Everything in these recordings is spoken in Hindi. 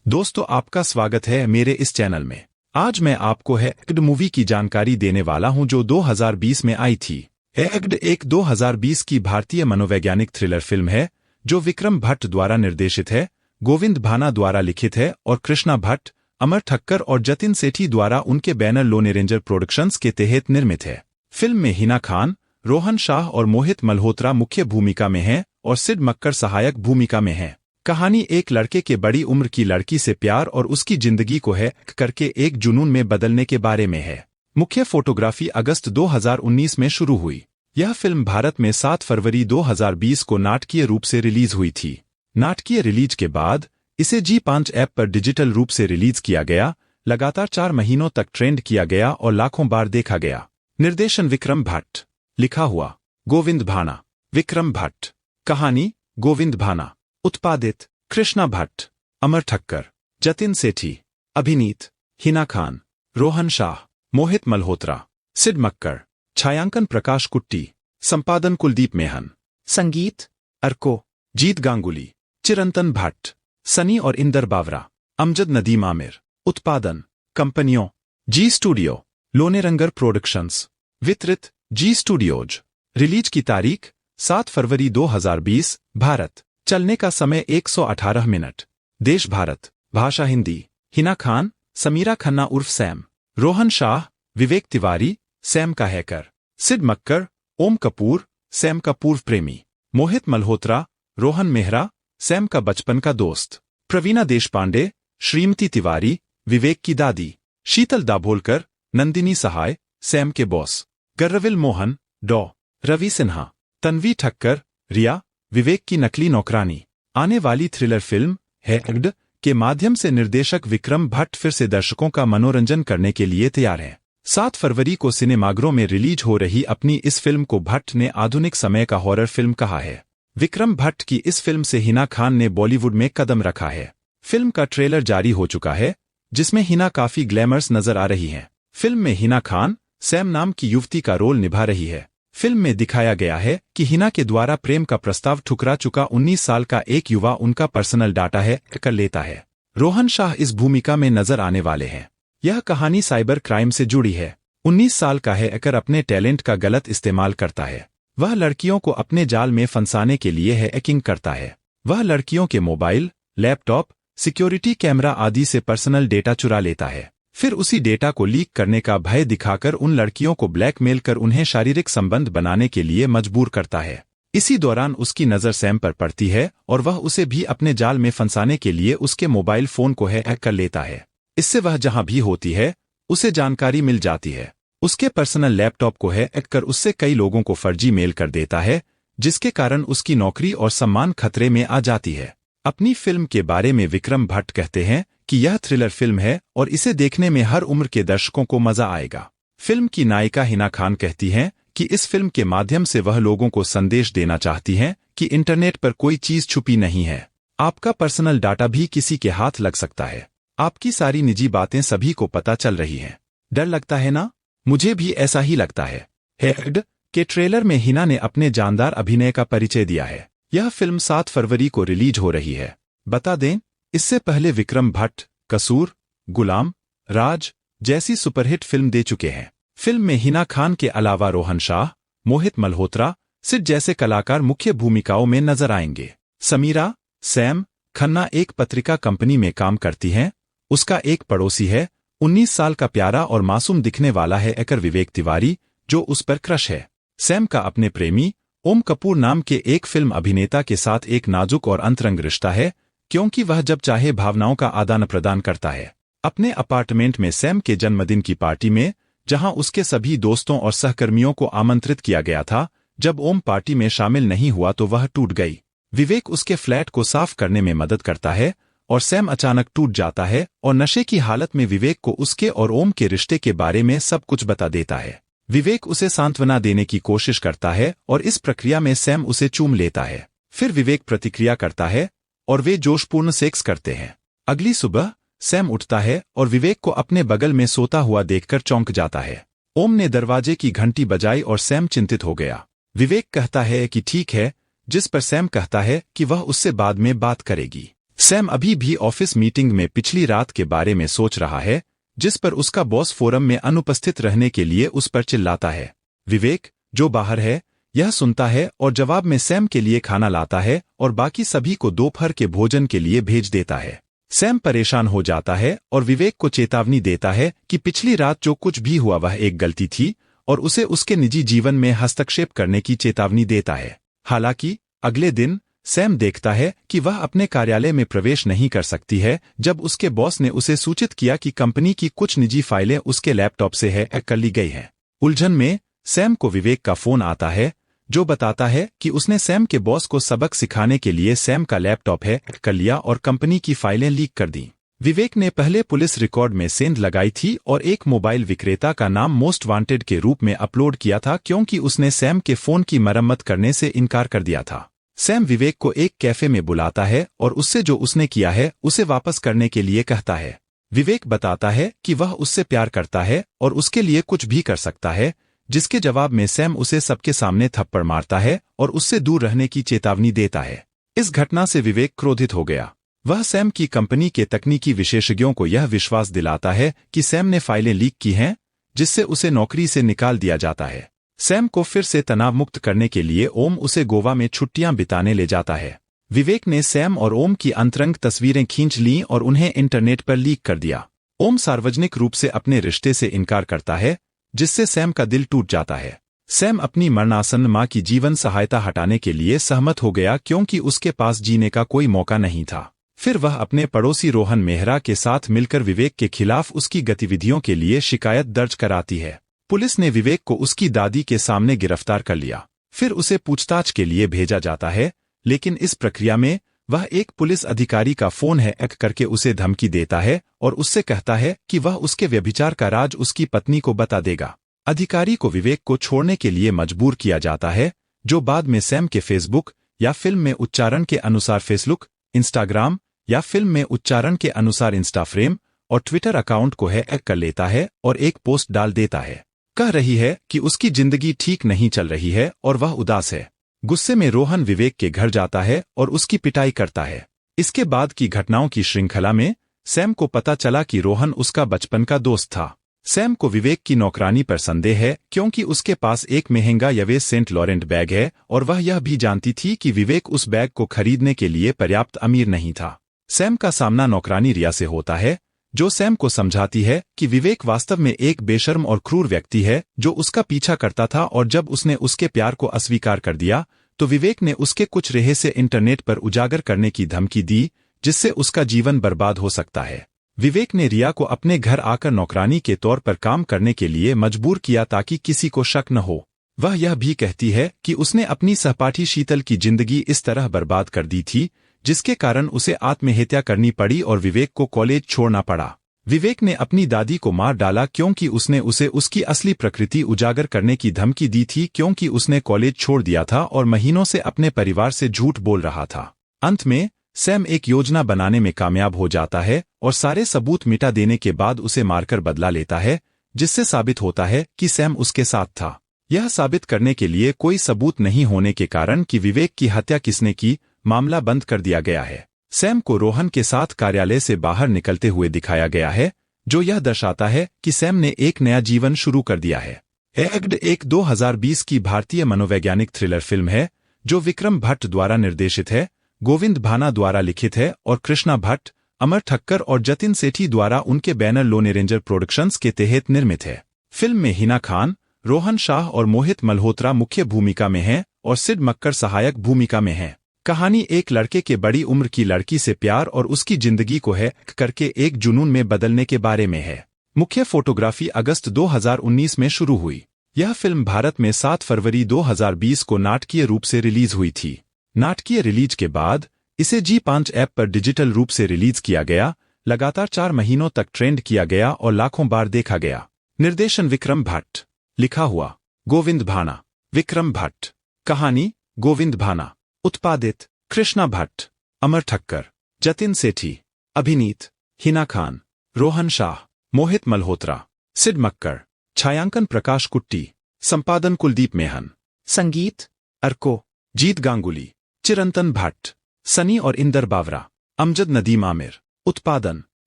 दोस्तों, आपका स्वागत है मेरे इस चैनल में। आज मैं आपको एग्ड मूवी की जानकारी देने वाला हूं जो 2020 में आई थी। एग्ड एक 2020 की भारतीय मनोवैज्ञानिक थ्रिलर फिल्म है जो विक्रम भट्ट द्वारा निर्देशित है, गोविंद भाना द्वारा लिखित है और कृष्णा भट्ट, अमर ठक्कर और जतिन सेठी द्वारा उनके बैनर लोने रेंजर प्रोडक्शंस के तहत निर्मित है। फिल्म में हिना खान, रोहन शाह और मोहित मल्होत्रा मुख्य भूमिका में हैं और सिड मक्कर सहायक भूमिका में हैं। कहानी एक लड़के के बड़ी उम्र की लड़की से प्यार और उसकी जिंदगी को हैक करके एक जुनून में बदलने के बारे में है। मुख्य फोटोग्राफी अगस्त 2019 में शुरू हुई। यह फिल्म भारत में 7 फरवरी 2020 को नाटकीय रूप से रिलीज हुई थी। नाटकीय रिलीज के बाद इसे G5 ऐप पर डिजिटल रूप से रिलीज किया गया, लगातार 4 महीनों तक ट्रेंड किया गया और लाखों बार देखा गया। निर्देशन विक्रम भट्ट, लिखा हुआ गोविंद भाना, विक्रम भट्ट, कहानी गोविंद भाना, उत्पादित कृष्णा भट्ट, अमर ठक्कर, जतिन सेठी, अभिनीत हिना खान, रोहन शाह, मोहित मल्होत्रा, सिड मक्कर, छायांकन प्रकाश कुट्टी, संपादन कुलदीप मेहन, संगीत अर्को, जीत गांगुली, चिरंतन भट्ट, सनी और इंदर बावरा, अमजद नदीम आमिर। उत्पादन कंपनियों जी स्टूडियो, लोने रंगर प्रोडक्शंस, वितरित जी स्टूडियोज। रिलीज की तारीख 7 फरवरी 2020, भारत। चलने का समय 118 मिनट। देश भारत। भाषा हिंदी। हिना खान समीरा खन्ना उर्फ सैम, रोहन शाह विवेक तिवारी सैम का हैकर, सिड मक्कर ओम कपूर सैम का पूर्व प्रेमी, मोहित मल्होत्रा रोहन मेहरा सैम का बचपन का दोस्त, प्रवीणा देशपांडे श्रीमती तिवारी विवेक की दादी, शीतल दाभोलकर नंदिनी सहाय सैम के बॉस, गर्रविल मोहन डॉ रवि सिन्हा, तन्वी ठक्कर रिया विवेक की नकली नौकरानी। आने वाली थ्रिलर फिल्म एग्ड के माध्यम से निर्देशक विक्रम भट्ट फिर से दर्शकों का मनोरंजन करने के लिए तैयार हैं। 7 फरवरी को सिनेमाघरों में रिलीज हो रही अपनी इस फिल्म को भट्ट ने आधुनिक समय का हॉरर फिल्म कहा है। विक्रम भट्ट की इस फिल्म से हिना खान ने बॉलीवुड में कदम रखा है। फिल्म का ट्रेलर जारी हो चुका है जिसमें हिना काफी ग्लैमरस नजर आ रही हैं। फिल्म में हिना खान सैम नाम की युवती का रोल निभा रही है। फिल्म में दिखाया गया है कि हिना के द्वारा प्रेम का प्रस्ताव ठुकरा चुका 19 साल का एक युवा उनका पर्सनल डाटा हैक कर लेता है। रोहन शाह इस भूमिका में नजर आने वाले हैं। यह कहानी साइबर क्राइम से जुड़ी है। 19 साल का हैकर अपने टैलेंट का गलत इस्तेमाल करता है। वह लड़कियों को अपने जाल में फंसाने के लिए हैकिंग करता है। वह लड़कियों के मोबाइल, लैपटॉप, सिक्योरिटी कैमरा आदि से पर्सनल डेटा चुरा लेता है। फिर उसी डेटा को लीक करने का भय दिखाकर उन लड़कियों को ब्लैकमेल कर उन्हें शारीरिक संबंध बनाने के लिए मजबूर करता है। इसी दौरान उसकी नज़र सैम पर पड़ती है और वह उसे भी अपने जाल में फंसाने के लिए उसके मोबाइल फोन को हैक कर लेता है। इससे वह जहां भी होती है उसे जानकारी मिल जाती है। उसके पर्सनल लैपटॉप को हैक कर उससे कई लोगों को फर्जी मेल कर देता है, जिसके कारण उसकी नौकरी और सम्मान खतरे में आ जाती है। अपनी फिल्म के बारे में विक्रम भट्ट कहते हैं कि यह थ्रिलर फिल्म है और इसे देखने में हर उम्र के दर्शकों को मजा आएगा। फिल्म की नायिका हिना खान कहती हैं कि इस फिल्म के माध्यम से वह लोगों को संदेश देना चाहती हैं कि इंटरनेट पर कोई चीज छुपी नहीं है। आपका पर्सनल डाटा भी किसी के हाथ लग सकता है। आपकी सारी निजी बातें सभी को पता चल रही हैं। डर लगता है ना? मुझे भी ऐसा ही लगता है। एग्ड के ट्रेलर में हिना ने अपने जानदार अभिनय का परिचय दिया है। यह फिल्म 7 फरवरी को रिलीज हो रही है। बता दें, इससे पहले विक्रम भट्ट कसूर, गुलाम, राज जैसी सुपरहिट फिल्म दे चुके हैं। फिल्म में हिना खान के अलावा रोहन शाह, मोहित मल्होत्रा, सिड जैसे कलाकार मुख्य भूमिकाओं में नजर आएंगे। समीरा सैम खन्ना एक पत्रिका कंपनी में काम करती हैं। उसका एक पड़ोसी है, 19 साल का प्यारा और मासूम दिखने वाला है हैकर विवेक तिवारी, जो उस पर क्रश है। सैम का अपने प्रेमी ओम कपूर नाम के एक फिल्म अभिनेता के साथ एक नाजुक और अंतरंग रिश्ता है, क्योंकि वह जब चाहे भावनाओं का आदान प्रदान करता है। अपने अपार्टमेंट में सैम के जन्मदिन की पार्टी में, जहां उसके सभी दोस्तों और सहकर्मियों को आमंत्रित किया गया था, जब ओम पार्टी में शामिल नहीं हुआ तो वह टूट गई। विवेक उसके फ्लैट को साफ करने में मदद करता है और सैम अचानक टूट जाता है और नशे की हालत में विवेक को उसके और ओम के रिश्ते के बारे में सब कुछ बता देता है। विवेक उसे सांत्वना देने की कोशिश करता है और इस प्रक्रिया में सैम उसे चूम लेता है। फिर विवेक प्रतिक्रिया करता है और वे जोशपूर्ण सेक्स करते हैं। अगली सुबह सैम उठता है और विवेक को अपने बगल में सोता हुआ देखकर चौंक जाता है। ओम ने दरवाजे की घंटी बजाई और सैम चिंतित हो गया। विवेक कहता है कि ठीक है, जिस पर सैम कहता है कि वह उससे बाद में बात करेगी। सैम अभी भी ऑफिस मीटिंग में पिछली रात के बारे में सोच रहा है, जिस पर उसका बॉस फोरम में अनुपस्थित रहने के लिए उस पर चिल्लाता है। विवेक, जो बाहर है, यह सुनता है और जवाब में सैम के लिए खाना लाता है और बाकी सभी को दोपहर के भोजन के लिए भेज देता है। सैम परेशान हो जाता है और विवेक को चेतावनी देता है कि पिछली रात जो कुछ भी हुआ वह एक गलती थी और उसे उसके निजी जीवन में हस्तक्षेप करने की चेतावनी देता है। हालांकि अगले दिन सैम देखता है कि वह अपने कार्यालय में प्रवेश नहीं कर सकती है जब उसके बॉस ने उसे सूचित किया कि कंपनी की कुछ निजी फाइलें उसके लैपटॉप से हैक कर ली गई हैं। उलझन में सैम को विवेक का फोन आता है, जो बताता है कि उसने सैम के बॉस को सबक सिखाने के लिए सैम का लैपटॉप हैक कर लिया और कंपनी की फाइलें लीक कर दी। विवेक ने पहले पुलिस रिकॉर्ड में सेंध लगाई थी और एक मोबाइल विक्रेता का नाम मोस्ट वांटेड के रूप में अपलोड किया था क्योंकि उसने सैम के फोन की मरम्मत करने से इनकार कर दिया था। सैम विवेक को एक कैफे में बुलाता है और उससे जो उसने किया है उसे वापस करने के लिए कहता है। विवेक बताता है कि वह उससे प्यार करता है और उसके लिए कुछ भी कर सकता है, जिसके जवाब में सैम उसे सबके सामने थप्पड़ मारता है और उससे दूर रहने की चेतावनी देता है। इस घटना से विवेक क्रोधित हो गया। वह सैम की कंपनी के तकनीकी विशेषज्ञों को यह विश्वास दिलाता है कि सैम ने फाइलें लीक की हैं, जिससे उसे नौकरी से निकाल दिया जाता है। सैम को फिर से तनाव मुक्त करने के लिए ओम उसे गोवा में छुट्टियां बिताने ले जाता है। विवेक ने सैम और ओम की अंतरंग तस्वीरें खींच लीं और उन्हें इंटरनेट पर लीक कर दिया। ओम सार्वजनिक रूप से अपने रिश्ते से इनकार करता है, जिससे सैम का दिल टूट जाता है। सैम अपनी मरणासन्न मां की जीवन सहायता हटाने के लिए सहमत हो गया क्योंकि उसके पास जीने का कोई मौका नहीं था। फिर वह अपने पड़ोसी रोहन मेहरा के साथ मिलकर विवेक के खिलाफ उसकी गतिविधियों के लिए शिकायत दर्ज कराती है। पुलिस ने विवेक को उसकी दादी के सामने गिरफ्तार कर लिया। फिर उसे पूछताछ के लिए भेजा जाता है, लेकिन इस प्रक्रिया में वह एक पुलिस अधिकारी का फोन हैक करके उसे धमकी देता है और उससे कहता है कि वह उसके व्यभिचार का राज उसकी पत्नी को बता देगा। अधिकारी को विवेक को छोड़ने के लिए मजबूर किया जाता है, जो बाद में सैम के फेसबुक या फिल्म में उच्चारण के अनुसार फेसबुक, इंस्टाग्राम या फिल्म में उच्चारण के अनुसार इंस्टाफ्रेम और ट्विटर अकाउंट को हैक कर लेता है और एक पोस्ट डाल देता है। कह रही है कि उसकी जिंदगी ठीक नहीं चल रही है और वह उदास है। गुस्से में रोहन विवेक के घर जाता है और उसकी पिटाई करता है। इसके बाद की घटनाओं की श्रृंखला में सैम को पता चला कि रोहन उसका बचपन का दोस्त था। सैम को विवेक की नौकरानी पर संदेह है क्योंकि उसके पास एक महंगा यवेस सेंट लॉरेंट बैग है और वह यह भी जानती थी कि विवेक उस बैग को खरीदने के लिए पर्याप्त अमीर नहीं था। सैम का सामना नौकरानी रिया से होता है, जो सैम को समझाती है कि विवेक वास्तव में एक बेशर्म और क्रूर व्यक्ति है जो उसका पीछा करता था और जब उसने उसके प्यार को अस्वीकार कर दिया तो विवेक ने उसके कुछ रहस्य इंटरनेट पर उजागर करने की धमकी दी, जिससे उसका जीवन बर्बाद हो सकता है। विवेक ने रिया को अपने घर आकर नौकरानी के तौर पर काम करने के लिए मजबूर किया ताकि किसी को शक न हो। वह यह भी कहती है कि उसने अपनी सहपाठी शीतल की जिंदगी इस तरह बर्बाद कर दी थी, जिसके कारण उसे आत्महत्या करनी पड़ी और विवेक को कॉलेज छोड़ना पड़ा। विवेक ने अपनी दादी को मार डाला क्योंकि उसने उसे उसकी असली प्रकृति उजागर करने की धमकी दी थी क्योंकि उसने कॉलेज छोड़ दिया था और महीनों से अपने परिवार से झूठ बोल रहा था। अंत में सैम एक योजना बनाने में कामयाब हो जाता है और सारे सबूत मिटा देने के बाद उसे मारकर बदला लेता है, जिससे साबित होता है कि सैम उसके साथ था। यह साबित करने के लिए कोई सबूत नहीं होने के कारण कि विवेक की हत्या किसने की, मामला बंद कर दिया गया है। सैम को रोहन के साथ कार्यालय से बाहर निकलते हुए दिखाया गया है, जो यह दर्शाता है कि सैम ने एक नया जीवन शुरू कर दिया है। एग्ड एक 2020 की भारतीय मनोवैज्ञानिक थ्रिलर फिल्म है, जो विक्रम भट्ट द्वारा निर्देशित है, गोविंद भाना द्वारा लिखित है और कृष्णा भट्ट, अमर ठक्कर और जतिन सेठी द्वारा उनके बैनर लोने रेंजर प्रोडक्शंस के तहत निर्मित है। फिल्म में हिना खान, रोहन शाह और मोहित मल्होत्रा मुख्य भूमिका में हैं और सिड मक्कर सहायक भूमिका में हैं। कहानी एक लड़के के बड़ी उम्र की लड़की से प्यार और उसकी जिंदगी को हैक करके एक जुनून में बदलने के बारे में है। मुख्य फोटोग्राफी अगस्त 2019 में शुरू हुई। यह फिल्म भारत में 7 फरवरी 2020 को नाटकीय रूप से रिलीज हुई थी। नाटकीय रिलीज के बाद इसे G5 ऐप पर डिजिटल रूप से रिलीज किया गया, लगातार 4 महीनों तक ट्रेंड किया गया और लाखों बार देखा गया। निर्देशन विक्रम भट्ट, लिखा हुआ गोविंद भाना, विक्रम भट्ट, कहानी गोविंद भाना, उत्पादित कृष्णा भट्ट, अमर ठक्कर, जतिन सेठी, अभिनीत हिना खान, रोहन शाह, मोहित मल्होत्रा, सिड मक्कर, छायांकन प्रकाश कुट्टी, संपादन कुलदीप मेहन, संगीत अर्को, जीत गांगुली, चिरंतन भट्ट, सनी और इंदर बावरा, अमजद नदीम आमिर। उत्पादन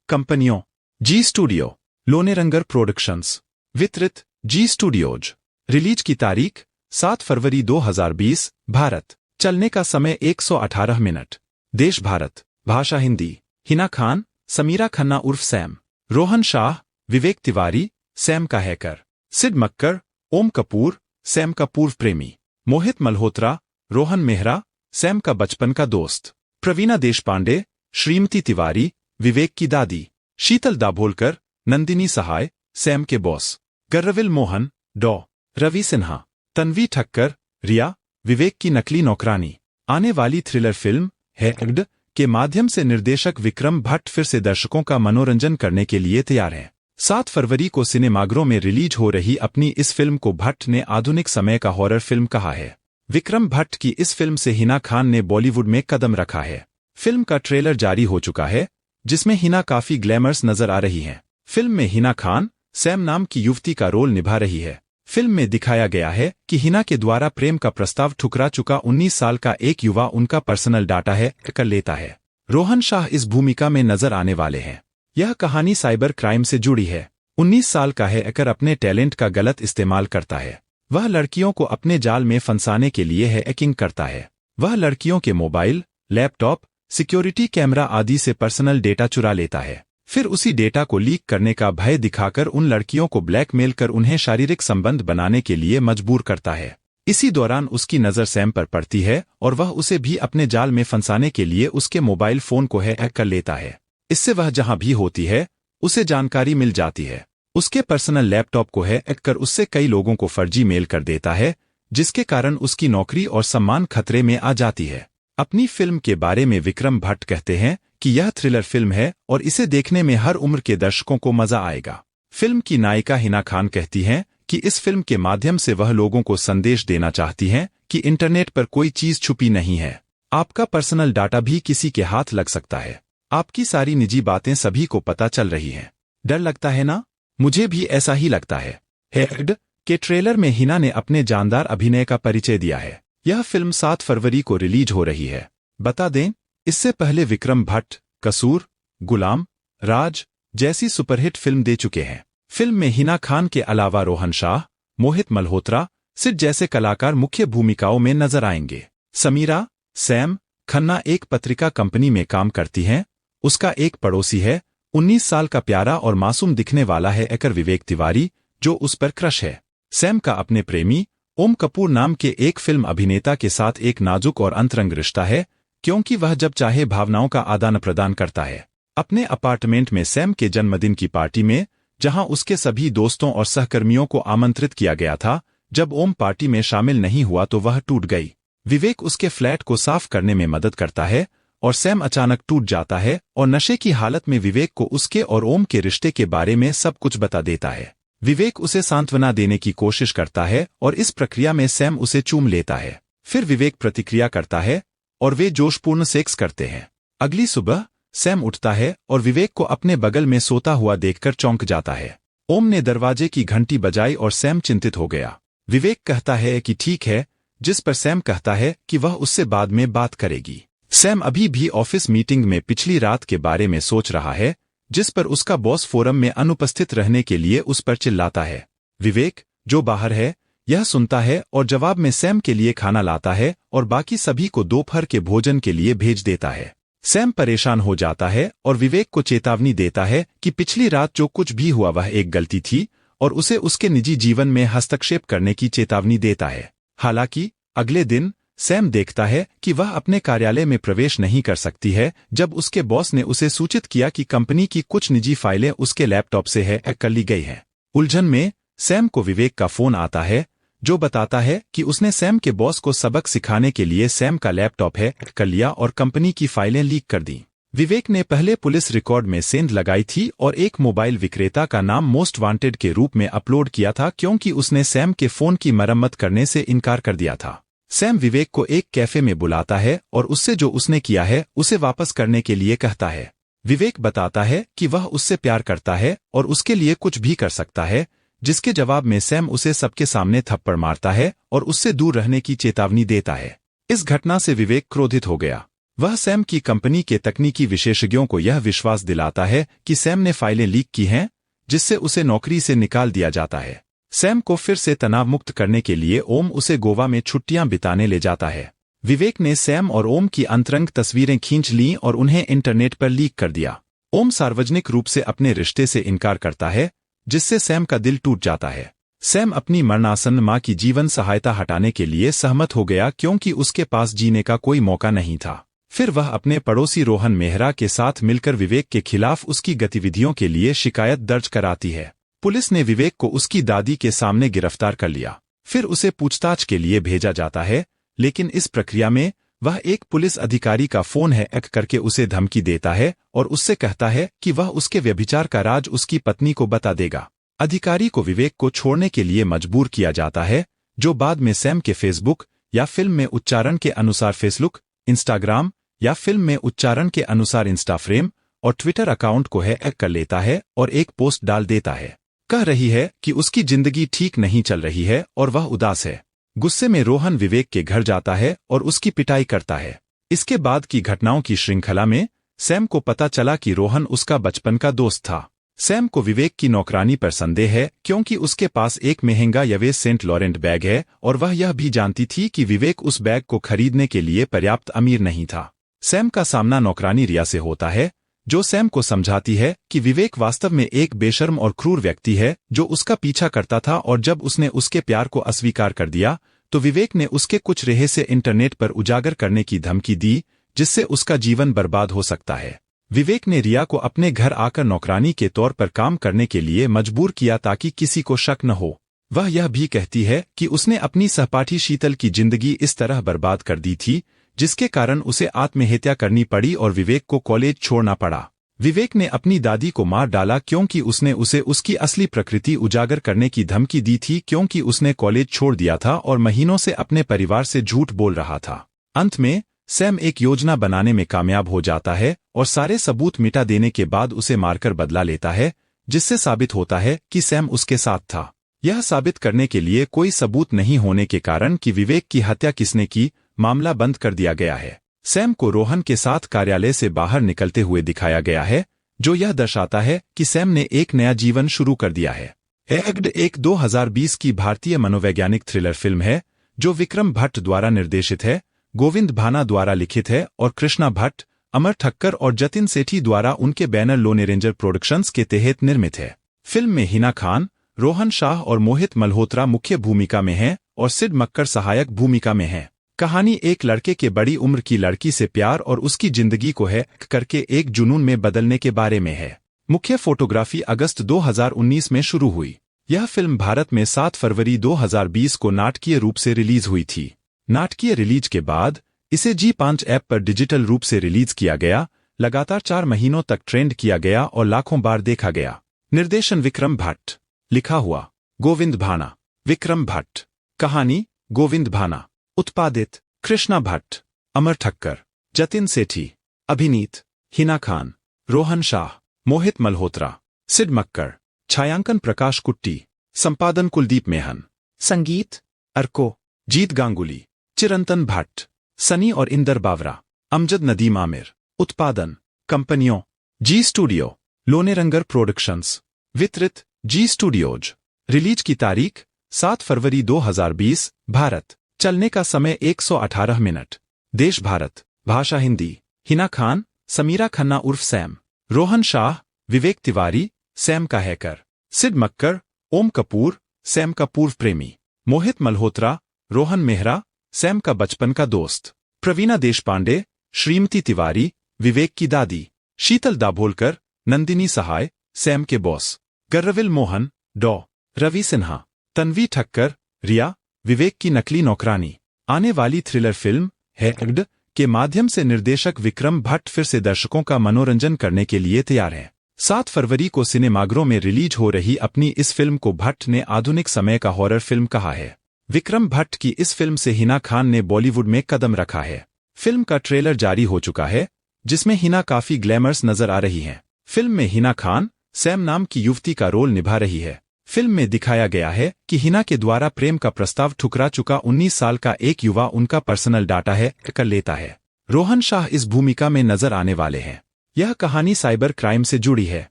कंपनियों जी स्टूडियो, लोनेरंगर प्रोडक्शंस। वितरित जी स्टूडियोज। रिलीज की तारीख 7 फरवरी 2020। भारत। चलने का समय 118 मिनट। देश भारत। भाषा हिंदी। हिना खान, समीरा खन्ना उर्फ सैम। रोहन शाह, विवेक तिवारी, सैम का हैकर। सिड मक्कर, ओम कपूर, सैम का पूर्व प्रेमी। मोहित मल्होत्रा, रोहन मेहरा, सैम का बचपन का दोस्त। प्रवीणा देशपांडे, श्रीमती तिवारी, विवेक की दादी। शीतल दाभोलकर, नंदिनी सहाय, सैम के बॉस। गर्रविल मोहन, डॉ. रवि सिन्हा। तन्वी ठक्कर, रिया, विवेक की नकली नौकरानी। आने वाली थ्रिलर फिल्म हैक्ड के माध्यम से निर्देशक विक्रम भट्ट फिर से दर्शकों का मनोरंजन करने के लिए तैयार हैं। 7 फरवरी को सिनेमाघरों में रिलीज हो रही अपनी इस फिल्म को भट्ट ने आधुनिक समय का हॉरर फिल्म कहा है। विक्रम भट्ट की इस फिल्म से हिना खान ने बॉलीवुड में कदम रखा है। फिल्म का ट्रेलर जारी हो चुका है, जिसमें हिना काफी ग्लैमरस नजर आ रही हैं। फिल्म में हिना खान सैम नाम की युवती का रोल निभा रही है। फिल्म में दिखाया गया है कि हिना के द्वारा प्रेम का प्रस्ताव ठुकरा चुका 19 साल का एक युवा उनका पर्सनल डाटा हैक कर लेता है। रोहन शाह इस भूमिका में नजर आने वाले हैं। यह कहानी साइबर क्राइम से जुड़ी है। 19 साल का हैकर अपने टैलेंट का गलत इस्तेमाल करता है। वह लड़कियों को अपने जाल में फंसाने के लिए हैकिंग करता है। वह लड़कियों के मोबाइल, लैपटॉप, सिक्योरिटी कैमरा आदि से पर्सनल डेटा चुरा लेता है। फिर उसी डेटा को लीक करने का भय दिखाकर उन लड़कियों को ब्लैकमेल कर उन्हें शारीरिक संबंध बनाने के लिए मजबूर करता है। इसी दौरान उसकी नज़र सैम पर पड़ती है और वह उसे भी अपने जाल में फंसाने के लिए उसके मोबाइल फोन को हैक कर लेता है। इससे वह जहां भी होती है उसे जानकारी मिल जाती है। उसके पर्सनल लैपटॉप को हैक कर उससे कई लोगों को फर्जी मेल कर देता है, जिसके कारण उसकी नौकरी और सम्मान खतरे में आ जाती है। अपनी फिल्म के बारे में विक्रम भट्ट कहते हैं कि यह थ्रिलर फिल्म है और इसे देखने में हर उम्र के दर्शकों को मजा आएगा। फिल्म की नायिका हिना खान कहती हैं कि इस फिल्म के माध्यम से वह लोगों को संदेश देना चाहती हैं कि इंटरनेट पर कोई चीज छुपी नहीं है। आपका पर्सनल डाटा भी किसी के हाथ लग सकता है। आपकी सारी निजी बातें सभी को पता चल रही हैं। डर लगता है ना? मुझे भी ऐसा ही लगता है। हैक्ड के ट्रेलर में हिना ने अपने जानदार अभिनय का परिचय दिया है। यह फिल्म 7 फरवरी को रिलीज हो रही है। बता दें, इससे पहले विक्रम भट्ट कसूर, गुलाम, राज जैसी सुपरहिट फिल्म दे चुके हैं। फिल्म में हिना खान के अलावा रोहन शाह, मोहित मल्होत्रा, सिड जैसे कलाकार मुख्य भूमिकाओं में नजर आएंगे। समीरा, सैम खन्ना एक पत्रिका कंपनी में काम करती हैं। उसका एक पड़ोसी है, 19 साल का प्यारा और मासूम दिखने वाला है हैकर विवेक तिवारी, जो उस पर क्रश है। सैम का अपने प्रेमी ओम कपूर नाम के एक फिल्म अभिनेता के साथ एक नाजुक और अंतरंग रिश्ता है, क्योंकि वह जब चाहे भावनाओं का आदान प्रदान करता है। अपने अपार्टमेंट में सैम के जन्मदिन की पार्टी में, जहां उसके सभी दोस्तों और सहकर्मियों को आमंत्रित किया गया था, जब ओम पार्टी में शामिल नहीं हुआ तो वह टूट गई। विवेक उसके फ्लैट को साफ करने में मदद करता है और सैम अचानक टूट जाता है और नशे की हालत में विवेक को उसके और ओम के रिश्ते के बारे में सब कुछ बता देता है। विवेक उसे सांत्वना देने की कोशिश करता है और इस प्रक्रिया में सैम उसे चूम लेता है। फिर विवेक प्रतिक्रिया करता है और वे जोशपूर्ण सेक्स करते हैं। अगली सुबह सैम उठता है और विवेक को अपने बगल में सोता हुआ देखकर चौंक जाता है। ओम ने दरवाजे की घंटी बजाई और सैम चिंतित हो गया। विवेक कहता है कि ठीक है, जिस पर सैम कहता है कि वह उससे बाद में बात करेगी। सैम अभी भी ऑफिस मीटिंग में पिछली रात के बारे में सोच रहा है, जिस पर उसका बॉस फोरम में अनुपस्थित रहने के लिए उस पर चिल्लाता है। विवेक, जो बाहर है, यह सुनता है और जवाब में सैम के लिए खाना लाता है और बाकी सभी को दोपहर के भोजन के लिए भेज देता है। सैम परेशान हो जाता है और विवेक को चेतावनी देता है कि पिछली रात जो कुछ भी हुआ वह एक गलती थी और उसे उसके निजी जीवन में हस्तक्षेप करने की चेतावनी देता है। हालांकि अगले दिन सैम देखता है कि वह अपने कार्यालय में प्रवेश नहीं कर सकती है, जब उसके बॉस ने उसे सूचित किया कि कंपनी की कुछ निजी फाइलें उसके लैपटॉप से हैक कर ली गई हैं। उलझन में सैम को विवेक का फोन आता है, जो बताता है कि उसने सैम के बॉस को सबक सिखाने के लिए सैम का लैपटॉप हैक कर लिया और कंपनी की फाइलें लीक कर दी। विवेक ने पहले पुलिस रिकॉर्ड में सेंध लगाई थी और एक मोबाइल विक्रेता का नाम मोस्ट वांटेड के रूप में अपलोड किया था, क्योंकि उसने सैम के फोन की मरम्मत करने से इनकार कर दिया था। सैम विवेक को एक कैफे में बुलाता है और उससे जो उसने किया है उसे वापस करने के लिए कहता है। विवेक बताता है कि वह उससे प्यार करता है और उसके लिए कुछ भी कर सकता है, जिसके जवाब में सैम उसे सबके सामने थप्पड़ मारता है और उससे दूर रहने की चेतावनी देता है। इस घटना से विवेक क्रोधित हो गया। वह सैम की कंपनी के तकनीकी विशेषज्ञों को यह विश्वास दिलाता है कि सैम ने फाइलें लीक की हैं, जिससे उसे नौकरी से निकाल दिया जाता है। सैम को फिर से तनाव मुक्त करने के लिए ओम उसे गोवा में छुट्टियां बिताने ले जाता है। विवेक ने सैम और ओम की अंतरंग तस्वीरें खींच लीं और उन्हें इंटरनेट पर लीक कर दिया। ओम सार्वजनिक रूप से अपने रिश्ते से इनकार करता है, जिससे सैम का दिल टूट जाता है। सैम अपनी मरणासन्न मां की जीवन सहायता हटाने के लिए सहमत हो गया क्योंकि उसके पास जीने का कोई मौका नहीं था। फिर वह अपने पड़ोसी रोहन मेहरा के साथ मिलकर विवेक के खिलाफ उसकी गतिविधियों के लिए शिकायत दर्ज कराती है। पुलिस ने विवेक को उसकी दादी के सामने गिरफ्तार कर लिया। फिर उसे पूछताछ के लिए भेजा जाता है, लेकिन इस प्रक्रिया में वह एक पुलिस अधिकारी का फोन हैक करके उसे धमकी देता है और उससे कहता है कि वह उसके व्यभिचार का राज उसकी पत्नी को बता देगा। अधिकारी को विवेक को छोड़ने के लिए मजबूर किया जाता है, जो बाद में सैम के फेसबुक या फिल्म में उच्चारण के अनुसार फेसबुक, इंस्टाग्राम या फिल्म में उच्चारण के अनुसार इंस्टाफ्रेम और ट्विटर अकाउंट को हैक कर लेता है और एक पोस्ट डाल देता है। कह रही है कि उसकी जिंदगी ठीक नहीं चल रही है और वह उदास है। गुस्से में रोहन विवेक के घर जाता है और उसकी पिटाई करता है। इसके बाद की घटनाओं की श्रृंखला में सैम को पता चला कि रोहन उसका बचपन का दोस्त था। सैम को विवेक की नौकरानी पर संदेह है क्योंकि उसके पास एक महंगा यवेस सेंट लॉरेंट बैग है और वह यह भी जानती थी कि विवेक उस बैग को खरीदने के लिए पर्याप्त अमीर नहीं था। सैम का सामना नौकरानी रिया से होता है, जो सैम को समझाती है कि विवेक वास्तव में एक बेशर्म और क्रूर व्यक्ति है जो उसका पीछा करता था और जब उसने उसके प्यार को अस्वीकार कर दिया तो विवेक ने उसके कुछ रहस्य इंटरनेट पर उजागर करने की धमकी दी, जिससे उसका जीवन बर्बाद हो सकता है। विवेक ने रिया को अपने घर आकर नौकरानी के तौर पर काम करने के लिए मजबूर किया ताकि किसी को शक न हो। वह यह भी कहती है कि उसने अपनी सहपाठी शीतल की जिंदगी इस तरह बर्बाद कर दी थी, जिसके कारण उसे आत्महत्या करनी पड़ी और विवेक को कॉलेज छोड़ना पड़ा। विवेक ने अपनी दादी को मार डाला क्योंकि उसने उसे उसकी असली प्रकृति उजागर करने की धमकी दी थी क्योंकि उसने कॉलेज छोड़ दिया था और महीनों से अपने परिवार से झूठ बोल रहा था। अंत में सैम एक योजना बनाने में कामयाब हो जाता है और सारे सबूत मिटा देने के बाद उसे मारकर बदला लेता है, जिससे साबित होता है कि सैम उसके साथ था। यह साबित करने के लिए कोई सबूत नहीं होने के कारण कि विवेक की हत्या किसने की, मामला बंद कर दिया गया है। सैम को रोहन के साथ कार्यालय से बाहर निकलते हुए दिखाया गया है, जो यह दर्शाता है कि सैम ने एक नया जीवन शुरू कर दिया है। एग्ड एक 2020 की भारतीय मनोवैज्ञानिक थ्रिलर फिल्म है, जो विक्रम भट्ट द्वारा निर्देशित है, गोविंद भाना द्वारा लिखित है और कृष्णा भट्ट, अमर ठक्कर और जतिन सेठी द्वारा उनके बैनर लोने रेंजर प्रोडक्शंस के तहत निर्मित है। फिल्म में हिना खान, रोहन शाह और मोहित मल्होत्रा मुख्य भूमिका में हैं और सिड मक्कर सहायक भूमिका में हैं। कहानी एक लड़के के बड़ी उम्र की लड़की से प्यार और उसकी जिंदगी को हैक करके एक जुनून में बदलने के बारे में है। मुख्य फोटोग्राफी अगस्त 2019 में शुरू हुई। यह फिल्म भारत में 7 फरवरी 2020 को नाटकीय रूप से रिलीज हुई थी। नाटकीय रिलीज के बाद इसे G5 ऐप पर डिजिटल रूप से रिलीज किया गया, लगातार 4 महीनों तक ट्रेंड किया गया और लाखों बार देखा गया। निर्देशन विक्रम भट्ट, लिखा हुआ गोविंद भाना, विक्रम भट्ट, कहानी गोविंद भाना, उत्पादित कृष्णा भट्ट, अमर ठक्कर, जतिन सेठी, अभिनीत हिना खान, रोहन शाह, मोहित मल्होत्रा, सिड मक्कर, छायांकन प्रकाश कुट्टी, संपादन कुलदीप मेहन, संगीत अर्को, जीत गांगुली, चिरंतन भट्ट, सनी और इंदर बावरा, अमजद नदीम आमिर, उत्पादन कंपनियों जी स्टूडियो, लोनेरंगर प्रोडक्शंस, वितरित जी स्टूडियोज। रिलीज की तारीख 7 फरवरी 2020, भारत। चलने का समय 118 मिनट। देश भारत, भाषा हिंदी। हिना खान, समीरा खन्ना उर्फ सैम। रोहन शाह, विवेक तिवारी, सैम का हैकर। सिड मक्कर, ओम कपूर, सैम का पूर्व प्रेमी। मोहित मल्होत्रा, रोहन मेहरा, सैम का बचपन का दोस्त। प्रवीणा देशपांडे, श्रीमती तिवारी, विवेक की दादी। शीतल दाभोलकर, नंदिनी सहाय, सैम के बॉस। गर्रविल मोहन, डॉ. रवि सिन्हा। तन्वी ठक्कर, रिया, विवेक की नकली नौकरानी। आने वाली थ्रिलर फिल्म हैक्ड के माध्यम से निर्देशक विक्रम भट्ट फिर से दर्शकों का मनोरंजन करने के लिए तैयार है। 7 फरवरी को सिनेमाघरों में रिलीज हो रही अपनी इस फिल्म को भट्ट ने आधुनिक समय का हॉरर फिल्म कहा है। विक्रम भट्ट की इस फिल्म से हिना खान ने बॉलीवुड में कदम रखा है। फिल्म का ट्रेलर जारी हो चुका है, जिसमें हिना काफी ग्लैमरस नजर आ रही हैं। फिल्म में हिना खान सैम नाम की युवती का रोल निभा रही है। फिल्म में दिखाया गया है कि हिना के द्वारा प्रेम का प्रस्ताव ठुकरा चुका 19 साल का एक युवा उनका पर्सनल डाटा हैक कर लेता है। रोहन शाह इस भूमिका में नजर आने वाले हैं। यह कहानी साइबर क्राइम से जुड़ी है।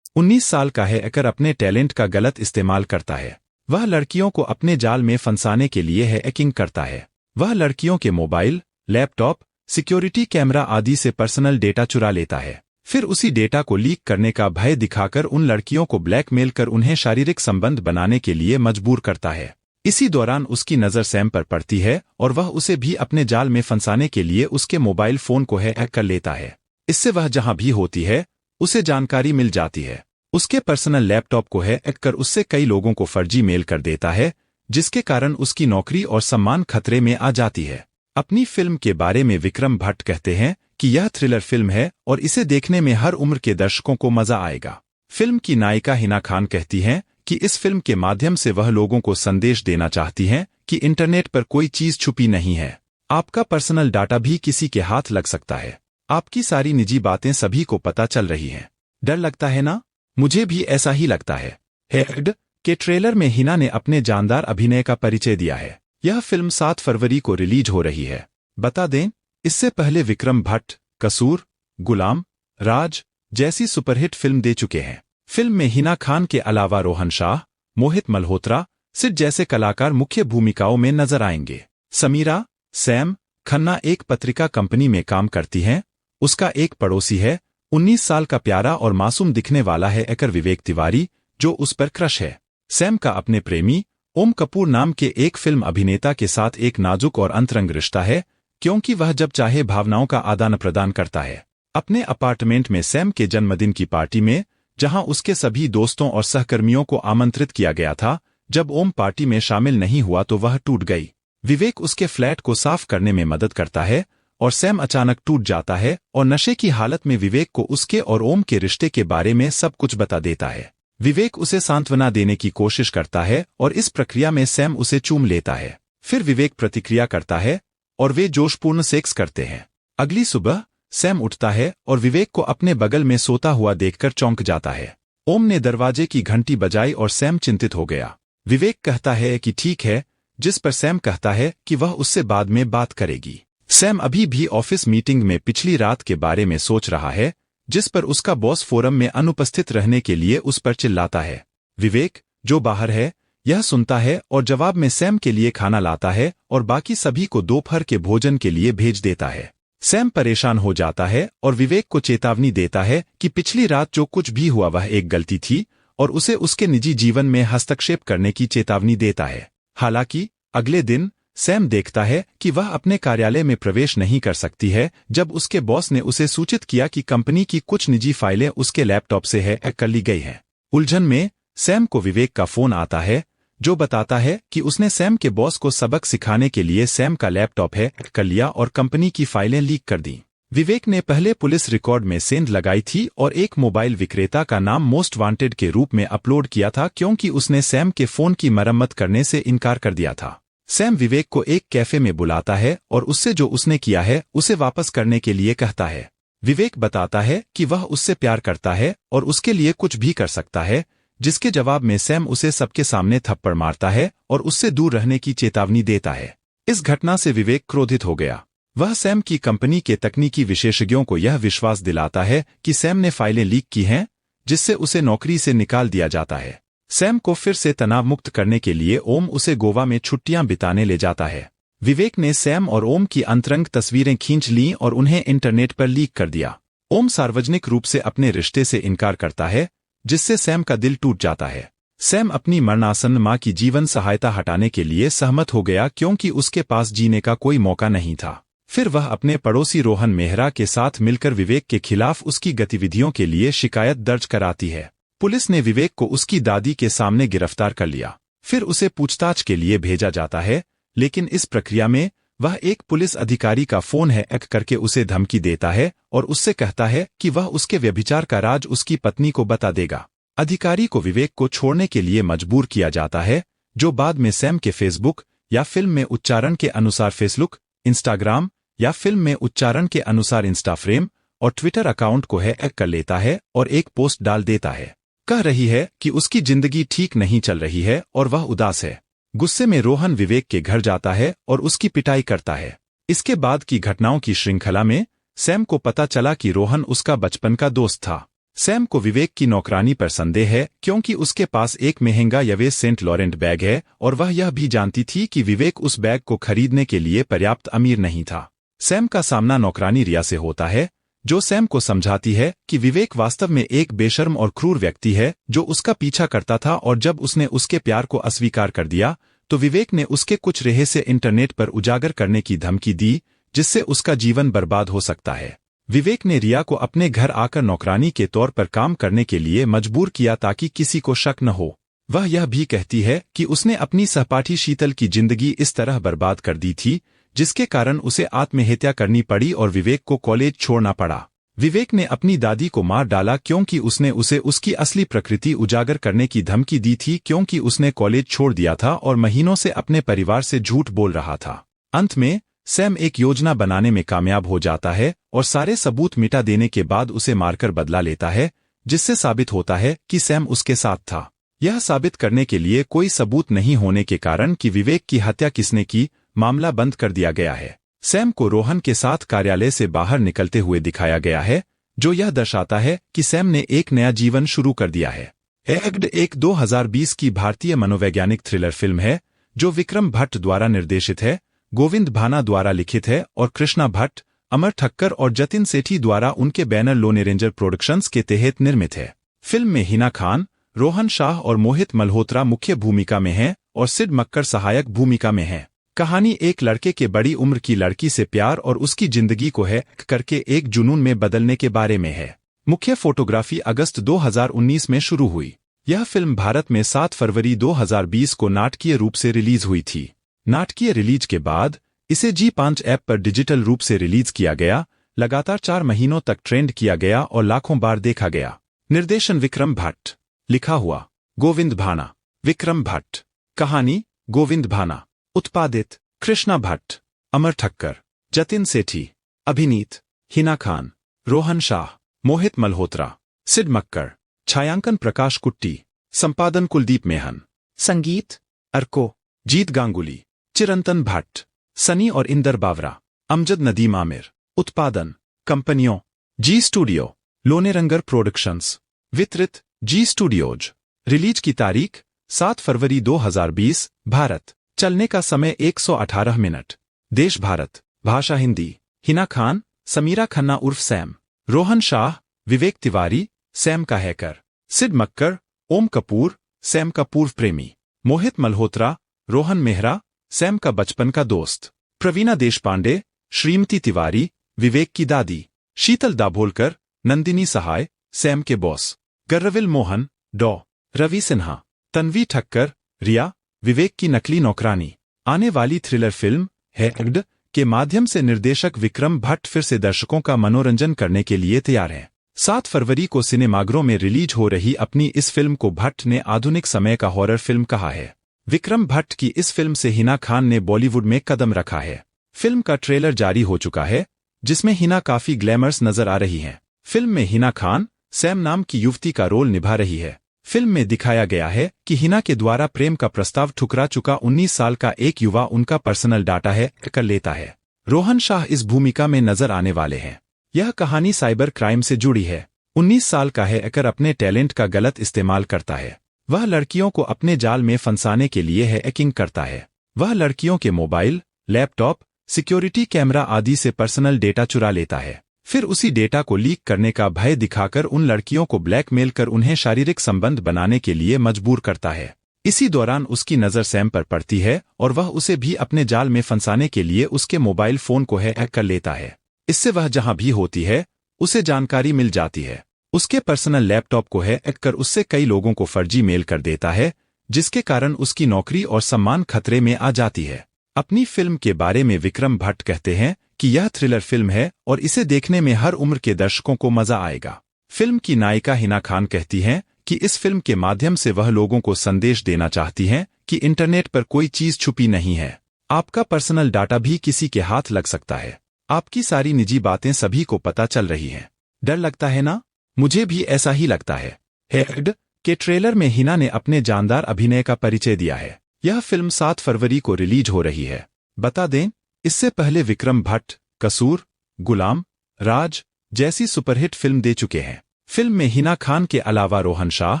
19 साल का है एकर अपने टैलेंट का गलत इस्तेमाल करता है। वह लड़कियों को अपने जाल में फंसाने के लिए हैकिंग करता है। वह लड़कियों के मोबाइल, लैपटॉप, सिक्योरिटी कैमरा आदि से पर्सनल डेटा चुरा लेता है। फिर उसी डेटा को लीक करने का भय दिखाकर उन लड़कियों को ब्लैकमेल कर उन्हें शारीरिक संबंध बनाने के लिए मजबूर करता है। इसी दौरान उसकी नज़र सैम पर पड़ती है और वह उसे भी अपने जाल में फंसाने के लिए उसके मोबाइल फोन को हैक कर लेता है। इससे वह जहां भी होती है उसे जानकारी मिल जाती है। उसके पर्सनल लैपटॉप को हैक कर उससे कई लोगों को फर्जी मेल कर देता है, जिसके कारण उसकी नौकरी और सम्मान खतरे में आ जाती है। अपनी फिल्म के बारे में विक्रम भट्ट कहते हैं कि यह थ्रिलर फिल्म है और इसे देखने में हर उम्र के दर्शकों को मजा आएगा। फिल्म की नायिका हिना खान कहती हैं कि इस फिल्म के माध्यम से वह लोगों को संदेश देना चाहती हैं कि इंटरनेट पर कोई चीज छुपी नहीं है। आपका पर्सनल डाटा भी किसी के हाथ लग सकता है। आपकी सारी निजी बातें सभी को पता चल रही हैं। डर लगता है ना? मुझे भी ऐसा ही लगता है। हैक्ड के ट्रेलर में हिना ने अपने जानदार अभिनय का परिचय दिया है। यह फिल्म 7 फरवरी को रिलीज हो रही है। बता दें, इससे पहले विक्रम भट्ट कसूर, गुलाम, राज जैसी सुपरहिट फिल्म दे चुके हैं। फिल्म में हिना खान के अलावा रोहन शाह, मोहित मल्होत्रा, सिड जैसे कलाकार मुख्य भूमिकाओं में नजर आएंगे। समीरा सैम खन्ना एक पत्रिका कंपनी में काम करती हैं। उसका एक पड़ोसी है, 19 साल का प्यारा और मासूम दिखने वाला है एकर विवेक तिवारी, जो उस पर क्रश है। सैम का अपने प्रेमी ओम कपूर नाम के एक फिल्म अभिनेता के साथ एक नाजुक और अंतरंग रिश्ता है, क्योंकि वह जब चाहे भावनाओं का आदान प्रदान करता है। अपने अपार्टमेंट में सैम के जन्मदिन की पार्टी में, जहां उसके सभी दोस्तों और सहकर्मियों को आमंत्रित किया गया था, जब ओम पार्टी में शामिल नहीं हुआ तो वह टूट गई। विवेक उसके फ्लैट को साफ करने में मदद करता है और सैम अचानक टूट जाता है और नशे की हालत में विवेक को उसके और ओम के रिश्ते के बारे में सब कुछ बता देता है। विवेक उसे सांत्वना देने की कोशिश करता है और इस प्रक्रिया में सैम उसे चूम लेता है। फिर विवेक प्रतिक्रिया करता है और वे जोशपूर्ण सेक्स करते हैं। अगली सुबह सैम उठता है और विवेक को अपने बगल में सोता हुआ देखकर चौंक जाता है। ओम ने दरवाजे की घंटी बजाई और सैम चिंतित हो गया। विवेक कहता है कि ठीक है, जिस पर सैम कहता है कि वह उससे बाद में बात करेगी। सैम अभी भी ऑफिस मीटिंग में पिछली रात के बारे में सोच रहा है, जिस पर उसका बॉस फोरम में अनुपस्थित रहने के लिए उस पर चिल्लाता है। विवेक, जो बाहर है, यह सुनता है और जवाब में सैम के लिए खाना लाता है और बाकी सभी को दोपहर के भोजन के लिए भेज देता है। सैम परेशान हो जाता है और विवेक को चेतावनी देता है कि पिछली रात जो कुछ भी हुआ वह एक गलती थी और उसे उसके निजी जीवन में हस्तक्षेप करने की चेतावनी देता है। हालांकि अगले दिन सैम देखता है कि वह अपने कार्यालय में प्रवेश नहीं कर सकती है जब उसके बॉस ने उसे सूचित किया कि कंपनी की कुछ निजी फाइलें उसके लैपटॉप से हैक कर ली गई हैं। उलझन में सैम को विवेक का फोन आता है, जो बताता है कि उसने सैम के बॉस को सबक सिखाने के लिए सैम का लैपटॉप हैक कर लिया और कंपनी की फाइलें लीक कर दी। विवेक ने पहले पुलिस रिकॉर्ड में सेंध लगाई थी और एक मोबाइल विक्रेता का नाम मोस्ट वांटेड के रूप में अपलोड किया था, क्योंकि उसने सैम के फोन की मरम्मत करने से इनकार कर दिया था। सैम विवेक को एक कैफे में बुलाता है और उससे जो उसने किया है उसे वापस करने के लिए कहता है। विवेक बताता है कि वह उससे प्यार करता है और उसके लिए कुछ भी कर सकता है, जिसके जवाब में सैम उसे सबके सामने थप्पड़ मारता है और उससे दूर रहने की चेतावनी देता है। इस घटना से विवेक क्रोधित हो गया। वह सैम की कंपनी के तकनीकी विशेषज्ञों को यह विश्वास दिलाता है कि सैम ने फाइलें लीक की हैं, जिससे उसे नौकरी से निकाल दिया जाता है। सैम को फिर से तनाव मुक्त करने के लिए ओम उसे गोवा में छुट्टियां बिताने ले जाता है। विवेक ने सैम और ओम की अंतरंग तस्वीरें खींच लीं और उन्हें इंटरनेट पर लीक कर दिया। ओम सार्वजनिक रूप से अपने रिश्ते से इनकार करता है, जिससे सैम का दिल टूट जाता है। सैम अपनी मरणासन्न मां की जीवन सहायता हटाने के लिए सहमत हो गया, क्योंकि उसके पास जीने का कोई मौका नहीं था। फिर वह अपने पड़ोसी रोहन मेहरा के साथ मिलकर विवेक के खिलाफ उसकी गतिविधियों के लिए शिकायत दर्ज कराती है। पुलिस ने विवेक को उसकी दादी के सामने गिरफ्तार कर लिया। फिर उसे पूछताछ के लिए भेजा जाता है, लेकिन इस प्रक्रिया में वह एक पुलिस अधिकारी का फोन हैक करके उसे धमकी देता है और उससे कहता है कि वह उसके व्यभिचार का राज उसकी पत्नी को बता देगा। अधिकारी को विवेक को छोड़ने के लिए मजबूर किया जाता है, जो बाद में सैम के फेसबुक या फिल्म में उच्चारण के अनुसार फेसबुक, इंस्टाग्राम या फिल्म में उच्चारण के अनुसार इंस्टाफ्रेम और ट्विटर अकाउंट को हैक कर लेता है और एक पोस्ट डाल देता है। कह रही है कि उसकी जिंदगी ठीक नहीं चल रही है और वह उदास है। गुस्से में रोहन विवेक के घर जाता है और उसकी पिटाई करता है। इसके बाद की घटनाओं की श्रृंखला में सैम को पता चला कि रोहन उसका बचपन का दोस्त था। सैम को विवेक की नौकरानी पर संदेह है क्योंकि उसके पास एक महंगा यवेस सेंट लॉरेंट बैग है और वह यह भी जानती थी कि विवेक उस बैग को खरीदने के लिए पर्याप्त अमीर नहीं था। सैम का सामना नौकरानी रिया से होता है, जो सैम को समझाती है कि विवेक वास्तव में एक बेशर्म और क्रूर व्यक्ति है जो उसका पीछा करता था, और जब उसने उसके प्यार को अस्वीकार कर दिया तो विवेक ने उसके कुछ रहस्य इंटरनेट पर उजागर करने की धमकी दी, जिससे उसका जीवन बर्बाद हो सकता है। विवेक ने रिया को अपने घर आकर नौकरानी के तौर पर काम करने के लिए मजबूर किया ताकि किसी को शक न हो। वह यह भी कहती है कि उसने अपनी सहपाठी शीतल की जिंदगी इस तरह बर्बाद कर दी थी, जिसके कारण उसे आत्महत्या करनी पड़ी और विवेक को कॉलेज छोड़ना पड़ा। विवेक ने अपनी दादी को मार डाला क्योंकि उसने उसे उसकी असली प्रकृति उजागर करने की धमकी दी थी, क्योंकि उसने कॉलेज छोड़ दिया था और महीनों से अपने परिवार से झूठ बोल रहा था। अंत में सैम एक योजना बनाने में कामयाब हो जाता है और सारे सबूत मिटा देने के बाद उसे मारकर बदला लेता है, जिससे साबित होता है कि सैम उसके साथ था। यह साबित करने के लिए कोई सबूत नहीं होने के कारण कि विवेक की हत्या किसने की, मामला बंद कर दिया गया है। सैम को रोहन के साथ कार्यालय से बाहर निकलते हुए दिखाया गया है, जो यह दर्शाता है कि सैम ने एक नया जीवन शुरू कर दिया है। एग्ड एक 2020 की भारतीय मनोवैज्ञानिक थ्रिलर फिल्म है जो विक्रम भट्ट द्वारा निर्देशित है, गोविंद भाना द्वारा लिखित है और कृष्णा भट्ट, अमर ठक्कर और जतिन सेठी द्वारा उनके बैनर लोने रेंजर प्रोडक्शंस के तहत निर्मित है। फिल्म में हिना खान, रोहन शाह और मोहित मल्होत्रा मुख्य भूमिका में हैं और सिड मक्कर सहायक भूमिका में हैं। कहानी एक लड़के के बड़ी उम्र की लड़की से प्यार और उसकी जिंदगी को हैक करके एक जुनून में बदलने के बारे में है। मुख्य फोटोग्राफी अगस्त 2019 में शुरू हुई। यह फिल्म भारत में 7 फरवरी 2020 को नाटकीय रूप से रिलीज हुई थी। नाटकीय रिलीज के बाद इसे G5 ऐप पर डिजिटल रूप से रिलीज किया गया, लगातार 4 महीनों तक ट्रेंड किया गया और लाखों बार देखा गया। निर्देशन विक्रम भट्ट, लिखा हुआ गोविंद भाना, विक्रम भट्ट, कहानी गोविंद भाना, उत्पादित कृष्णा भट्ट, अमर ठक्कर, जतिन सेठी, अभिनीत हिना खान, रोहन शाह, मोहित मल्होत्रा, सिड मक्कर, छायांकन प्रकाश कुट्टी, संपादन कुलदीप मेहन, संगीत अर्को, जीत गांगुली, चिरंतन भट्ट, सनी और इंदर बावरा, अमजद नदीम आमिर। उत्पादन कंपनियों जी स्टूडियो, लोनेरंगर प्रोडक्शंस, वितरित जी स्टूडियोज। रिलीज की तारीख 7 फरवरी 2020, भारत। चलने का समय 118 मिनट। देश भारत, भाषा हिंदी। हिना खान समीरा खन्ना उर्फ सैम, रोहन शाह विवेक तिवारी सैम का हैकर, सिड मक्कर ओम कपूर सैम का पूर्व प्रेमी, मोहित मल्होत्रा रोहन मेहरा सैम का बचपन का दोस्त, प्रवीणा देशपांडे श्रीमती तिवारी विवेक की दादी, शीतल दाभोलकर नंदिनी सहाय सैम के बॉस, गर्रविल मोहन डॉ रवि सिन्हा, तन्वी ठक्कर रिया विवेक की नकली नौकरानी। आने वाली थ्रिलर फिल्म हैक्ड के माध्यम से निर्देशक विक्रम भट्ट फिर से दर्शकों का मनोरंजन करने के लिए तैयार हैं। 7 फरवरी को सिनेमाघरों में रिलीज हो रही अपनी इस फिल्म को भट्ट ने आधुनिक समय का हॉरर फिल्म कहा है। विक्रम भट्ट की इस फिल्म से हिना खान ने बॉलीवुड में कदम रखा है। फिल्म का ट्रेलर जारी हो चुका है, जिसमें हिना काफी ग्लैमरस नजर आ रही हैं। फिल्म में हिना खान सैम नाम की युवती का रोल निभा रही है। फिल्म में दिखाया गया है कि हिना के द्वारा प्रेम का प्रस्ताव ठुकरा चुका 19 साल का एक युवा उनका पर्सनल डाटा हैक कर लेता है। रोहन शाह इस भूमिका में नजर आने वाले हैं। यह कहानी साइबर क्राइम से जुड़ी है। 19 साल का हैकर अपने टैलेंट का गलत इस्तेमाल करता है। वह लड़कियों को अपने जाल में फंसाने के लिए हैकिंग करता है। वह लड़कियों के मोबाइल, लैपटॉप, सिक्योरिटी कैमरा आदि से पर्सनल डेटा चुरा लेता है। फिर उसी डेटा को लीक करने का भय दिखाकर उन लड़कियों को ब्लैकमेल कर उन्हें शारीरिक संबंध बनाने के लिए मजबूर करता है। इसी दौरान उसकी नज़र सैम पर पड़ती है और वह उसे भी अपने जाल में फंसाने के लिए उसके मोबाइल फोन को हैक कर लेता है। इससे वह जहां भी होती है उसे जानकारी मिल जाती है। उसके पर्सनल लैपटॉप को हैक कर उससे कई लोगों को फर्जी मेल कर देता है, जिसके कारण उसकी नौकरी और सम्मान खतरे में आ जाती है। अपनी फिल्म के बारे में विक्रम भट्ट कहते हैं कि यह थ्रिलर फिल्म है और इसे देखने में हर उम्र के दर्शकों को मजा आएगा। फिल्म की नायिका हिना खान कहती हैं कि इस फिल्म के माध्यम से वह लोगों को संदेश देना चाहती हैं कि इंटरनेट पर कोई चीज छुपी नहीं है। आपका पर्सनल डाटा भी किसी के हाथ लग सकता है। आपकी सारी निजी बातें सभी को पता चल रही हैं। डर लगता है ना? मुझे भी ऐसा ही लगता है। हैक्ड के ट्रेलर में हिना ने अपने जानदार अभिनय का परिचय दिया है। यह फिल्म 7 फरवरी को रिलीज हो रही है। बता दें इससे पहले विक्रम भट्ट कसूर, गुलाम, राज जैसी सुपरहिट फिल्म दे चुके हैं। फिल्म में हिना खान के अलावा रोहन शाह,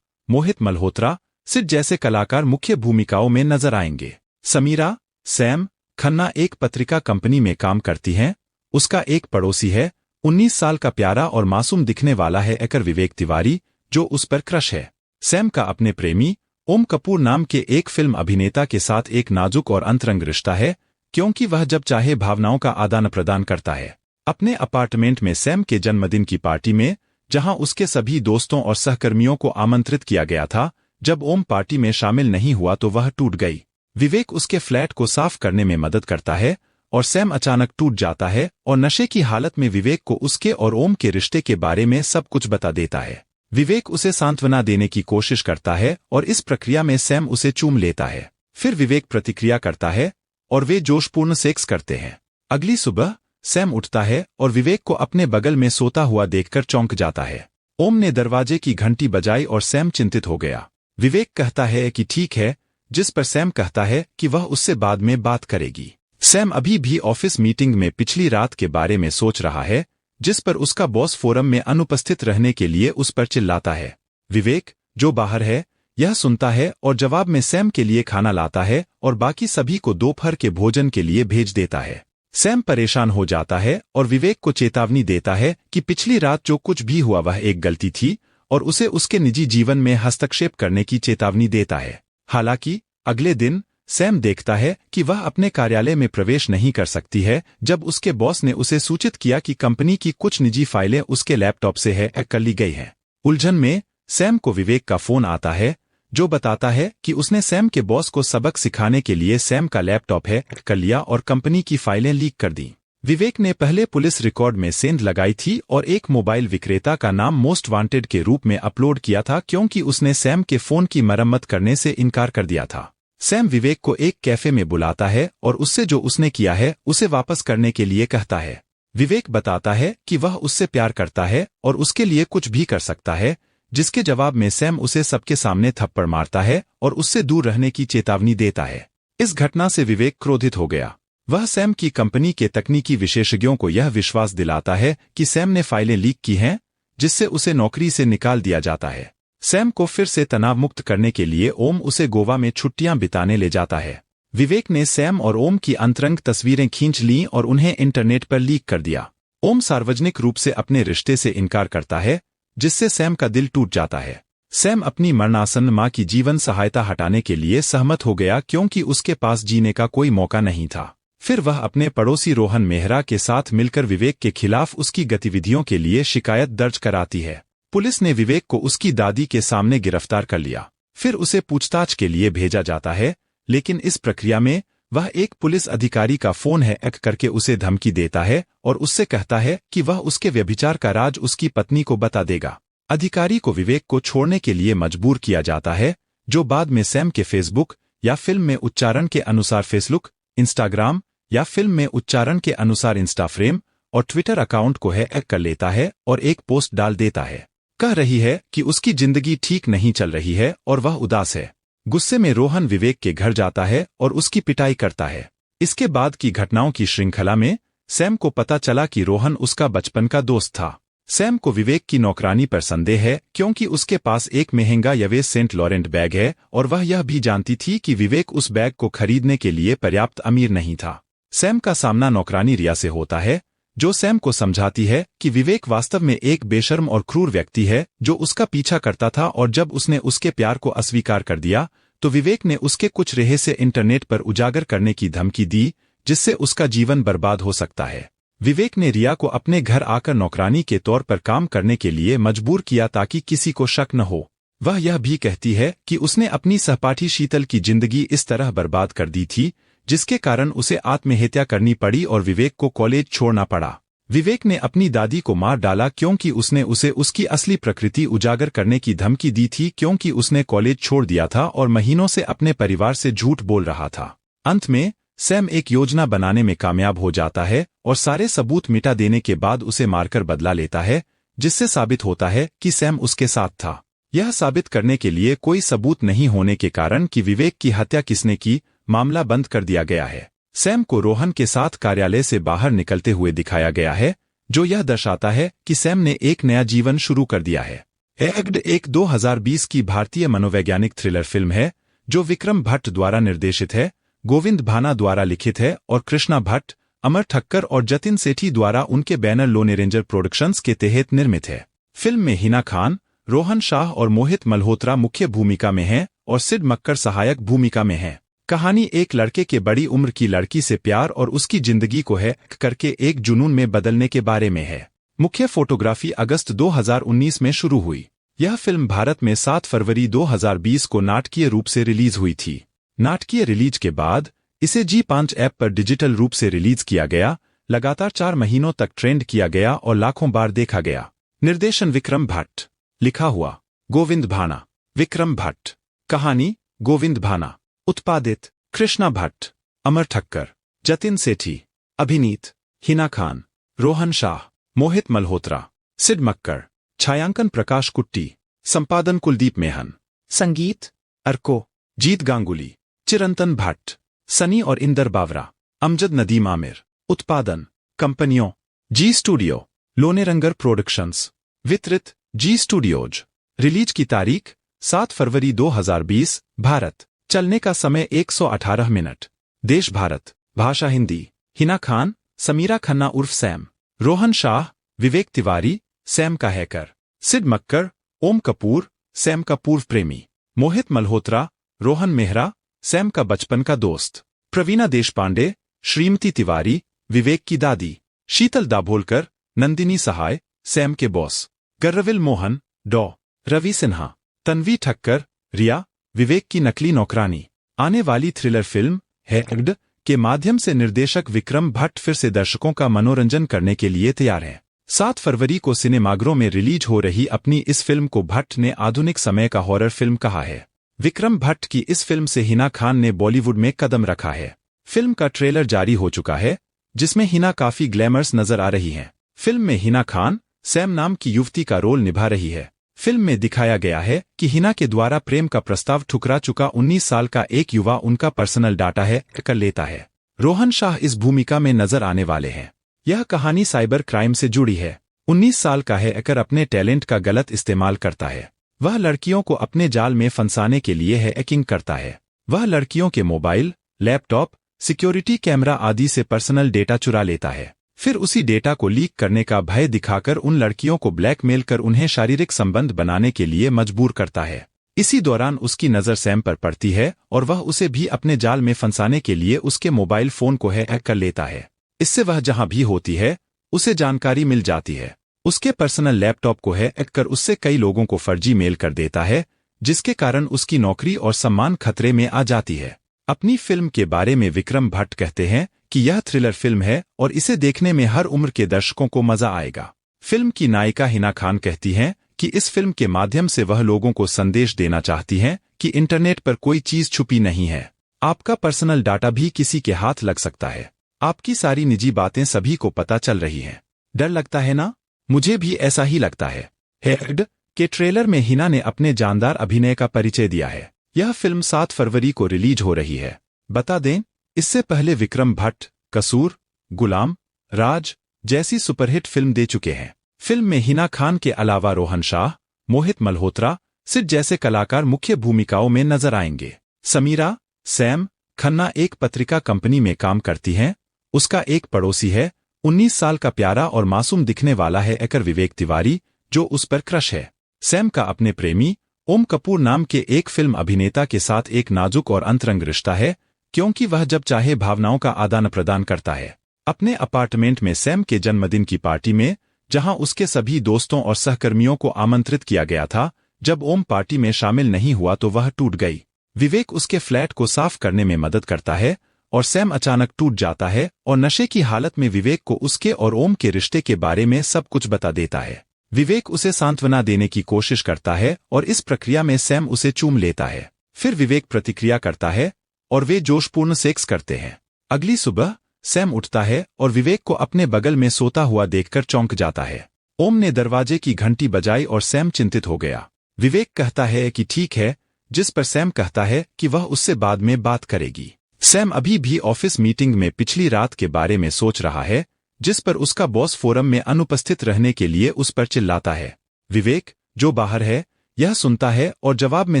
मोहित मल्होत्रा, सिड जैसे कलाकार मुख्य भूमिकाओं में नजर आएंगे। समीरा सैम खन्ना एक पत्रिका कंपनी में काम करती हैं। उसका एक पड़ोसी है, 19 साल का प्यारा और मासूम दिखने वाला है एक्टर विवेक तिवारी, जो उस पर क्रश है। सैम का अपने प्रेमी ओम कपूर नाम के एक फिल्म अभिनेता के साथ एक नाजुक और अंतरंग रिश्ता है, क्योंकि वह जब चाहे भावनाओं का आदान प्रदान करता है। अपने अपार्टमेंट में सैम के जन्मदिन की पार्टी में, जहां उसके सभी दोस्तों और सहकर्मियों को आमंत्रित किया गया था, जब ओम पार्टी में शामिल नहीं हुआ तो वह टूट गई। विवेक उसके फ्लैट को साफ करने में मदद करता है और सैम अचानक टूट जाता है और नशे की हालत में विवेक को उसके और ओम के रिश्ते के बारे में सब कुछ बता देता है। विवेक उसे सांत्वना देने की कोशिश करता है और इस प्रक्रिया में सैम उसे चूम लेता है। फिर विवेक प्रतिक्रिया करता है और वे जोशपूर्ण सेक्स करते हैं। अगली सुबह सैम उठता है और विवेक को अपने बगल में सोता हुआ देखकर चौंक जाता है। ओम ने दरवाजे की घंटी बजाई और सैम चिंतित हो गया। विवेक कहता है कि ठीक है, जिस पर सैम कहता है कि वह उससे बाद में बात करेगी। सैम अभी भी ऑफिस मीटिंग में पिछली रात के बारे में सोच रहा है, जिस पर उसका बॉस फोरम में अनुपस्थित रहने के लिए उस पर चिल्लाता है। विवेक, जो बाहर है, यह सुनता है और जवाब में सैम के लिए खाना लाता है और बाकी सभी को दोपहर के भोजन के लिए भेज देता है। सैम परेशान हो जाता है और विवेक को चेतावनी देता है कि पिछली रात जो कुछ भी हुआ वह एक गलती थी और उसे उसके निजी जीवन में हस्तक्षेप करने की चेतावनी देता है। हालांकि अगले दिन सैम देखता है कि वह अपने कार्यालय में प्रवेश नहीं कर सकती है जब उसके बॉस ने उसे सूचित किया कि कंपनी की कुछ निजी फाइलें उसके लैपटॉप से हैक कर ली गई हैं। उलझन में सैम को विवेक का फोन आता है, जो बताता है कि उसने सैम के बॉस को सबक सिखाने के लिए सैम का लैपटॉप हैक कर लिया और कंपनी की फाइलें लीक कर दी। विवेक ने पहले पुलिस रिकॉर्ड में सेंध लगाई थी और एक मोबाइल विक्रेता का नाम मोस्ट वांटेड के रूप में अपलोड किया था, क्योंकि उसने सैम के फोन की मरम्मत करने से इनकार कर दिया था। सैम विवेक को एक कैफे में बुलाता है और उससे जो उसने किया है उसे वापस करने के लिए कहता है। विवेक बताता है कि वह उससे प्यार करता है और उसके लिए कुछ भी कर सकता है, जिसके जवाब में सैम उसे सबके सामने थप्पड़ मारता है और उससे दूर रहने की चेतावनी देता है। इस घटना से विवेक क्रोधित हो गया। वह सैम की कंपनी के तकनीकी विशेषज्ञों को यह विश्वास दिलाता है कि सैम ने फाइलें लीक की हैं, जिससे उसे नौकरी से निकाल दिया जाता है। सैम को फिर से तनाव मुक्त करने के लिए ओम उसे गोवा में छुट्टियां बिताने ले जाता है। विवेक ने सैम और ओम की अंतरंग तस्वीरें खींच लीं और उन्हें इंटरनेट पर लीक कर दिया। ओम सार्वजनिक रूप से अपने रिश्ते से इनकार करता है, जिससे सैम का दिल टूट जाता है। सैम अपनी मरणासन्न मां की जीवन सहायता हटाने के लिए सहमत हो गया, क्योंकि उसके पास जीने का कोई मौका नहीं था। फिर वह अपने पड़ोसी रोहन मेहरा के साथ मिलकर विवेक के खिलाफ उसकी गतिविधियों के लिए शिकायत दर्ज कराती है। पुलिस ने विवेक को उसकी दादी के सामने गिरफ्तार कर लिया। फिर उसे पूछताछ के लिए भेजा जाता है, लेकिन इस प्रक्रिया में वह एक पुलिस अधिकारी का फोन हैक करके उसे धमकी देता है और उससे कहता है कि वह उसके व्यभिचार का राज उसकी पत्नी को बता देगा। अधिकारी को विवेक को छोड़ने के लिए मजबूर किया जाता है, जो बाद में सैम के फेसबुक या फिल्म में उच्चारण के अनुसार फेसबुक, इंस्टाग्राम या फिल्म में उच्चारण के अनुसार इंस्टाफ्रेम और ट्विटर अकाउंट को हैक कर लेता है और एक पोस्ट डाल देता है। कह रही है कि उसकी जिंदगी ठीक नहीं चल रही है और वह उदास है। गुस्से में रोहन विवेक के घर जाता है और उसकी पिटाई करता है। इसके बाद की घटनाओं की श्रृंखला में सैम को पता चला कि रोहन उसका बचपन का दोस्त था। सैम को विवेक की नौकरानी पर संदेह है, क्योंकि उसके पास एक महंगा यवेस सेंट लॉरेंट बैग है और वह यह भी जानती थी कि विवेक उस बैग को खरीदने के लिए पर्याप्त अमीर नहीं था। सैम का सामना नौकरानी रिया से होता है, जो सैम को समझाती है कि विवेक वास्तव में एक बेशर्म और क्रूर व्यक्ति है जो उसका पीछा करता था, और जब उसने उसके प्यार को अस्वीकार कर दिया तो विवेक ने उसके कुछ रहस्य इंटरनेट पर उजागर करने की धमकी दी, जिससे उसका जीवन बर्बाद हो सकता है। विवेक ने रिया को अपने घर आकर नौकरानी के तौर पर काम करने के लिए मजबूर किया ताकि किसी को शक न हो। वह यह भी कहती है कि उसने अपनी सहपाठी शीतल की जिंदगी इस तरह बर्बाद कर दी थी, जिसके कारण उसे आत्महत्या करनी पड़ी और विवेक को कॉलेज छोड़ना पड़ा। विवेक ने अपनी दादी को मार डाला, क्योंकि उसने उसे उसकी असली प्रकृति उजागर करने की धमकी दी थी, क्योंकि उसने कॉलेज छोड़ दिया था और महीनों से अपने परिवार से झूठ बोल रहा था। अंत में सैम एक योजना बनाने में कामयाब हो जाता है और सारे सबूत मिटा देने के बाद उसे मारकर बदला लेता है, जिससे साबित होता है कि सैम उसके साथ था। यह साबित करने के लिए कोई सबूत नहीं होने के कारण कि विवेक की हत्या किसने की, मामला बंद कर दिया गया है। सैम को रोहन के साथ कार्यालय से बाहर निकलते हुए दिखाया गया है, जो यह दर्शाता है कि सैम ने एक नया जीवन शुरू कर दिया है। एग्ड एक 2020 की भारतीय मनोवैज्ञानिक थ्रिलर फिल्म है जो विक्रम भट्ट द्वारा निर्देशित है, गोविंद भाना द्वारा लिखित है और कृष्णा भट्ट, अमर ठक्कर और जतिन सेठी द्वारा उनके बैनर लोने रेंजर प्रोडक्शंस के तहत निर्मित है। फिल्म में हिना खान, रोहन शाह और मोहित मल्होत्रा मुख्य भूमिका में हैं और सिड मक्कर सहायक भूमिका में हैं। कहानी एक लड़के के बड़ी उम्र की लड़की से प्यार और उसकी जिंदगी को हैक करके एक जुनून में बदलने के बारे में है। मुख्य फोटोग्राफी अगस्त 2019 में शुरू हुई। यह फिल्म भारत में 7 फरवरी 2020 को नाटकीय रूप से रिलीज हुई थी। नाटकीय रिलीज के बाद इसे जी5 ऐप पर डिजिटल रूप से रिलीज किया गया, लगातार 4 महीनों तक ट्रेंड किया गया और लाखों बार देखा गया। निर्देशन विक्रम भट्ट, लिखा हुआ गोविंद भाना, विक्रम भट्ट, कहानी गोविंद भाना, उत्पादित कृष्णा भट्ट, अमर ठक्कर, जतिन सेठी, अभिनीत हिना खान, रोहन शाह, मोहित मल्होत्रा, सिड मक्कर, छायांकन प्रकाश कुट्टी, संपादन कुलदीप मेहन, संगीत अर्को, जीत गांगुली, चिरंतन भट्ट, सनी और इंदर बावरा, अमजद नदीम आमिर, उत्पादन कंपनियों जी स्टूडियो, लोने रंगर प्रोडक्शंस, वितरित जी स्टूडियोज। रिलीज की तारीख 7 फरवरी 2020, भारत। चलने का समय 118 मिनट। देश भारत, भाषा हिंदी। हिना खान समीरा खन्ना उर्फ सैम, रोहन शाह विवेक तिवारी सैम का हैकर, सिड मक्कर ओम कपूर सैम का पूर्व प्रेमी, मोहित मल्होत्रा रोहन मेहरा सैम का बचपन का दोस्त, प्रवीणा देशपांडे श्रीमती तिवारी विवेक की दादी, शीतल दाभोलकर नंदिनी सहाय सैम के बॉस, गर्रविल मोहन डॉ रवि सिन्हा, तन्वी ठक्कर रिया विवेक की नकली नौकरानी। आने वाली थ्रिलर फिल्म हैक्ड के माध्यम से निर्देशक विक्रम भट्ट फिर से दर्शकों का मनोरंजन करने के लिए तैयार हैं। 7 फरवरी को सिनेमाघरों में रिलीज हो रही अपनी इस फिल्म को भट्ट ने आधुनिक समय का हॉरर फिल्म कहा है। विक्रम भट्ट की इस फिल्म से हिना खान ने बॉलीवुड में कदम रखा है। फिल्म का ट्रेलर जारी हो चुका है, जिसमें हिना काफी ग्लैमरस नजर आ रही हैं। फिल्म में हिना खान सैम नाम की युवती का रोल निभा रही है। फिल्म में दिखाया गया है कि हिना के द्वारा प्रेम का प्रस्ताव ठुकरा चुका 19 साल का एक युवा उनका पर्सनल डाटा हैक कर लेता है। रोहन शाह इस भूमिका में नजर आने वाले हैं। यह कहानी साइबर क्राइम से जुड़ी है। 19 साल का हैकर अपने टैलेंट का गलत इस्तेमाल करता है। वह लड़कियों को अपने जाल में फंसाने के लिए हैकिंग करता है। वह लड़कियों के मोबाइल, लैपटॉप, सिक्योरिटी कैमरा आदि से पर्सनल डेटा चुरा लेता है। फिर उसी डेटा को लीक करने का भय दिखाकर उन लड़कियों को ब्लैकमेल कर उन्हें शारीरिक संबंध बनाने के लिए मजबूर करता है। इसी दौरान उसकी नज़र सैम पर पड़ती है और वह उसे भी अपने जाल में फंसाने के लिए उसके मोबाइल फोन को हैक कर लेता है। इससे वह जहां भी होती है उसे जानकारी मिल जाती है। उसके पर्सनल लैपटॉप को हैक कर उससे कई लोगों को फर्जी मेल कर देता है, जिसके कारण उसकी नौकरी और सम्मान खतरे में आ जाती है। अपनी फिल्म के बारे में विक्रम भट्ट कहते हैं कि यह थ्रिलर फिल्म है और इसे देखने में हर उम्र के दर्शकों को मजा आएगा। फिल्म की नायिका हिना खान कहती हैं कि इस फिल्म के माध्यम से वह लोगों को संदेश देना चाहती हैं कि इंटरनेट पर कोई चीज छुपी नहीं है। आपका पर्सनल डाटा भी किसी के हाथ लग सकता है। आपकी सारी निजी बातें सभी को पता चल रही हैं। डर लगता है ना? मुझे भी ऐसा ही लगता है। हैक्ड के ट्रेलर में हिना ने अपने जानदार अभिनय का परिचय दिया है। यह फिल्म 7 फरवरी को रिलीज हो रही है। बता दें, इससे पहले विक्रम भट्ट कसूर, गुलाम, राज जैसी सुपरहिट फिल्म दे चुके हैं। फिल्म में हिना खान के अलावा रोहन शाह, मोहित मल्होत्रा, सिड जैसे कलाकार मुख्य भूमिकाओं में नजर आएंगे। समीरा सैम खन्ना एक पत्रिका कंपनी में काम करती हैं। उसका एक पड़ोसी है, 19 साल का प्यारा और मासूम दिखने वाला है हैकर विवेक तिवारी, जो उस पर क्रश है। सैम का अपने प्रेमी ओम कपूर नाम के एक फिल्म अभिनेता के साथ एक नाजुक और अंतरंग रिश्ता है, क्योंकि वह जब चाहे भावनाओं का आदान प्रदान करता है। अपने अपार्टमेंट में सैम के जन्मदिन की पार्टी में, जहां उसके सभी दोस्तों और सहकर्मियों को आमंत्रित किया गया था, जब ओम पार्टी में शामिल नहीं हुआ तो वह टूट गई। विवेक उसके फ्लैट को साफ करने में मदद करता है और सैम अचानक टूट जाता है और नशे की हालत में विवेक को उसके और ओम के रिश्ते के बारे में सब कुछ बता देता है। विवेक उसे सांत्वना देने की कोशिश करता है और इस प्रक्रिया में सैम उसे चूम लेता है। फिर विवेक प्रतिक्रिया करता है और वे जोशपूर्ण सेक्स करते हैं। अगली सुबह सैम उठता है और विवेक को अपने बगल में सोता हुआ देखकर चौंक जाता है। ओम ने दरवाजे की घंटी बजाई और सैम चिंतित हो गया। विवेक कहता है कि ठीक है, जिस पर सैम कहता है कि वह उससे बाद में बात करेगी। सैम अभी भी ऑफिस मीटिंग में पिछली रात के बारे में सोच रहा है, जिस पर उसका बॉस फोरम में अनुपस्थित रहने के लिए उस पर चिल्लाता है। विवेक, जो बाहर है, यह सुनता है और जवाब में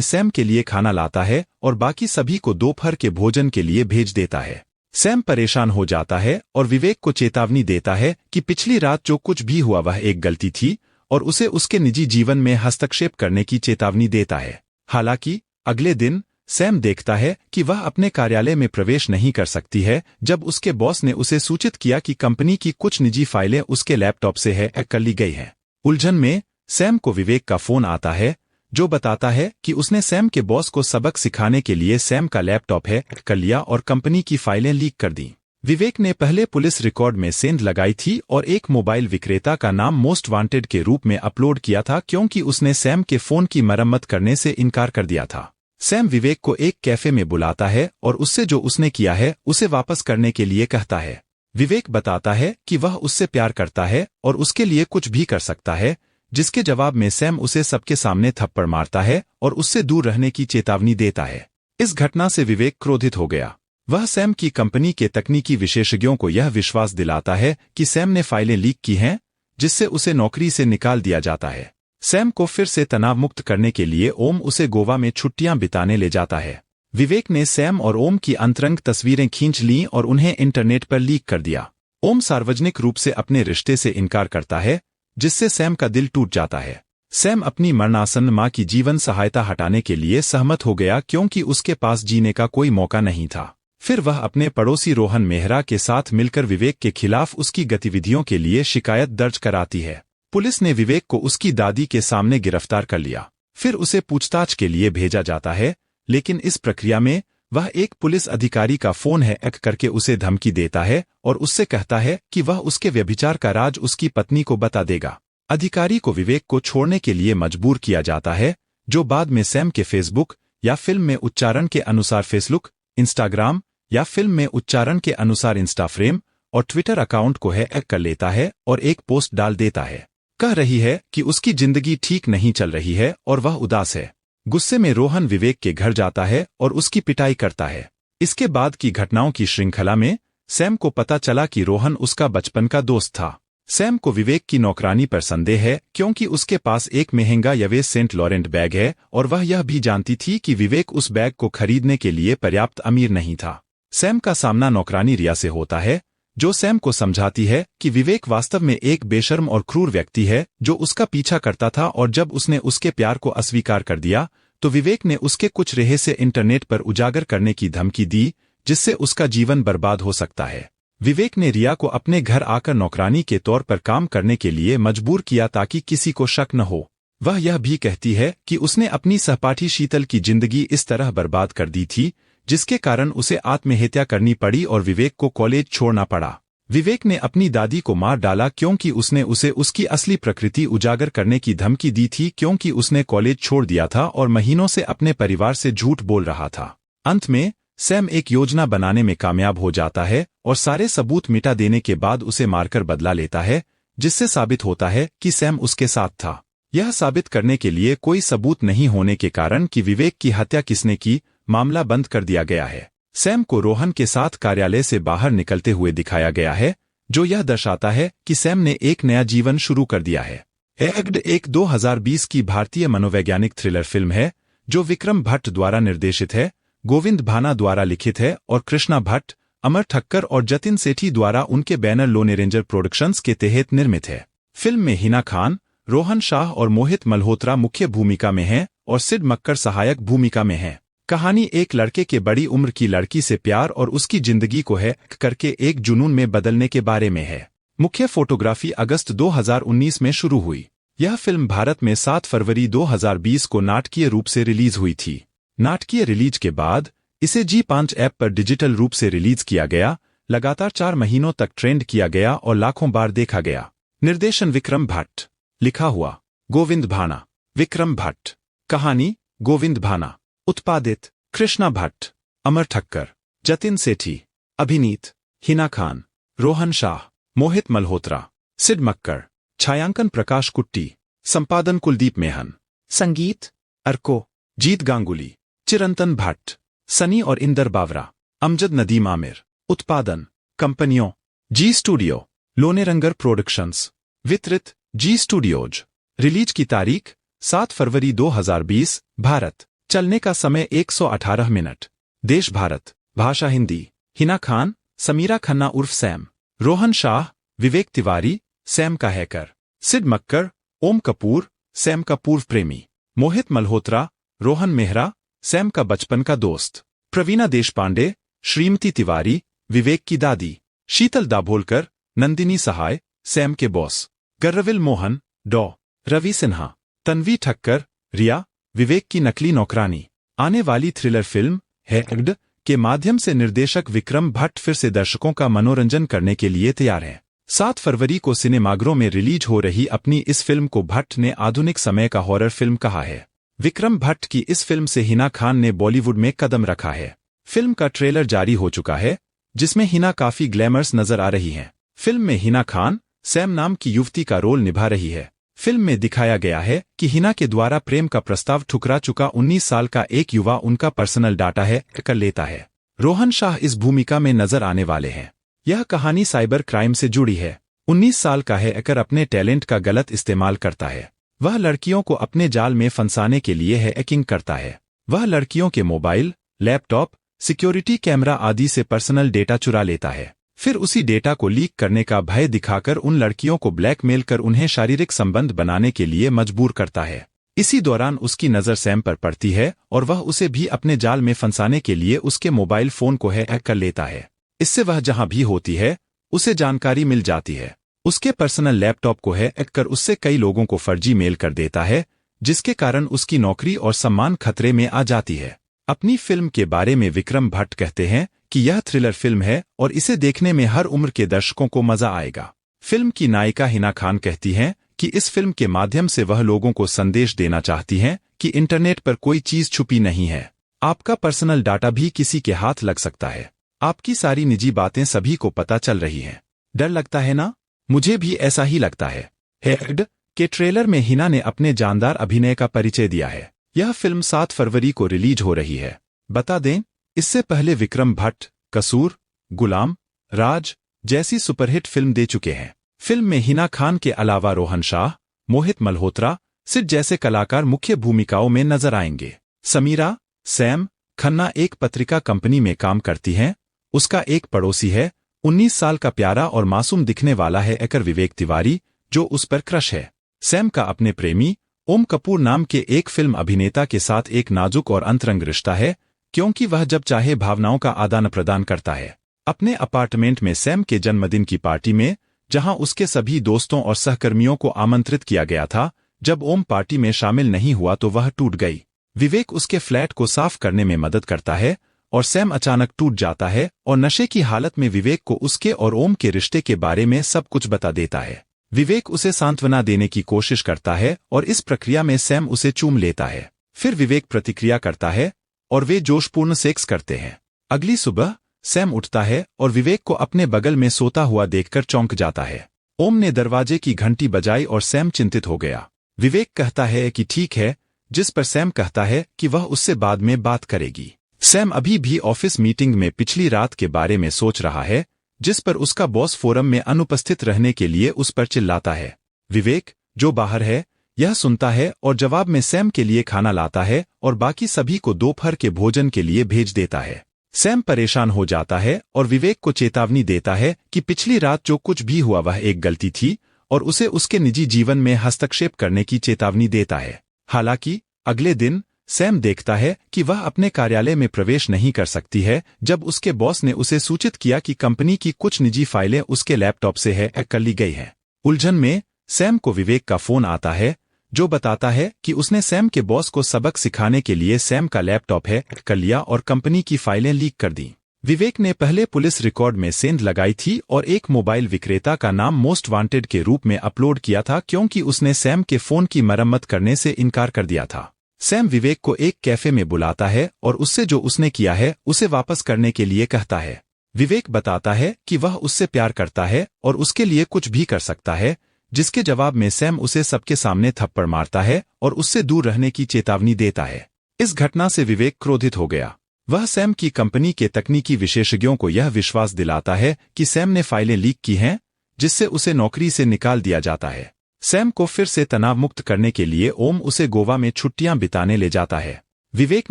सैम के लिए खाना लाता है और बाकी सभी को दोपहर के भोजन के लिए भेज देता है। सैम परेशान हो जाता है और विवेक को चेतावनी देता है कि पिछली रात जो कुछ भी हुआ वह एक गलती थी और उसे उसके निजी जीवन में हस्तक्षेप करने की चेतावनी देता है। हालांकि अगले दिन सैम देखता है कि वह अपने कार्यालय में प्रवेश नहीं कर सकती है जब उसके बॉस ने उसे सूचित किया कि कंपनी की कुछ निजी फाइलें उसके लैपटॉप से हैक कर ली गई हैं। उलझन में सैम को विवेक का फोन आता है, जो बताता है कि उसने सैम के बॉस को सबक सिखाने के लिए सैम का लैपटॉप हैक कर लिया और कंपनी की फाइलें लीक कर दी। विवेक ने पहले पुलिस रिकॉर्ड में सेंध लगाई थी और एक मोबाइल विक्रेता का नाम मोस्ट वांटेड के रूप में अपलोड किया था क्योंकि उसने सैम के फोन की मरम्मत करने से इनकार कर दिया था। सैम विवेक को एक कैफे में बुलाता है और उससे जो उसने किया है उसे वापस करने के लिए कहता है। विवेक बताता है कि वह उससे प्यार करता है और उसके लिए कुछ भी कर सकता है, जिसके जवाब में सैम उसे सबके सामने थप्पड़ मारता है और उससे दूर रहने की चेतावनी देता है। इस घटना से विवेक क्रोधित हो गया। वह सैम की कंपनी के तकनीकी विशेषज्ञों को यह विश्वास दिलाता है कि सैम ने फाइलें लीक की हैं, जिससे उसे नौकरी से निकाल दिया जाता है। सैम को फिर से तनाव मुक्त करने के लिए ओम उसे गोवा में छुट्टियां बिताने ले जाता है। विवेक ने सैम और ओम की अंतरंग तस्वीरें खींच लीं और उन्हें इंटरनेट पर लीक कर दिया। ओम सार्वजनिक रूप से अपने रिश्ते से इनकार करता है, जिससे सैम का दिल टूट जाता है। सैम अपनी मरणासन्न मां की जीवन सहायता हटाने के लिए सहमत हो गया क्योंकि उसके पास जीने का कोई मौका नहीं था। फिर वह अपने पड़ोसी रोहन मेहरा के साथ मिलकर विवेक के खिलाफ उसकी गतिविधियों के लिए शिकायत दर्ज कराती है। पुलिस ने विवेक को उसकी दादी के सामने गिरफ्तार कर लिया। फिर उसे पूछताछ के लिए भेजा जाता है, लेकिन इस प्रक्रिया में वह एक पुलिस अधिकारी का फोन हैक करके उसे धमकी देता है और उससे कहता है कि वह उसके व्यभिचार का राज उसकी पत्नी को बता देगा। अधिकारी को विवेक को छोड़ने के लिए मजबूर किया जाता है, जो बाद में सैम के फेसबुक या फिल्म में उच्चारण के अनुसार फेसबुक, इंस्टाग्राम या फिल्म में उच्चारण के अनुसार इंस्टाफ्रेम और ट्विटर अकाउंट को हैक कर लेता है और एक पोस्ट डाल देता है। कह रही है कि उसकी जिंदगी ठीक नहीं चल रही है और वह उदास है। गुस्से में रोहन विवेक के घर जाता है और उसकी पिटाई करता है। इसके बाद की घटनाओं की श्रृंखला में सैम को पता चला कि रोहन उसका बचपन का दोस्त था। सैम को विवेक की नौकरानी पर संदेह है क्योंकि उसके पास एक महंगा यवेस सेंट लॉरेंट बैग है और वह यह भी जानती थी कि विवेक उस बैग को खरीदने के लिए पर्याप्त अमीर नहीं था। सैम का सामना नौकरानी रिया से होता है, जो सैम को समझाती है कि विवेक वास्तव में एक बेशर्म और क्रूर व्यक्ति है जो उसका पीछा करता था और जब उसने उसके प्यार को अस्वीकार कर दिया तो विवेक ने उसके कुछ रहस्य इंटरनेट पर उजागर करने की धमकी दी, जिससे उसका जीवन बर्बाद हो सकता है। विवेक ने रिया को अपने घर आकर नौकरानी के तौर पर काम करने के लिए मजबूर किया ताकि किसी को शक न हो। वह यह भी कहती है कि उसने अपनी सहपाठी शीतल की जिंदगी इस तरह बर्बाद कर दी थी, जिसके कारण उसे आत्महत्या करनी पड़ी और विवेक को कॉलेज छोड़ना पड़ा। विवेक ने अपनी दादी को मार डाला क्योंकि उसने उसे उसकी असली प्रकृति उजागर करने की धमकी दी थी क्योंकि उसने कॉलेज छोड़ दिया था और महीनों से अपने परिवार से झूठ बोल रहा था। अंत में सैम एक योजना बनाने में कामयाब हो जाता है और सारे सबूत मिटा देने के बाद उसे मारकर बदला लेता है, जिससे साबित होता है कि सैम उसके साथ था। यह साबित करने के लिए कोई सबूत नहीं होने के कारण कि विवेक की हत्या किसने की, मामला बंद कर दिया गया है। सैम को रोहन के साथ कार्यालय से बाहर निकलते हुए दिखाया गया है, जो यह दर्शाता है कि सैम ने एक नया जीवन शुरू कर दिया है। एग्ड एक 2020 की भारतीय मनोवैज्ञानिक थ्रिलर फिल्म है, जो विक्रम भट्ट द्वारा निर्देशित है, गोविंद भाना द्वारा लिखित है और कृष्णा भट्ट, अमर ठक्कर और जतिन सेठी द्वारा उनके बैनर लोने रेंजर प्रोडक्शंस के तहत निर्मित है। फिल्म में हिना खान, रोहन शाह और मोहित मल्होत्रा मुख्य भूमिका में हैं और सिड मक्कर सहायक भूमिका में हैं। कहानी एक लड़के के बड़ी उम्र की लड़की से प्यार और उसकी जिंदगी को हैक करके एक जुनून में बदलने के बारे में है। मुख्य फोटोग्राफी अगस्त 2019 में शुरू हुई। यह फिल्म भारत में 7 फरवरी 2020 को नाटकीय रूप से रिलीज हुई थी। नाटकीय रिलीज के बाद इसे G5 ऐप पर डिजिटल रूप से रिलीज किया गया, लगातार 4 महीनों तक ट्रेंड किया गया और लाखों बार देखा गया। निर्देशन विक्रम भट्ट, लिखा हुआ गोविंद भाना, विक्रम भट्ट, कहानी गोविंद भाना, उत्पादित कृष्णा भट्ट, अमर ठक्कर, जतिन सेठी, अभिनीत हिना खान, रोहन शाह, मोहित मल्होत्रा, सिड मक्कर, छायांकन प्रकाश कुट्टी, संपादन कुलदीप मेहन, संगीत अर्को, जीत गांगुली, चिरंतन भट्ट, सनी और इंदर बावरा, अमजद नदीम आमिर। उत्पादन कंपनियों जी स्टूडियो, लोनेरंगर प्रोडक्शंस। वितरित जी स्टूडियोज। रिलीज की तारीख 7 फरवरी 2020। भारत। चलने का समय 118 मिनट। देश भारत। भाषा हिंदी। हिना खान, समीरा खन्ना उर्फ सैम। रोहन शाह, विवेक तिवारी, सैम का हैकर। सिड मक्कर, ओम कपूर, सैम का पूर्व प्रेमी। मोहित मल्होत्रा, रोहन मेहरा, सैम का बचपन का दोस्त। प्रवीणा देशपांडे, श्रीमती तिवारी, विवेक की दादी। शीतल दाभोलकर, नंदिनी सहाय, सैम के बॉस। गर्रविल मोहन, डॉ. रवि सिन्हा। तन्वी ठक्कर, रिया, विवेक की नकली नौकरानी। आने वाली थ्रिलर फिल्म हैक्ड के माध्यम से निर्देशक विक्रम भट्ट फिर से दर्शकों का मनोरंजन करने के लिए तैयार हैं। 7 फरवरी को सिनेमाघरों में रिलीज हो रही अपनी इस फिल्म को भट्ट ने आधुनिक समय का हॉरर फिल्म कहा है। विक्रम भट्ट की इस फिल्म से हिना खान ने बॉलीवुड में कदम रखा है। फिल्म का ट्रेलर जारी हो चुका है, जिसमें हिना काफी ग्लैमरस नजर आ रही हैं। फिल्म में हिना खान सैम नाम की युवती का रोल निभा रही है। फिल्म में दिखाया गया है कि हिना के द्वारा प्रेम का प्रस्ताव ठुकरा चुका 19 साल का एक युवा उनका पर्सनल डाटा हैक कर लेता है। रोहन शाह इस भूमिका में नजर आने वाले हैं। यह कहानी साइबर क्राइम से जुड़ी है। 19 साल का हैकर अपने टैलेंट का गलत इस्तेमाल करता है। वह लड़कियों को अपने जाल में फंसाने के लिए हैकिंग करता है। वह लड़कियों के मोबाइल, लैपटॉप, सिक्योरिटी कैमरा आदि से पर्सनल डेटा चुरा लेता है। फिर उसी डेटा को लीक करने का भय दिखाकर उन लड़कियों को ब्लैकमेल कर उन्हें शारीरिक संबंध बनाने के लिए मजबूर करता है। इसी दौरान उसकी नज़र सैम पर पड़ती है और वह उसे भी अपने जाल में फंसाने के लिए उसके मोबाइल फोन को हैक कर लेता है। इससे वह जहां भी होती है उसे जानकारी मिल जाती है। उसके पर्सनल लैपटॉप को हैक कर उससे कई लोगों को फर्जी मेल कर देता है, जिसके कारण उसकी नौकरी और सम्मान खतरे में आ जाती है। अपनी फिल्म के बारे में विक्रम भट्ट कहते हैं कि यह थ्रिलर फिल्म है और इसे देखने में हर उम्र के दर्शकों को मजा आएगा। फिल्म की नायिका हिना खान कहती हैं कि इस फिल्म के माध्यम से वह लोगों को संदेश देना चाहती हैं कि इंटरनेट पर कोई चीज छुपी नहीं है। आपका पर्सनल डाटा भी किसी के हाथ लग सकता है। आपकी सारी निजी बातें सभी को पता चल रही हैं। डर लगता है ना? मुझे भी ऐसा ही लगता है। हैक्ड के ट्रेलर में हिना ने अपने जानदार अभिनय का परिचय दिया है। यह फिल्म 7 फरवरी को रिलीज हो रही है। बता दें, इससे पहले विक्रम भट्ट कसूर, गुलाम, राज जैसी सुपरहिट फिल्म दे चुके हैं। फिल्म में हिना खान के अलावा रोहन शाह, मोहित मल्होत्रा, सिड जैसे कलाकार मुख्य भूमिकाओं में नजर आएंगे। समीरा, सैम खन्ना एक पत्रिका कंपनी में काम करती हैं। उसका एक पड़ोसी है, 19 साल का प्यारा और मासूम दिखने वाला है हैकर विवेक तिवारी, जो उस पर क्रश है। सैम का अपने प्रेमी ओम कपूर नाम के एक फिल्म अभिनेता के साथ एक नाजुक और अंतरंग रिश्ता है, क्योंकि वह जब चाहे भावनाओं का आदान प्रदान करता है। अपने अपार्टमेंट में सैम के जन्मदिन की पार्टी में, जहां उसके सभी दोस्तों और सहकर्मियों को आमंत्रित किया गया था, जब ओम पार्टी में शामिल नहीं हुआ तो वह टूट गई। विवेक उसके फ्लैट को साफ करने में मदद करता है और सैम अचानक टूट जाता है और नशे की हालत में विवेक को उसके और ओम के रिश्ते के बारे में सब कुछ बता देता है। विवेक उसे सांत्वना देने की कोशिश करता है और इस प्रक्रिया में सैम उसे चूम लेता है। फिर विवेक प्रतिक्रिया करता है और वे जोशपूर्ण सेक्स करते हैं। अगली सुबह सैम उठता है और विवेक को अपने बगल में सोता हुआ देखकर चौंक जाता है। ओम ने दरवाजे की घंटी बजाई और सैम चिंतित हो गया। विवेक कहता है कि ठीक है, जिस पर सैम कहता है कि वह उससे बाद में बात करेगी। सैम अभी भी ऑफिस मीटिंग में पिछली रात के बारे में सोच रहा है, जिस पर उसका बॉस फोरम में अनुपस्थित रहने के लिए उस पर चिल्लाता है। विवेक, जो बाहर है, यह सुनता है और जवाब में सैम के लिए खाना लाता है और बाकी सभी को दोपहर के भोजन के लिए भेज देता है। सैम परेशान हो जाता है और विवेक को चेतावनी देता है कि पिछली रात जो कुछ भी हुआ वह एक गलती थी और उसे उसके निजी जीवन में हस्तक्षेप करने की चेतावनी देता है। हालांकि अगले दिन सैम देखता है कि वह अपने कार्यालय में प्रवेश नहीं कर सकती है, जब उसके बॉस ने उसे सूचित किया कि कंपनी की कुछ निजी फाइलें उसके लैपटॉप से हैक कर ली गई हैं। उलझन में सैम को विवेक का फोन आता है, जो बताता है कि उसने सैम के बॉस को सबक सिखाने के लिए सैम का लैपटॉप हैक कर लिया और कंपनी की फाइलें लीक कर दी। विवेक ने पहले पुलिस रिकॉर्ड में सेंध लगाई थी और एक मोबाइल विक्रेता का नाम मोस्ट वांटेड के रूप में अपलोड किया था, क्योंकि उसने सैम के फोन की मरम्मत करने से इनकार कर दिया था। सैम विवेक को एक कैफे में बुलाता है और उससे जो उसने किया है उसे वापस करने के लिए कहता है। विवेक बताता है कि वह उससे प्यार करता है और उसके लिए कुछ भी कर सकता है, जिसके जवाब में सैम उसे सबके सामने थप्पड़ मारता है और उससे दूर रहने की चेतावनी देता है। इस घटना से विवेक क्रोधित हो गया। वह सैम की कंपनी के तकनीकी विशेषज्ञों को यह विश्वास दिलाता है कि सैम ने फाइलें लीक की हैं, जिससे उसे नौकरी से निकाल दिया जाता है। सैम को फिर से तनाव मुक्त करने के लिए ओम उसे गोवा में छुट्टियां बिताने ले जाता है। विवेक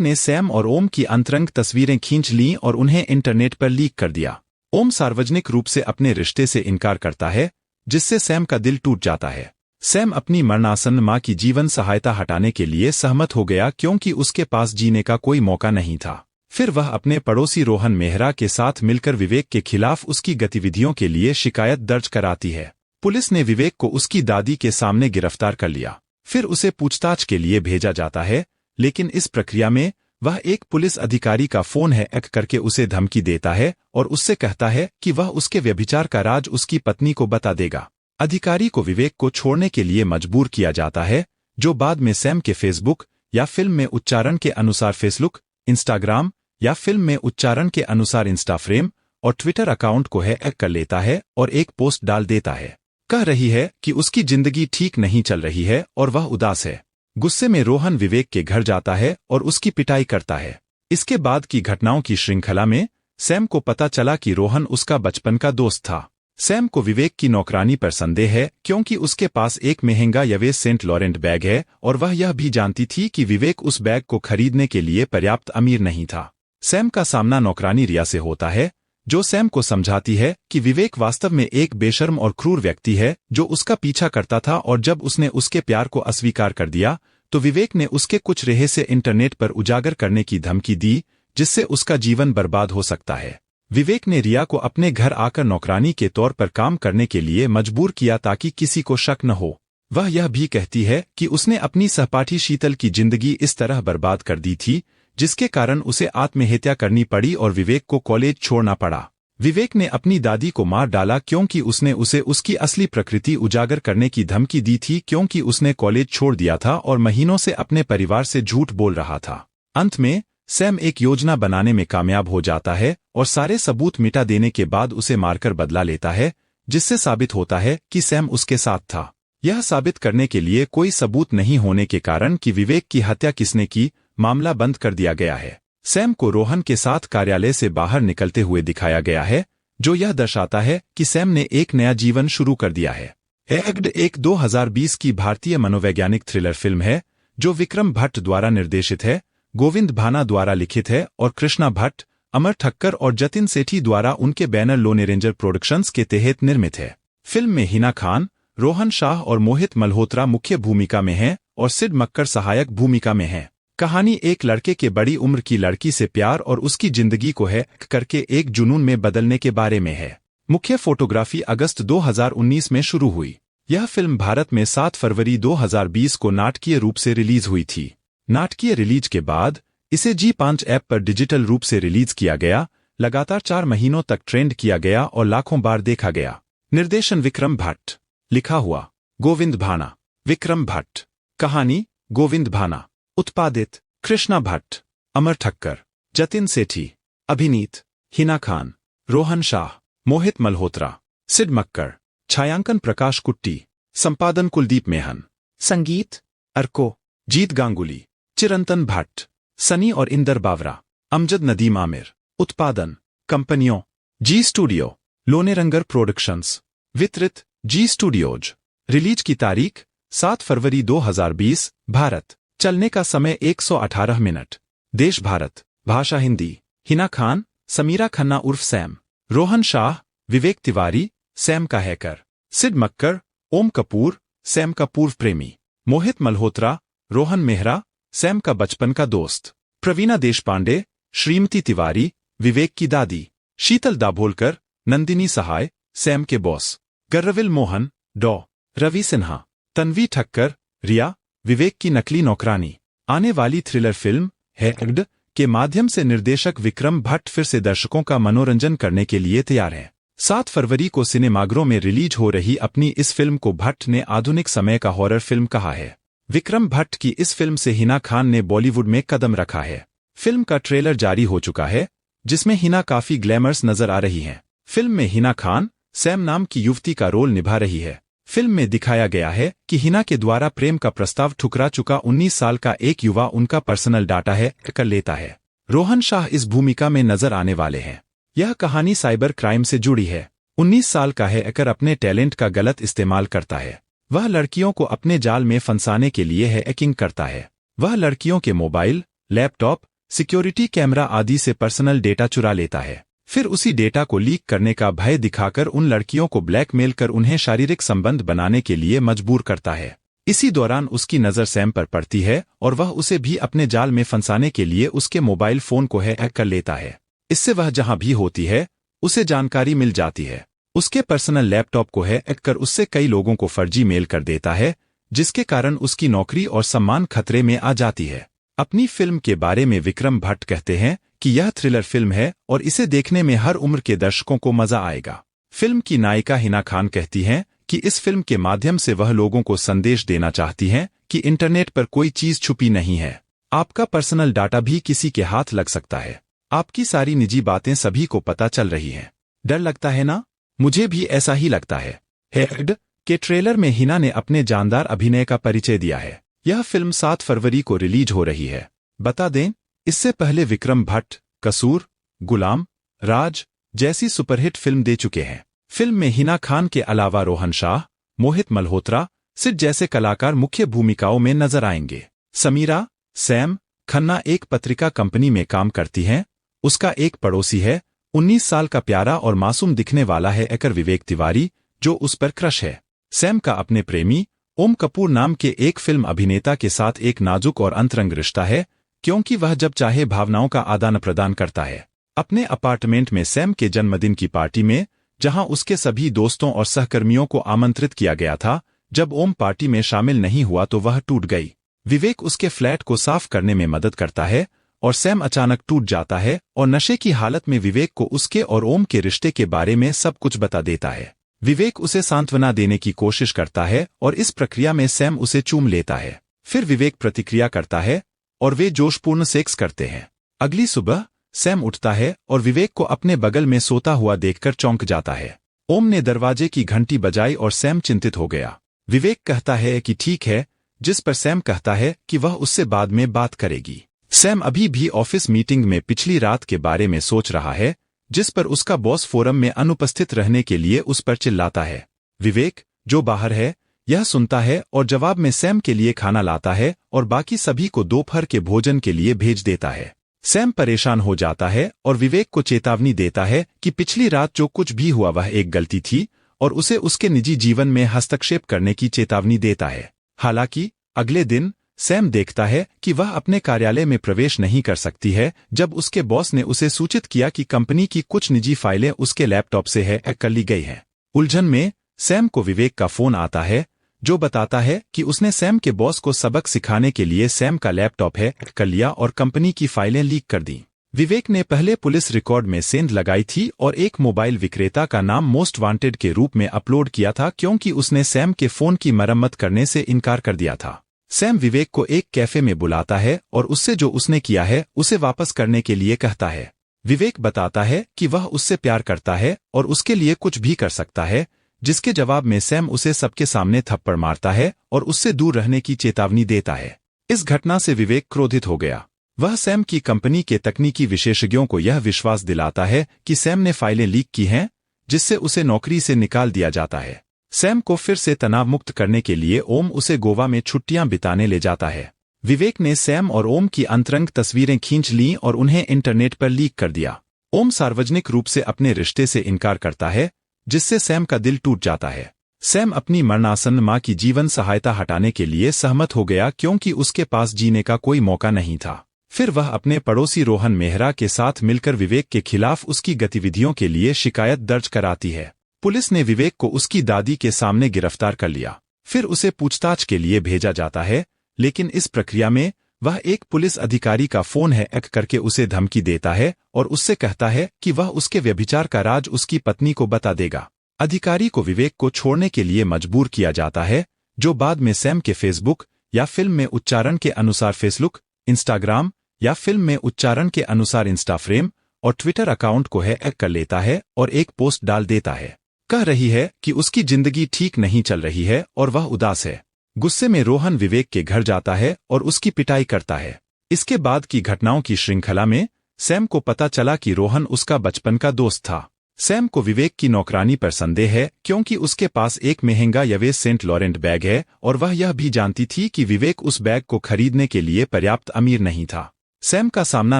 ने सैम और ओम की अंतरंग तस्वीरें खींच लीं और उन्हें इंटरनेट पर लीक कर दिया। ओम सार्वजनिक रूप से अपने रिश्ते से इनकार करता है, जिससे सैम का दिल टूट जाता है। सैम अपनी मरणासन्न मां की जीवन सहायता हटाने के लिए सहमत हो गया क्योंकि उसके पास जीने का कोई मौका नहीं था। फिर वह अपने पड़ोसी रोहन मेहरा के साथ मिलकर विवेक के खिलाफ उसकी गतिविधियों के लिए शिकायत दर्ज कराती है। पुलिस ने विवेक को उसकी दादी के सामने गिरफ्तार कर लिया। फिर उसे पूछताछ के लिए भेजा जाता है, लेकिन इस प्रक्रिया में वह एक पुलिस अधिकारी का फोन हैक करके उसे धमकी देता है और उससे कहता है कि वह उसके व्यभिचार का राज उसकी पत्नी को बता देगा। अधिकारी को विवेक को छोड़ने के लिए मजबूर किया जाता है, जो बाद में सैम के फेसबुक या फिल्म में उच्चारण के अनुसार फेसबुक, इंस्टाग्राम या फिल्म में उच्चारण के अनुसार इंस्टाफ्रेम और ट्विटर अकाउंट को हैक कर लेता है और एक पोस्ट डाल देता है। कह रही है कि उसकी जिंदगी ठीक नहीं चल रही है और वह उदास है। गुस्से में रोहन विवेक के घर जाता है और उसकी पिटाई करता है। इसके बाद की घटनाओं की श्रृंखला में सैम को पता चला कि रोहन उसका बचपन का दोस्त था। सैम को विवेक की नौकरानी पर संदेह है क्योंकि उसके पास एक महंगा यवेस सेंट लॉरेंट बैग है और वह यह भी जानती थी कि विवेक उस बैग को खरीदने के लिए पर्याप्त अमीर नहीं था। सैम का सामना नौकरानी रिया से होता है, जो सैम को समझाती है कि विवेक वास्तव में एक बेशर्म और क्रूर व्यक्ति है जो उसका पीछा करता था और जब उसने उसके प्यार को अस्वीकार कर दिया तो विवेक ने उसके कुछ रहस्य इंटरनेट पर उजागर करने की धमकी दी, जिससे उसका जीवन बर्बाद हो सकता है। विवेक ने रिया को अपने घर आकर नौकरानी के तौर पर काम करने के लिए मजबूर किया ताकि किसी को शक न हो। वह यह भी कहती है कि उसने अपनी सहपाठी शीतल की जिंदगी इस तरह बर्बाद कर दी थी, जिसके कारण उसे आत्महत्या करनी पड़ी और विवेक को कॉलेज छोड़ना पड़ा। विवेक ने अपनी दादी को मार डाला क्योंकि उसने उसे उसकी असली प्रकृति उजागर करने की धमकी दी थी क्योंकि उसने कॉलेज छोड़ दिया था और महीनों से अपने परिवार से झूठ बोल रहा था। अंत में सैम एक योजना बनाने में कामयाब हो जाता है और सारे सबूत मिटा देने के बाद उसे मारकर बदला लेता है, जिससे साबित होता है कि सैम उसके साथ था। यह साबित करने के लिए कोई सबूत नहीं होने के कारण कि विवेक की हत्या किसने की, मामला बंद कर दिया गया है। सैम को रोहन के साथ कार्यालय से बाहर निकलते हुए दिखाया गया है, जो यह दर्शाता है कि सैम ने एक नया जीवन शुरू कर दिया है। एग्ड एक 2020 की भारतीय मनोवैज्ञानिक थ्रिलर फिल्म है, जो विक्रम भट्ट द्वारा निर्देशित है, गोविंद भाना द्वारा लिखित है और कृष्णा भट्ट, अमर ठक्कर और जतिन सेठी द्वारा उनके बैनर लोने रेंजर प्रोडक्शंस के तहत निर्मित है। फिल्म में हिना खान, रोहन शाह और मोहित मल्होत्रा मुख्य भूमिका में हैं और सिड मक्कर सहायक भूमिका में हैं। कहानी एक लड़के के बड़ी उम्र की लड़की से प्यार और उसकी जिंदगी को हैक करके एक जुनून में बदलने के बारे में है। मुख्य फोटोग्राफी अगस्त 2019 में शुरू हुई। यह फिल्म भारत में 7 फरवरी 2020 को नाटकीय रूप से रिलीज हुई थी। नाटकीय रिलीज के बाद इसे G5 ऐप पर डिजिटल रूप से रिलीज किया गया, लगातार 4 महीनों तक ट्रेंड किया गया और लाखों बार देखा गया। निर्देशन विक्रम भट्ट, लिखा हुआ गोविंद भाना, विक्रम भट्ट, कहानी गोविंद भाना, उत्पादित कृष्णा भट्ट, अमर ठक्कर, जतिन सेठी, अभिनीत हिना खान, रोहन शाह, मोहित मल्होत्रा, सिड मक्कर, छायांकन प्रकाश कुट्टी, संपादन कुलदीप मेहन, संगीत अर्को, जीत गांगुली, चिरंतन भट्ट, सनी और इंदर बावरा, अमजद नदीम आमिर, उत्पादन कंपनियों जी स्टूडियो, लोनेरंगर प्रोडक्शंस, वितरित जी स्टूडियोज। रिलीज की तारीख 7 फरवरी 2020, भारत। चलने का समय 118 मिनट। देश भारत, भाषा हिंदी। हिना खान, समीरा खन्ना उर्फ सैम। रोहन शाह, विवेक तिवारी, सैम का हैकर। सिड मक्कर, ओम कपूर, सैम का पूर्व प्रेमी। मोहित मल्होत्रा, रोहन मेहरा, सैम का बचपन का दोस्त। प्रवीणा देशपांडे, श्रीमती तिवारी, विवेक की दादी। शीतल दाभोलकर, नंदिनी सहाय, सैम के बॉस। गर्रविल मोहन, डॉ. रवि सिन्हा। तन्वी ठक्कर, रिया, विवेक की नकली नौकरानी। आने वाली थ्रिलर फिल्म हैक्ड के माध्यम से निर्देशक विक्रम भट्ट फिर से दर्शकों का मनोरंजन करने के लिए तैयार है। 7 फरवरी को सिनेमाघरों में रिलीज हो रही अपनी इस फिल्म को भट्ट ने आधुनिक समय का हॉरर फिल्म कहा है। विक्रम भट्ट की इस फिल्म से हिना खान ने बॉलीवुड में कदम रखा है। फिल्म का ट्रेलर जारी हो चुका है, जिसमें हिना काफी ग्लैमरस नजर आ रही हैं। फिल्म में हिना खान सैम नाम की युवती का रोल निभा रही है। फिल्म में दिखाया गया है कि हिना के द्वारा प्रेम का प्रस्ताव ठुकरा चुका 19 साल का एक युवा उनका पर्सनल डाटा हैक कर लेता है। रोहन शाह इस भूमिका में नजर आने वाले हैं। यह कहानी साइबर क्राइम से जुड़ी है। 19 साल का है हैकर अपने टैलेंट का गलत इस्तेमाल करता है। वह लड़कियों को अपने जाल में फंसाने के लिए हैकिंग करता है। वह लड़कियों के मोबाइल, लैपटॉप, सिक्योरिटी कैमरा आदि से पर्सनल डेटा चुरा लेता है। फिर उसी डेटा को लीक करने का भय दिखाकर उन लड़कियों को ब्लैकमेल कर उन्हें शारीरिक संबंध बनाने के लिए मजबूर करता है। इसी दौरान उसकी नज़र सैम पर पड़ती है और वह उसे भी अपने जाल में फंसाने के लिए उसके मोबाइल फोन को हैक कर लेता है। इससे वह जहां भी होती है उसे जानकारी मिल जाती है। उसके पर्सनल लैपटॉप को हैक कर उससे कई लोगों को फर्जी मेल कर देता है, जिसके कारण उसकी नौकरी और सम्मान खतरे में आ जाती है। अपनी फिल्म के बारे में विक्रम भट्ट कहते हैं कि यह थ्रिलर फिल्म है और इसे देखने में हर उम्र के दर्शकों को मजा आएगा। फिल्म की नायिका हिना खान कहती हैं कि इस फिल्म के माध्यम से वह लोगों को संदेश देना चाहती हैं कि इंटरनेट पर कोई चीज छुपी नहीं है। आपका पर्सनल डाटा भी किसी के हाथ लग सकता है। आपकी सारी निजी बातें सभी को पता चल रही हैं। डर लगता है ना? मुझे भी ऐसा ही लगता है। हैक्ड के ट्रेलर में हिना ने अपने जानदार अभिनय का परिचय दिया है। यह फिल्म 7 फरवरी को रिलीज हो रही है। बता दें, इससे पहले विक्रम भट्ट कसूर, गुलाम, राज जैसी सुपरहिट फिल्म दे चुके हैं। फिल्म में हिना खान के अलावा रोहन शाह, मोहित मल्होत्रा, सिड जैसे कलाकार मुख्य भूमिकाओं में नजर आएंगे। समीरा सैम खन्ना एक पत्रिका कंपनी में काम करती हैं। उसका एक पड़ोसी है, 19 साल का प्यारा और मासूम दिखने वाला है हैकर विवेक तिवारी, जो उस पर क्रश है। सैम का अपने प्रेमी ओम कपूर नाम के एक फिल्म अभिनेता के साथ एक नाजुक और अंतरंग रिश्ता है, क्योंकि वह जब चाहे भावनाओं का आदान प्रदान करता है। अपने अपार्टमेंट में सैम के जन्मदिन की पार्टी में, जहां उसके सभी दोस्तों और सहकर्मियों को आमंत्रित किया गया था, जब ओम पार्टी में शामिल नहीं हुआ तो वह टूट गई। विवेक उसके फ्लैट को साफ करने में मदद करता है और सैम अचानक टूट जाता है और नशे की हालत में विवेक को उसके और ओम के रिश्ते के बारे में सब कुछ बता देता है। विवेक उसे सांत्वना देने की कोशिश करता है और इस प्रक्रिया में सैम उसे चूम लेता है। फिर विवेक प्रतिक्रिया करता है और वे जोशपूर्ण सेक्स करते हैं। अगली सुबह सैम उठता है और विवेक को अपने बगल में सोता हुआ देखकर चौंक जाता है। ओम ने दरवाजे की घंटी बजाई और सैम चिंतित हो गया। विवेक कहता है कि ठीक है, जिस पर सैम कहता है कि वह उससे बाद में बात करेगी। सैम अभी भी ऑफिस मीटिंग में पिछली रात के बारे में सोच रहा है, जिस पर उसका बॉस फोरम में अनुपस्थित रहने के लिए उस पर चिल्लाता है। विवेक, जो बाहर है, यह सुनता है और जवाब में सैम के लिए खाना लाता है और बाकी सभी को दोपहर के भोजन के लिए भेज देता है। सैम परेशान हो जाता है और विवेक को चेतावनी देता है कि पिछली रात जो कुछ भी हुआ वह एक गलती थी और उसे उसके निजी जीवन में हस्तक्षेप करने की चेतावनी देता है। हालांकि अगले दिन सैम देखता है कि वह अपने कार्यालय में प्रवेश नहीं कर सकती है, जब उसके बॉस ने उसे सूचित किया कि कंपनी की कुछ निजी फाइलें उसके लैपटॉप से हैक कर ली गई हैं। उलझन में सैम को विवेक का फोन आता है, जो बताता है कि उसने सैम के बॉस को सबक सिखाने के लिए सैम का लैपटॉप हैक कर लिया और कंपनी की फाइलें लीक कर दी। विवेक ने पहले पुलिस रिकॉर्ड में सेंध लगाई थी और एक मोबाइल विक्रेता का नाम मोस्ट वांटेड के रूप में अपलोड किया था, क्योंकि उसने सैम के फोन की मरम्मत करने से इनकार कर दिया था। सैम विवेक को एक कैफे में बुलाता है और उससे जो उसने किया है उसे वापस करने के लिए कहता है। विवेक बताता है कि वह उससे प्यार करता है और उसके लिए कुछ भी कर सकता है, जिसके जवाब में सैम उसे सबके सामने थप्पड़ मारता है और उससे दूर रहने की चेतावनी देता है। इस घटना से विवेक क्रोधित हो गया। वह सैम की कंपनी के तकनीकी विशेषज्ञों को यह विश्वास दिलाता है कि सैम ने फाइलें लीक की हैं, जिससे उसे नौकरी से निकाल दिया जाता है। सैम को फिर से तनाव मुक्त करने के लिए ओम उसे गोवा में छुट्टियां बिताने ले जाता है। विवेक ने सैम और ओम की अंतरंग तस्वीरें खींच लीं और उन्हें इंटरनेट पर लीक कर दिया। ओम सार्वजनिक रूप से अपने रिश्ते से इनकार करता है, जिससे सैम का दिल टूट जाता है। सैम अपनी मरणासन्न मां की जीवन सहायता हटाने के लिए सहमत हो गया, क्योंकि उसके पास जीने का कोई मौका नहीं था। फिर वह अपने पड़ोसी रोहन मेहरा के साथ मिलकर विवेक के खिलाफ उसकी गतिविधियों के लिए शिकायत दर्ज कराती है। पुलिस ने विवेक को उसकी दादी के सामने गिरफ्तार कर लिया। फिर उसे पूछताछ के लिए भेजा जाता है, लेकिन इस प्रक्रिया में वह एक पुलिस अधिकारी का फोन हैक करके उसे धमकी देता है और उससे कहता है कि वह उसके व्यभिचार का राज उसकी पत्नी को बता देगा। अधिकारी को विवेक को छोड़ने के लिए मजबूर किया जाता है, जो बाद में सैम के फेसबुक या फिल्म में उच्चारण के अनुसार फेसबुक, इंस्टाग्राम या फिल्म में उच्चारण के अनुसार इंस्टाफ्रेम और ट्विटर अकाउंट को हैक कर लेता है और एक पोस्ट डाल देता है। कह रही है कि उसकी जिंदगी ठीक नहीं चल रही है और वह उदास है। गुस्से में रोहन विवेक के घर जाता है और उसकी पिटाई करता है। इसके बाद की घटनाओं की श्रृंखला में सैम को पता चला कि रोहन उसका बचपन का दोस्त था। सैम को विवेक की नौकरानी पर संदेह है क्योंकि उसके पास एक महंगा यवेस सेंट लॉरेंट बैग है और वह यह भी जानती थी कि विवेक उस बैग को खरीदने के लिए पर्याप्त अमीर नहीं था। सैम का सामना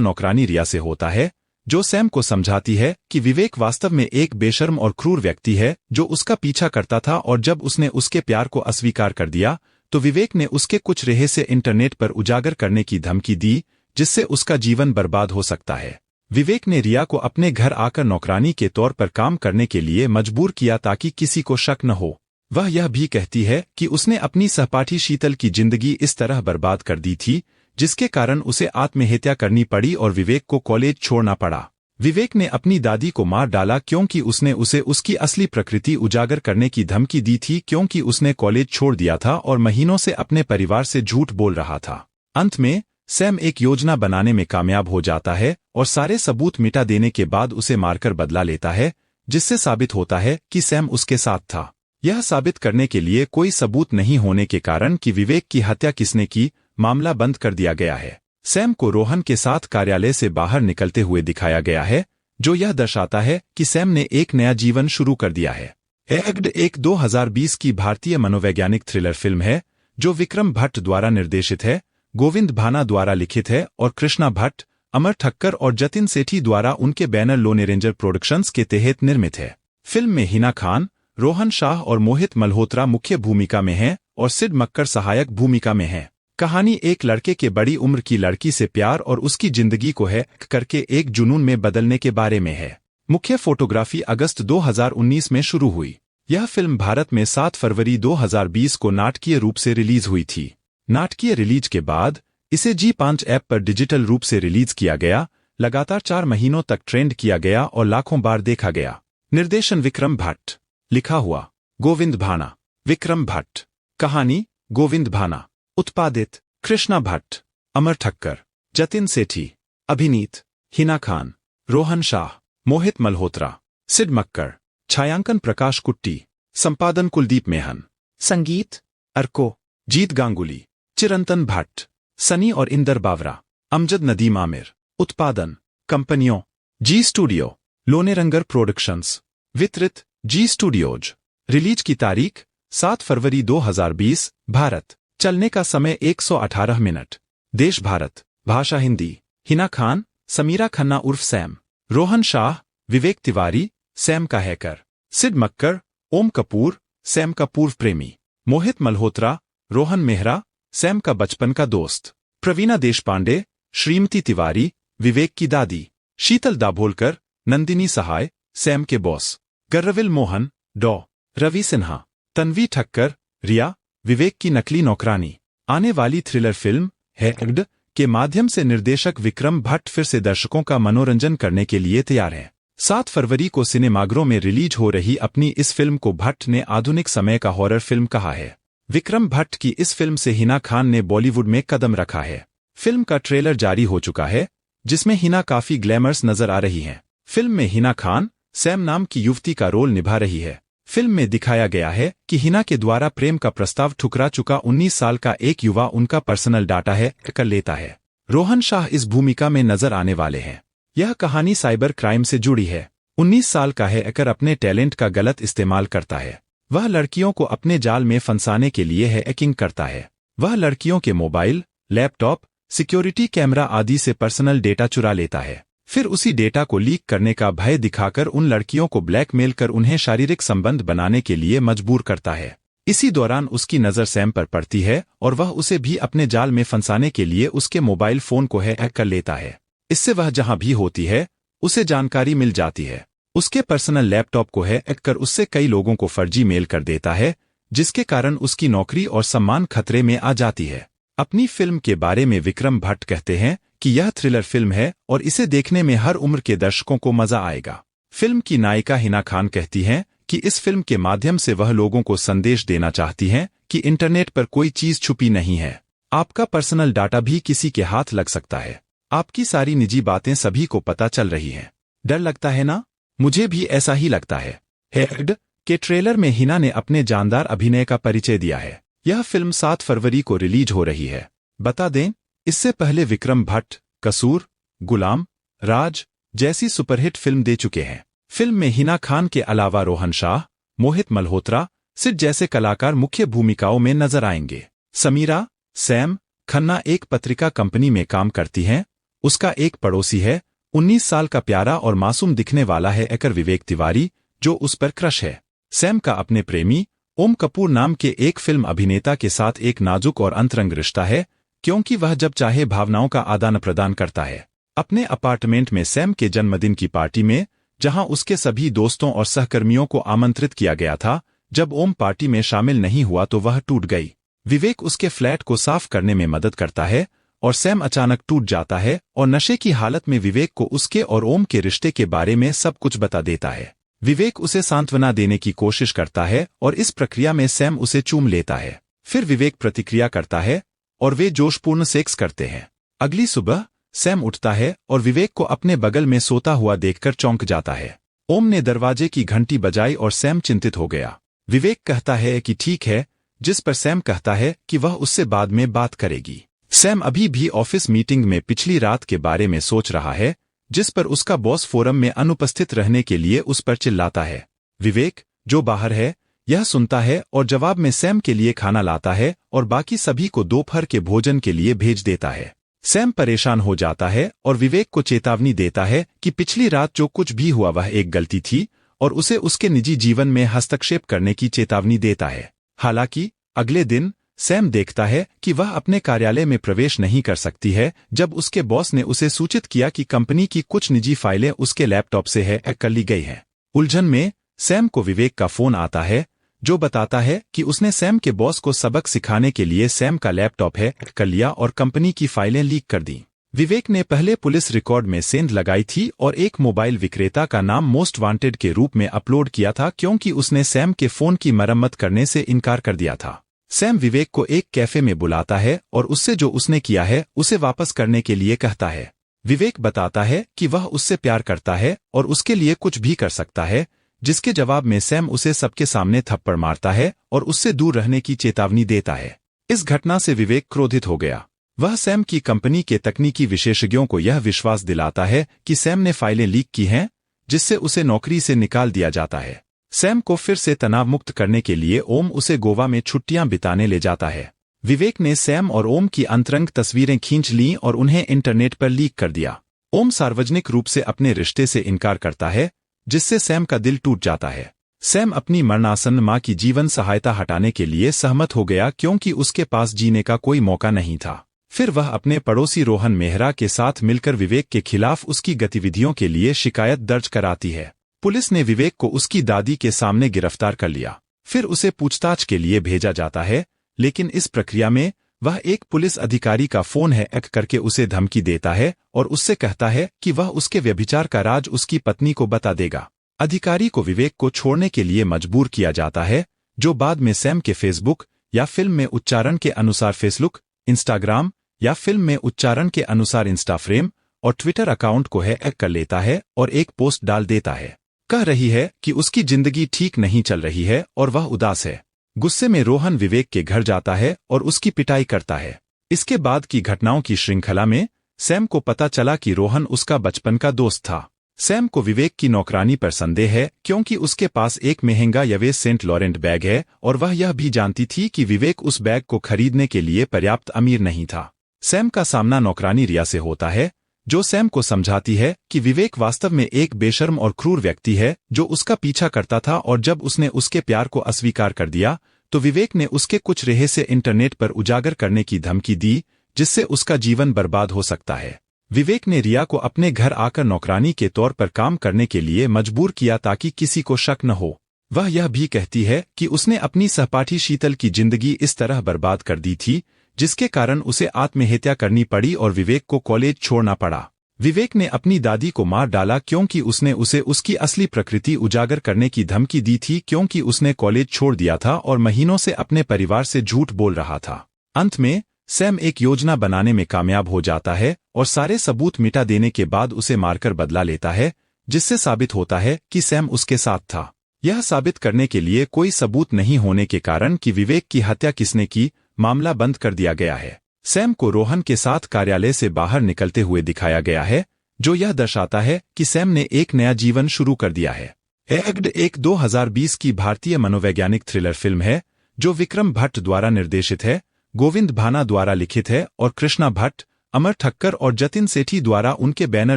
नौकरानी रिया से होता है, जो सैम को समझाती है कि विवेक वास्तव में एक बेशर्म और क्रूर व्यक्ति है जो उसका पीछा करता था, और जब उसने उसके प्यार को अस्वीकार कर दिया तो विवेक ने उसके कुछ रहस्य इंटरनेट पर उजागर करने की धमकी दी, जिससे उसका जीवन बर्बाद हो सकता है। विवेक ने रिया को अपने घर आकर नौकरानी के तौर पर काम करने के लिए मजबूर किया ताकि किसी को शक न हो। वह यह भी कहती है कि उसने अपनी सहपाठी शीतल की जिंदगी इस तरह बर्बाद कर दी थी, जिसके कारण उसे आत्महत्या करनी पड़ी और विवेक को कॉलेज छोड़ना पड़ा। विवेक ने अपनी दादी को मार डाला क्योंकि उसने उसे उसकी असली प्रकृति उजागर करने की धमकी दी थी, क्योंकि उसने कॉलेज छोड़ दिया था और महीनों से अपने परिवार से झूठ बोल रहा था। अंत में सैम एक योजना बनाने में कामयाब हो जाता है और सारे सबूत मिटा देने के बाद उसे मारकर बदला लेता है, जिससे साबित होता है कि सैम उसके साथ था। यह साबित करने के लिए कोई सबूत नहीं होने के कारण कि विवेक की हत्या किसने की, मामला बंद कर दिया गया है। सैम को रोहन के साथ कार्यालय से बाहर निकलते हुए दिखाया गया है, जो यह दर्शाता है कि सैम ने एक नया जीवन शुरू कर दिया है। एग्ड एक 2020 की भारतीय मनोवैज्ञानिक थ्रिलर फिल्म है जो विक्रम भट्ट द्वारा निर्देशित है, गोविंद भाना द्वारा लिखित है और कृष्णा भट्ट, अमर ठक्कर और जतिन सेठी द्वारा उनके बैनर लोने रेंजर प्रोडक्शंस के तहत निर्मित है। फिल्म में हिना खान, रोहन शाह और मोहित मल्होत्रा मुख्य भूमिका में हैं और सिड मक्कर सहायक भूमिका में हैं। कहानी एक लड़के के बड़ी उम्र की लड़की से प्यार और उसकी जिंदगी को हैक करके एक जुनून में बदलने के बारे में है। मुख्य फोटोग्राफी अगस्त 2019 में शुरू हुई। यह फिल्म भारत में 7 फरवरी 2020 को नाटकीय रूप से रिलीज हुई थी। नाटकीय रिलीज के बाद इसे G5 ऐप पर डिजिटल रूप से रिलीज किया गया, लगातार 4 महीनों तक ट्रेंड किया गया और लाखों बार देखा गया। निर्देशन विक्रम भट्ट, लिखा हुआ गोविंद भाना, विक्रम भट्ट, कहानी गोविंद भाना, उत्पादित कृष्णा भट्ट, अमर ठक्कर, जतिन सेठी, अभिनीत हिना खान, रोहन शाह, मोहित मल्होत्रा, सिड मक्कर, छायांकन प्रकाश कुट्टी, संपादन कुलदीप मेहन, संगीत अर्को, जीत गांगुली, चिरंतन भट्ट, सनी और इंदर बावरा, अमजद नदीम आमिर। उत्पादन कंपनियों जी स्टूडियो, लोनेरंगर प्रोडक्शंस, वितरित जी स्टूडियोज। रिलीज की तारीख 7 फरवरी 2020, भारत। चलने का समय 118 मिनट। देश भारत, भाषा हिंदी। हिना खान समीरा खन्ना उर्फ सैम, रोहन शाह विवेक तिवारी सैम का हैकर, सिड मक्कर ओम कपूर सैम का पूर्व प्रेमी, मोहित मल्होत्रा रोहन मेहरा सैम का बचपन का दोस्त, प्रवीणा देशपांडे श्रीमती तिवारी विवेक की दादी, शीतल दाभोलकर नंदिनी सहाय सैम के बॉस, गर्रविल मोहन डॉ रवि सिन्हा, तन्वी ठक्कर रिया विवेक की नकली नौकरानी। आने वाली थ्रिलर फिल्म हैक्ड के माध्यम से निर्देशक विक्रम भट्ट फिर से दर्शकों का मनोरंजन करने के लिए तैयार है। 7 फरवरी को सिनेमाघरों में रिलीज हो रही अपनी इस फिल्म को भट्ट ने आधुनिक समय का हॉरर फिल्म कहा है। विक्रम भट्ट की इस फिल्म से हिना खान ने बॉलीवुड में कदम रखा है। फिल्म का ट्रेलर जारी हो चुका है, जिसमें हिना काफी ग्लैमरस नजर आ रही हैं। फिल्म में हिना खान सैम नाम की युवती का रोल निभा रही है। फिल्म में दिखाया गया है कि हिना के द्वारा प्रेम का प्रस्ताव ठुकरा चुका 19 साल का एक युवा उनका पर्सनल डाटा हैक कर लेता है। रोहन शाह इस भूमिका में नजर आने वाले हैं। यह कहानी साइबर क्राइम से जुड़ी है। 19 साल का हैकर अपने टैलेंट का गलत इस्तेमाल करता है। वह लड़कियों को अपने जाल में फंसाने के लिए हैकिंग करता है। वह लड़कियों के मोबाइल, लैपटॉप, सिक्योरिटी कैमरा आदि से पर्सनल डेटा चुरा लेता है। फिर उसी डेटा को लीक करने का भय दिखाकर उन लड़कियों को ब्लैकमेल कर उन्हें शारीरिक संबंध बनाने के लिए मजबूर करता है। इसी दौरान उसकी नज़र सैम पर पड़ती है और वह उसे भी अपने जाल में फंसाने के लिए उसके मोबाइल फोन को हैक कर लेता है। इससे वह जहां भी होती है उसे जानकारी मिल जाती है। उसके पर्सनल लैपटॉप को हैक कर उससे कई लोगों को फर्जी मेल कर देता है, जिसके कारण उसकी नौकरी और सम्मान खतरे में आ जाती है। अपनी फिल्म के बारे में विक्रम भट्ट कहते हैं कि यह थ्रिलर फिल्म है और इसे देखने में हर उम्र के दर्शकों को मजा आएगा। फिल्म की नायिका हिना खान कहती हैं कि इस फिल्म के माध्यम से वह लोगों को संदेश देना चाहती हैं कि इंटरनेट पर कोई चीज छुपी नहीं है। आपका पर्सनल डाटा भी किसी के हाथ लग सकता है। आपकी सारी निजी बातें सभी को पता चल रही हैं। डर लगता है ना? मुझे भी ऐसा ही लगता है। हैक्ड के ट्रेलर में हिना ने अपने जानदार अभिनय का परिचय दिया है। यह फिल्म 7 फरवरी को रिलीज हो रही है। बता दें इससे पहले विक्रम भट्ट कसूर, गुलाम, राज जैसी सुपरहिट फिल्म दे चुके हैं। फिल्म में हिना खान के अलावा रोहन शाह, मोहित मल्होत्रा, सिड जैसे कलाकार मुख्य भूमिकाओं में नजर आएंगे। समीरा सैम खन्ना एक पत्रिका कंपनी में काम करती हैं। उसका एक पड़ोसी है, 19 साल का प्यारा और मासूम दिखने वाला है एक्टर विवेक तिवारी, जो उस पर क्रश है। सैम का अपने प्रेमी ओम कपूर नाम के एक फिल्म अभिनेता के साथ एक नाजुक और अंतरंग रिश्ता है, क्योंकि वह जब चाहे भावनाओं का आदान प्रदान करता है। अपने अपार्टमेंट में सैम के जन्मदिन की पार्टी में, जहां उसके सभी दोस्तों और सहकर्मियों को आमंत्रित किया गया था, जब ओम पार्टी में शामिल नहीं हुआ तो वह टूट गई। विवेक उसके फ्लैट को साफ करने में मदद करता है और सैम अचानक टूट जाता है और नशे की हालत में विवेक को उसके और ओम के रिश्ते के बारे में सब कुछ बता देता है। विवेक उसे सांत्वना देने की कोशिश करता है और इस प्रक्रिया में सैम उसे चूम लेता है। फिर विवेक प्रतिक्रिया करता है और वे जोशपूर्ण सेक्स करते हैं। अगली सुबह सैम उठता है और विवेक को अपने बगल में सोता हुआ देखकर चौंक जाता है। ओम ने दरवाजे की घंटी बजाई और सैम चिंतित हो गया। विवेक कहता है कि ठीक है, जिस पर सैम कहता है कि वह उससे बाद में बात करेगी। सैम अभी भी ऑफिस मीटिंग में पिछली रात के बारे में सोच रहा है, जिस पर उसका बॉस फोरम में अनुपस्थित रहने के लिए उस पर चिल्लाता है। विवेक, जो बाहर है, यह सुनता है और जवाब में सैम के लिए खाना लाता है और बाकी सभी को दोपहर के भोजन के लिए भेज देता है। सैम परेशान हो जाता है और विवेक को चेतावनी देता है कि पिछली रात जो कुछ भी हुआ वह एक गलती थी और उसे उसके निजी जीवन में हस्तक्षेप करने की चेतावनी देता है। हालांकि अगले दिन सैम देखता है कि वह अपने कार्यालय में प्रवेश नहीं कर सकती है जब उसके बॉस ने उसे सूचित किया कि कंपनी की कुछ निजी फाइलें उसके लैपटॉप से हैक कर ली गई हैं। उलझन में सैम को विवेक का फोन आता है, जो बताता है कि उसने सैम के बॉस को सबक सिखाने के लिए सैम का लैपटॉप हैक कर लिया और कंपनी की फाइलें लीक कर दी। विवेक ने पहले पुलिस रिकॉर्ड में सेंध लगाई थी और एक मोबाइल विक्रेता का नाम मोस्ट वांटेड के रूप में अपलोड किया था, क्योंकि उसने सैम के फोन की मरम्मत करने से इनकार कर दिया था। सैम विवेक को एक कैफे में बुलाता है और उससे जो उसने किया है उसे वापस करने के लिए कहता है। विवेक बताता है कि वह उससे प्यार करता है और उसके लिए कुछ भी कर सकता है, जिसके जवाब में सैम उसे सबके सामने थप्पड़ मारता है और उससे दूर रहने की चेतावनी देता है। इस घटना से विवेक क्रोधित हो गया। वह सैम की कंपनी के तकनीकी विशेषज्ञों को यह विश्वास दिलाता है कि सैम ने फाइलें लीक की हैं, जिससे उसे नौकरी से निकाल दिया जाता है। सैम को फिर से तनाव मुक्त करने के लिए ओम उसे गोवा में छुट्टियां बिताने ले जाता है। विवेक ने सैम और ओम की अंतरंग तस्वीरें खींच लीं और उन्हें इंटरनेट पर लीक कर दिया। ओम सार्वजनिक रूप से अपने रिश्ते से इनकार करता है, जिससे सैम का दिल टूट जाता है। सैम अपनी मरणासन्न मां की जीवन सहायता हटाने के लिए सहमत हो गया, क्योंकि उसके पास जीने का कोई मौका नहीं था। फिर वह अपने पड़ोसी रोहन मेहरा के साथ मिलकर विवेक के खिलाफ उसकी गतिविधियों के लिए शिकायत दर्ज कराती है। पुलिस ने विवेक को उसकी दादी के सामने गिरफ्तार कर लिया। फिर उसे पूछताछ के लिए भेजा जाता है, लेकिन इस प्रक्रिया में वह एक पुलिस अधिकारी का फोन हैक करके उसे धमकी देता है और उससे कहता है कि वह उसके व्यभिचार का राज उसकी पत्नी को बता देगा। अधिकारी को विवेक को छोड़ने के लिए मजबूर किया जाता है, जो बाद में सैम के फेसबुक या फिल्म में उच्चारण के अनुसार फेसबुक, इंस्टाग्राम या फिल्म में उच्चारण के अनुसार इंस्टाफ्रेम और ट्विटर अकाउंट को हैक कर लेता है और एक पोस्ट डाल देता है। कह रही है कि उसकी जिंदगी ठीक नहीं चल रही है और वह उदास है। गुस्से में रोहन विवेक के घर जाता है और उसकी पिटाई करता है। इसके बाद की घटनाओं की श्रृंखला में सैम को पता चला कि रोहन उसका बचपन का दोस्त था। सैम को विवेक की नौकरानी पर संदेह है, क्योंकि उसके पास एक महंगा यवेस सेंट लॉरेंट बैग है और वह यह भी जानती थी कि विवेक उस बैग को खरीदने के लिए पर्याप्त अमीर नहीं था। सैम का सामना नौकरानी रिया से होता है, जो सैम को समझाती है कि विवेक वास्तव में एक बेशर्म और क्रूर व्यक्ति है जो उसका पीछा करता था, और जब उसने उसके प्यार को अस्वीकार कर दिया तो विवेक ने उसके कुछ रहस्य इंटरनेट पर उजागर करने की धमकी दी, जिससे उसका जीवन बर्बाद हो सकता है। विवेक ने रिया को अपने घर आकर नौकरानी के तौर पर काम करने के लिए मजबूर किया ताकि किसी को शक न हो। वह यह भी कहती है कि उसने अपनी सहपाठी शीतल की जिंदगी इस तरह बर्बाद कर दी थी, जिसके कारण उसे आत्महत्या करनी पड़ी और विवेक को कॉलेज छोड़ना पड़ा। विवेक ने अपनी दादी को मार डाला, क्योंकि उसने उसे उसकी असली प्रकृति उजागर करने की धमकी दी थी, क्योंकि उसने कॉलेज छोड़ दिया था और महीनों से अपने परिवार से झूठ बोल रहा था। अंत में सैम एक योजना बनाने में कामयाब हो जाता है और सारे सबूत मिटा देने के बाद उसे मारकर बदला लेता है, जिससे साबित होता है कि सैम उसके साथ था। यह साबित करने के लिए कोई सबूत नहीं होने के कारण कि विवेक की हत्या किसने की, मामला बंद कर दिया गया है। सैम को रोहन के साथ कार्यालय से बाहर निकलते हुए दिखाया गया है, जो यह दर्शाता है कि सैम ने एक नया जीवन शुरू कर दिया है। एग्ड एक 2020 की भारतीय मनोवैज्ञानिक थ्रिलर फिल्म है जो विक्रम भट्ट द्वारा निर्देशित है, गोविंद भाना द्वारा लिखित है और कृष्णा भट्ट, अमर ठक्कर और जतिन सेठी द्वारा उनके बैनर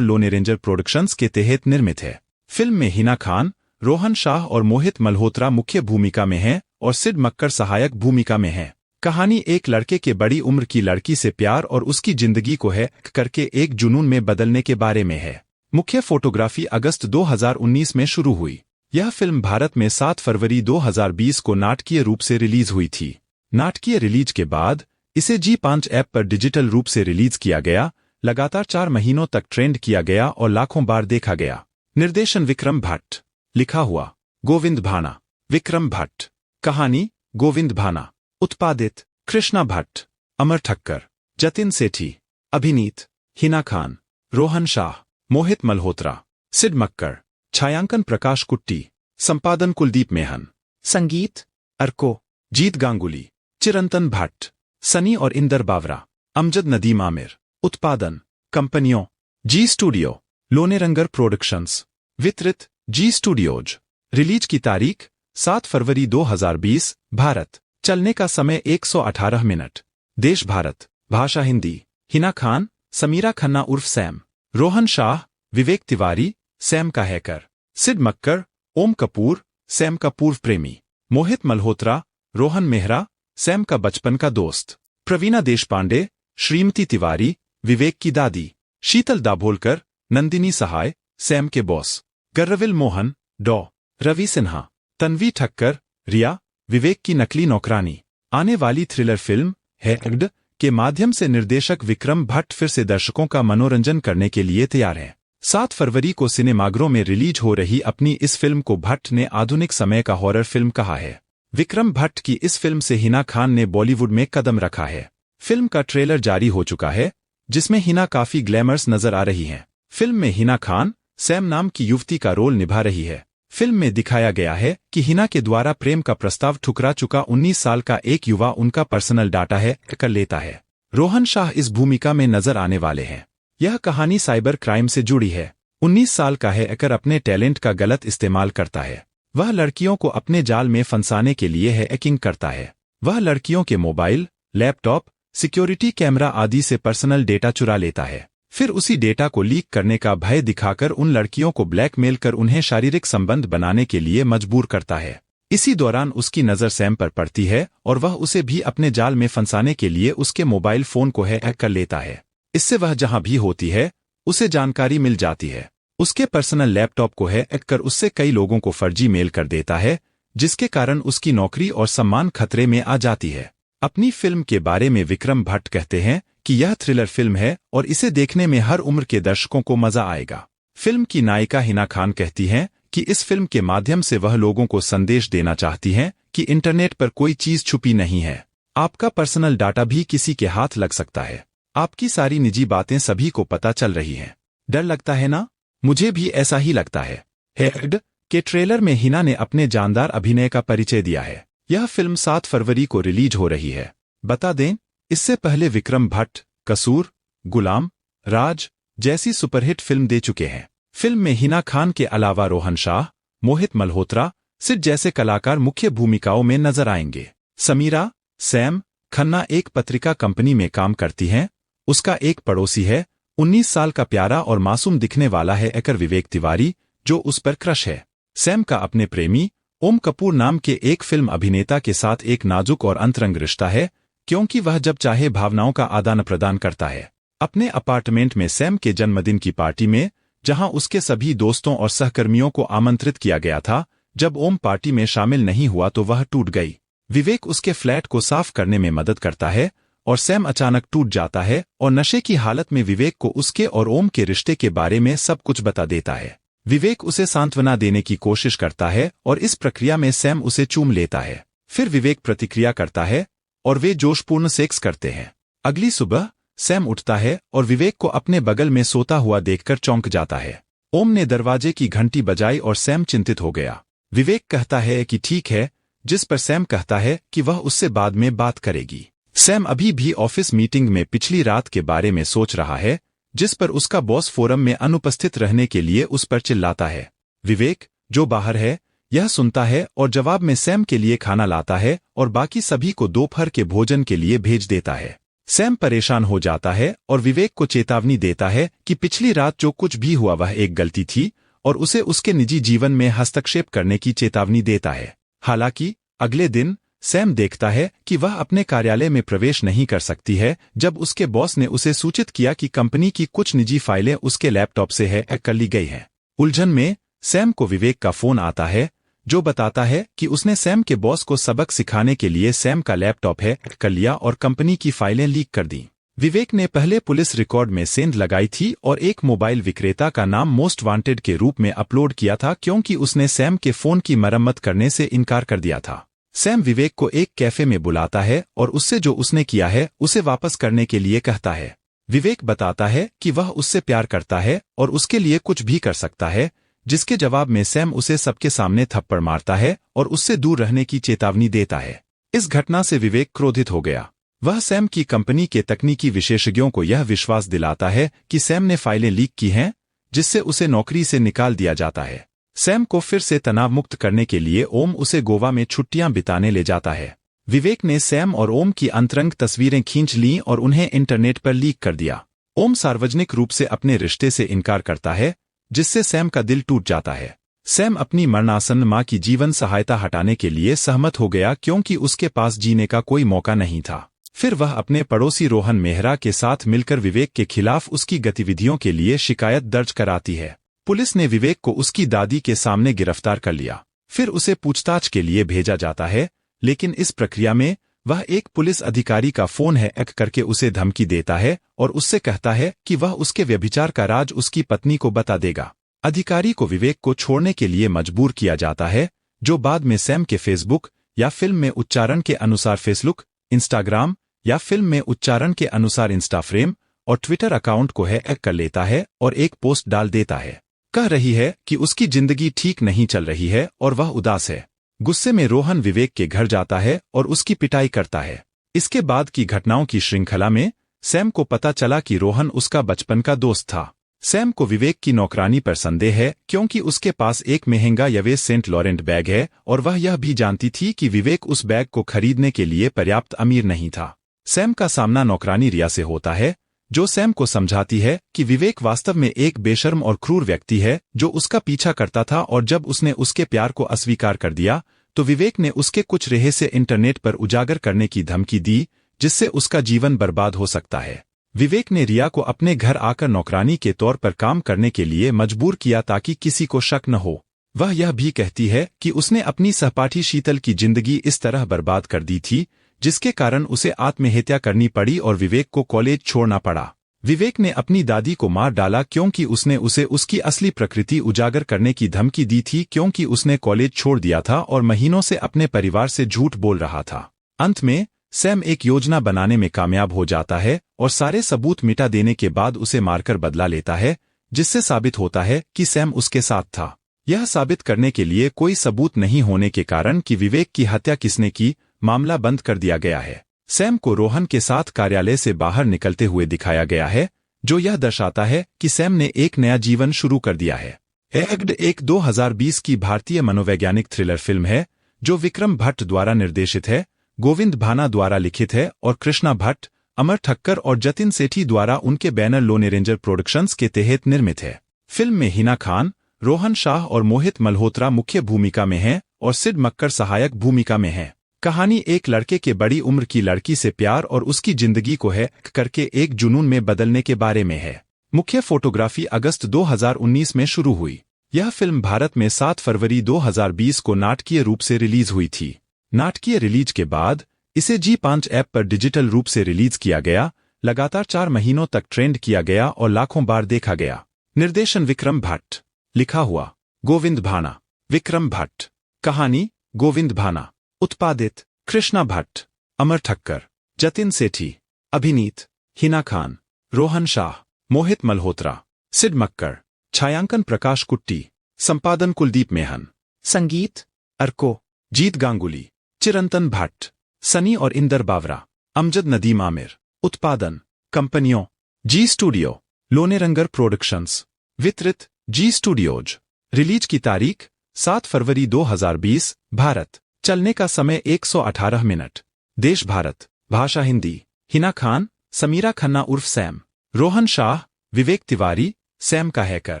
लोने रेंजर प्रोडक्शंस के तहत निर्मित है। फिल्म में हिना खान, रोहन शाह और मोहित मल्होत्रा मुख्य भूमिका में हैं और सिड मक्कर सहायक भूमिका में हैं। कहानी एक लड़के के बड़ी उम्र की लड़की से प्यार और उसकी जिंदगी को हैक करके एक जुनून में बदलने के बारे में है। मुख्य फोटोग्राफी अगस्त 2019 में शुरू हुई। यह फिल्म भारत में 7 फरवरी 2020 को नाटकीय रूप से रिलीज हुई थी। नाटकीय रिलीज के बाद इसे जी5 ऐप पर डिजिटल रूप से रिलीज किया गया, लगातार 4 महीनों तक ट्रेंड किया गया और लाखों बार देखा गया। निर्देशन विक्रम भट्ट, लिखा हुआ गोविंद भाना, विक्रम भट्ट, कहानी गोविंद भाना, उत्पादित कृष्णा भट्ट, अमर ठक्कर, जतिन सेठी, अभिनीत हिना खान, रोहन शाह, मोहित मल्होत्रा, सिड मक्कर, छायांकन प्रकाश कुट्टी, संपादन कुलदीप मेहन, संगीत अर्को, जीत गांगुली, चिरंतन भट्ट, सनी और इंदर बावरा, अमजद नदीम आमिर, उत्पादन कंपनियों जी स्टूडियो, लोनेरंगर प्रोडक्शंस, वितरित जी स्टूडियोज। रिलीज की तारीख 7 फरवरी 2020, भारत। चलने का समय 118 मिनट। देश भारत, भाषा हिंदी। हिना खान समीरा खन्ना उर्फ सैम, रोहन शाह विवेक तिवारी सैम का हैकर, सिड मक्कर ओम कपूर सैम का पूर्व प्रेमी, मोहित मल्होत्रा रोहन मेहरा सैम का बचपन का दोस्त, प्रवीणा देशपांडे श्रीमती तिवारी विवेक की दादी, शीतल दाभोलकर नंदिनी सहाय सैम के बॉस, गर्रविल मोहन डॉ रवि सिन्हा, तन्वी ठक्कर रिया विवेक की नकली नौकरानी। आने वाली थ्रिलर फिल्म हैक्ड के माध्यम से निर्देशक विक्रम भट्ट फिर से दर्शकों का मनोरंजन करने के लिए तैयार हैं। 7 फरवरी को सिनेमाघरों में रिलीज हो रही अपनी इस फिल्म को भट्ट ने आधुनिक समय का हॉरर फिल्म कहा है। विक्रम भट्ट की इस फिल्म से हिना खान ने बॉलीवुड में कदम रखा है। फिल्म का ट्रेलर जारी हो चुका है, जिसमें हिना काफी ग्लैमरस नजर आ रही हैं। फिल्म में हिना खान सैम नाम की युवती का रोल निभा रही है। फिल्म में दिखाया गया है कि हिना के द्वारा प्रेम का प्रस्ताव ठुकरा चुका 19 साल का एक युवा उनका पर्सनल डाटा हैक कर लेता है। रोहन शाह इस भूमिका में नजर आने वाले हैं। यह कहानी साइबर क्राइम से जुड़ी है। 19 साल का हैकर अपने टैलेंट का गलत इस्तेमाल करता है। वह लड़कियों को अपने जाल में फंसाने के लिए हैकिंग करता है। वह लड़कियों के मोबाइल, लैपटॉप, सिक्योरिटी कैमरा आदि से पर्सनल डेटा चुरा लेता है। फिर उसी डेटा को लीक करने का भय दिखाकर उन लड़कियों को ब्लैकमेल कर उन्हें शारीरिक संबंध बनाने के लिए मजबूर करता है। इसी दौरान उसकी नज़र सैम पर पड़ती है और वह उसे भी अपने जाल में फंसाने के लिए उसके मोबाइल फोन को हैक कर लेता है। इससे वह जहां भी होती है उसे जानकारी मिल जाती है। उसके पर्सनल लैपटॉप को हैक कर उससे कई लोगों को फर्जी मेल कर देता है, जिसके कारण उसकी नौकरी और सम्मान खतरे में आ जाती है। अपनी फिल्म के बारे में विक्रम भट्ट कहते हैं कि यह थ्रिलर फिल्म है और इसे देखने में हर उम्र के दर्शकों को मजा आएगा। फिल्म की नायिका हिना खान कहती हैं कि इस फिल्म के माध्यम से वह लोगों को संदेश देना चाहती हैं कि इंटरनेट पर कोई चीज छुपी नहीं है। आपका पर्सनल डाटा भी किसी के हाथ लग सकता है। आपकी सारी निजी बातें सभी को पता चल रही हैं। डर लगता है ना? मुझे भी ऐसा ही लगता है। हैक्ड के ट्रेलर में हिना ने अपने जानदार अभिनय का परिचय दिया है। यह फिल्म 7 फरवरी को रिलीज हो रही है। बता दें, इससे पहले विक्रम भट्ट कसूर, गुलाम, राज जैसी सुपरहिट फिल्म दे चुके हैं। फिल्म में हिना खान के अलावा रोहन शाह, मोहित मल्होत्रा, सिड जैसे कलाकार मुख्य भूमिकाओं में नजर आएंगे। समीरा सैम खन्ना एक पत्रिका कंपनी में काम करती हैं। उसका एक पड़ोसी है, 19 साल का प्यारा और मासूम दिखने वाला है हैकर विवेक तिवारी, जो उस पर क्रश है। सैम का अपने प्रेमी ओम कपूर नाम के एक फिल्म अभिनेता के साथ एक नाजुक और अंतरंग रिश्ता है, क्योंकि वह जब चाहे भावनाओं का आदान प्रदान करता है। अपने अपार्टमेंट में सैम के जन्मदिन की पार्टी में, जहां उसके सभी दोस्तों और सहकर्मियों को आमंत्रित किया गया था, जब ओम पार्टी में शामिल नहीं हुआ तो वह टूट गई। विवेक उसके फ्लैट को साफ करने में मदद करता है और सैम अचानक टूट जाता है और नशे की हालत में विवेक को उसके और ओम के रिश्ते के बारे में सब कुछ बता देता है। विवेक उसे सांत्वना देने की कोशिश करता है और इस प्रक्रिया में सैम उसे चूम लेता है। फिर विवेक प्रतिक्रिया करता है और वे जोशपूर्ण सेक्स करते हैं। अगली सुबह सैम उठता है और विवेक को अपने बगल में सोता हुआ देखकर चौंक जाता है। ओम ने दरवाजे की घंटी बजाई और सैम चिंतित हो गया। विवेक कहता है कि ठीक है, जिस पर सैम कहता है कि वह उससे बाद में बात करेगी। सैम अभी भी ऑफिस मीटिंग में पिछली रात के बारे में सोच रहा है, जिस पर उसका बॉस फोरम में अनुपस्थित रहने के लिए उस पर चिल्लाता है। विवेक, जो बाहर है, यह सुनता है और जवाब में सैम के लिए खाना लाता है और बाकी सभी को दोपहर के भोजन के लिए भेज देता है। सैम परेशान हो जाता है और विवेक को चेतावनी देता है कि पिछली रात जो कुछ भी हुआ वह एक गलती थी और उसे उसके निजी जीवन में हस्तक्षेप करने की चेतावनी देता है। हालांकि अगले दिन सैम देखता है कि वह अपने कार्यालय में प्रवेश नहीं कर सकती है जब उसके बॉस ने उसे सूचित किया कि कंपनी की कुछ निजी फाइलें उसके लैपटॉप से हैक कर ली गई हैं। उलझन में सैम को विवेक का फोन आता है, जो बताता है कि उसने सैम के बॉस को सबक सिखाने के लिए सैम का लैपटॉप हैक कर लिया और कंपनी की फाइलें लीक कर दी। विवेक ने पहले पुलिस रिकॉर्ड में सेंध लगाई थी और एक मोबाइल विक्रेता का नाम मोस्ट वांटेड के रूप में अपलोड किया था क्योंकि उसने सैम के फोन की मरम्मत करने से इनकार कर दिया था। सैम विवेक को एक कैफे में बुलाता है और उससे जो उसने किया है उसे वापस करने के लिए कहता है। विवेक बताता है कि वह उससे प्यार करता है और उसके लिए कुछ भी कर सकता है, जिसके जवाब में सैम उसे सबके सामने थप्पड़ मारता है और उससे दूर रहने की चेतावनी देता है। इस घटना से विवेक क्रोधित हो गया। वह सैम की कंपनी के तकनीकी विशेषज्ञों को यह विश्वास दिलाता है कि सैम ने फाइलें लीक की हैं, जिससे उसे नौकरी से निकाल दिया जाता है। सैम को फिर से तनाव मुक्त करने के लिए ओम उसे गोवा में छुट्टियां बिताने ले जाता है। विवेक ने सैम और ओम की अंतरंग तस्वीरें खींच लीं और उन्हें इंटरनेट पर लीक कर दिया। ओम सार्वजनिक रूप से अपने रिश्ते से इनकार करता है, जिससे सैम का दिल टूट जाता है। सैम अपनी मरणासन्न मां की जीवन सहायता हटाने के लिए सहमत हो गया क्योंकि उसके पास जीने का कोई मौका नहीं था। फिर वह अपने पड़ोसी रोहन मेहरा के साथ मिलकर विवेक के खिलाफ उसकी गतिविधियों के लिए शिकायत दर्ज कराती है। पुलिस ने विवेक को उसकी दादी के सामने गिरफ्तार कर लिया। फिर उसे पूछताछ के लिए भेजा जाता है, लेकिन इस प्रक्रिया में वह एक पुलिस अधिकारी का फोन हैक करके उसे धमकी देता है और उससे कहता है कि वह उसके व्यभिचार का राज उसकी पत्नी को बता देगा। अधिकारी को विवेक को छोड़ने के लिए मजबूर किया जाता है, जो बाद में सैम के फेसबुक या फिल्म में उच्चारण के अनुसार फेसबुक, इंस्टाग्राम या फिल्म में उच्चारण के अनुसार इंस्टाफ्रेम और ट्विटर अकाउंट को हैक कर लेता है और एक पोस्ट डाल देता है। कह रही है कि उसकी जिंदगी ठीक नहीं चल रही है और वह उदास है। गुस्से में रोहन विवेक के घर जाता है और उसकी पिटाई करता है। इसके बाद की घटनाओं की श्रृंखला में सैम को पता चला कि रोहन उसका बचपन का दोस्त था। सैम को विवेक की नौकरानी पर संदेह है क्योंकि उसके पास एक महंगा यवेस सेंट लॉरेंट बैग है और वह यह भी जानती थी कि विवेक उस बैग को खरीदने के लिए पर्याप्त अमीर नहीं था। सैम का सामना नौकरानी रिया से होता है, जो सैम को समझाती है कि विवेक वास्तव में एक बेशर्म और क्रूर व्यक्ति है जो उसका पीछा करता था और जब उसने उसके प्यार को अस्वीकार कर दिया तो विवेक ने उसके कुछ रहस्य इंटरनेट पर उजागर करने की धमकी दी, जिससे उसका जीवन बर्बाद हो सकता है। विवेक ने रिया को अपने घर आकर नौकरानी के तौर पर काम करने के लिए मजबूर किया ताकि किसी को शक न हो। वह यह भी कहती है कि उसने अपनी सहपाठी शीतल की जिंदगी इस तरह बर्बाद कर दी थी, जिसके कारण उसे आत्महत्या करनी पड़ी और विवेक को कॉलेज छोड़ना पड़ा। विवेक ने अपनी दादी को मार डाला क्योंकि उसने उसे उसकी असली प्रकृति उजागर करने की धमकी दी थी क्योंकि उसने कॉलेज छोड़ दिया था और महीनों से अपने परिवार से झूठ बोल रहा था। अंत में सैम एक योजना बनाने में कामयाब हो जाता है और सारे सबूत मिटा देने के बाद उसे मारकर बदला लेता है, जिससे साबित होता है कि सैम उसके साथ था। यह साबित करने के लिए कोई सबूत नहीं होने के कारण कि विवेक की हत्या किसने की, मामला बंद कर दिया गया है। सैम को रोहन के साथ कार्यालय से बाहर निकलते हुए दिखाया गया है, जो यह दर्शाता है कि सैम ने एक नया जीवन शुरू कर दिया है। एग्ड एक 2020 की भारतीय मनोवैज्ञानिक थ्रिलर फिल्म है, जो विक्रम भट्ट द्वारा निर्देशित है, गोविंद भाना द्वारा लिखित है और कृष्णा भट्ट, अमर ठक्कर और जतिन सेठी द्वारा उनके बैनर लोने रेंजर प्रोडक्शंस के तहत निर्मित है। फिल्म में हिना खान, रोहन शाह और मोहित मल्होत्रा मुख्य भूमिका में हैं और सिड मक्कर सहायक भूमिका में हैं। कहानी एक लड़के के बड़ी उम्र की लड़की से प्यार और उसकी जिंदगी को हैक करके एक जुनून में बदलने के बारे में है। मुख्य फोटोग्राफी अगस्त 2019 में शुरू हुई। यह फिल्म भारत में 7 फरवरी 2020 को नाटकीय रूप से रिलीज हुई थी। नाटकीय रिलीज के बाद इसे G5 ऐप पर डिजिटल रूप से रिलीज किया गया, लगातार 4 महीनों तक ट्रेंड किया गया और लाखों बार देखा गया। निर्देशन विक्रम भट्ट, लिखा हुआ गोविंद भाना, विक्रम भट्ट, कहानी गोविंद भाना, उत्पादित कृष्णा भट्ट, अमर ठक्कर, जतिन सेठी, अभिनीत हिना खान, रोहन शाह, मोहित मल्होत्रा, सिड मक्कर, छायांकन प्रकाश कुट्टी, संपादन कुलदीप मेहन, संगीत अर्को, जीत गांगुली, चिरंतन भट्ट, सनी और इंदर बावरा, अमजद नदीम आमिर। उत्पादन कंपनियों जी स्टूडियो, लोनेरंगर प्रोडक्शंस। वितरित जी स्टूडियोज। रिलीज की तारीख 7 फरवरी 2020। भारत। चलने का समय 118 मिनट। देश भारत। भाषा हिंदी। हिना खान, समीरा खन्ना उर्फ सैम। रोहन शाह, विवेक तिवारी, सैम का हैकर।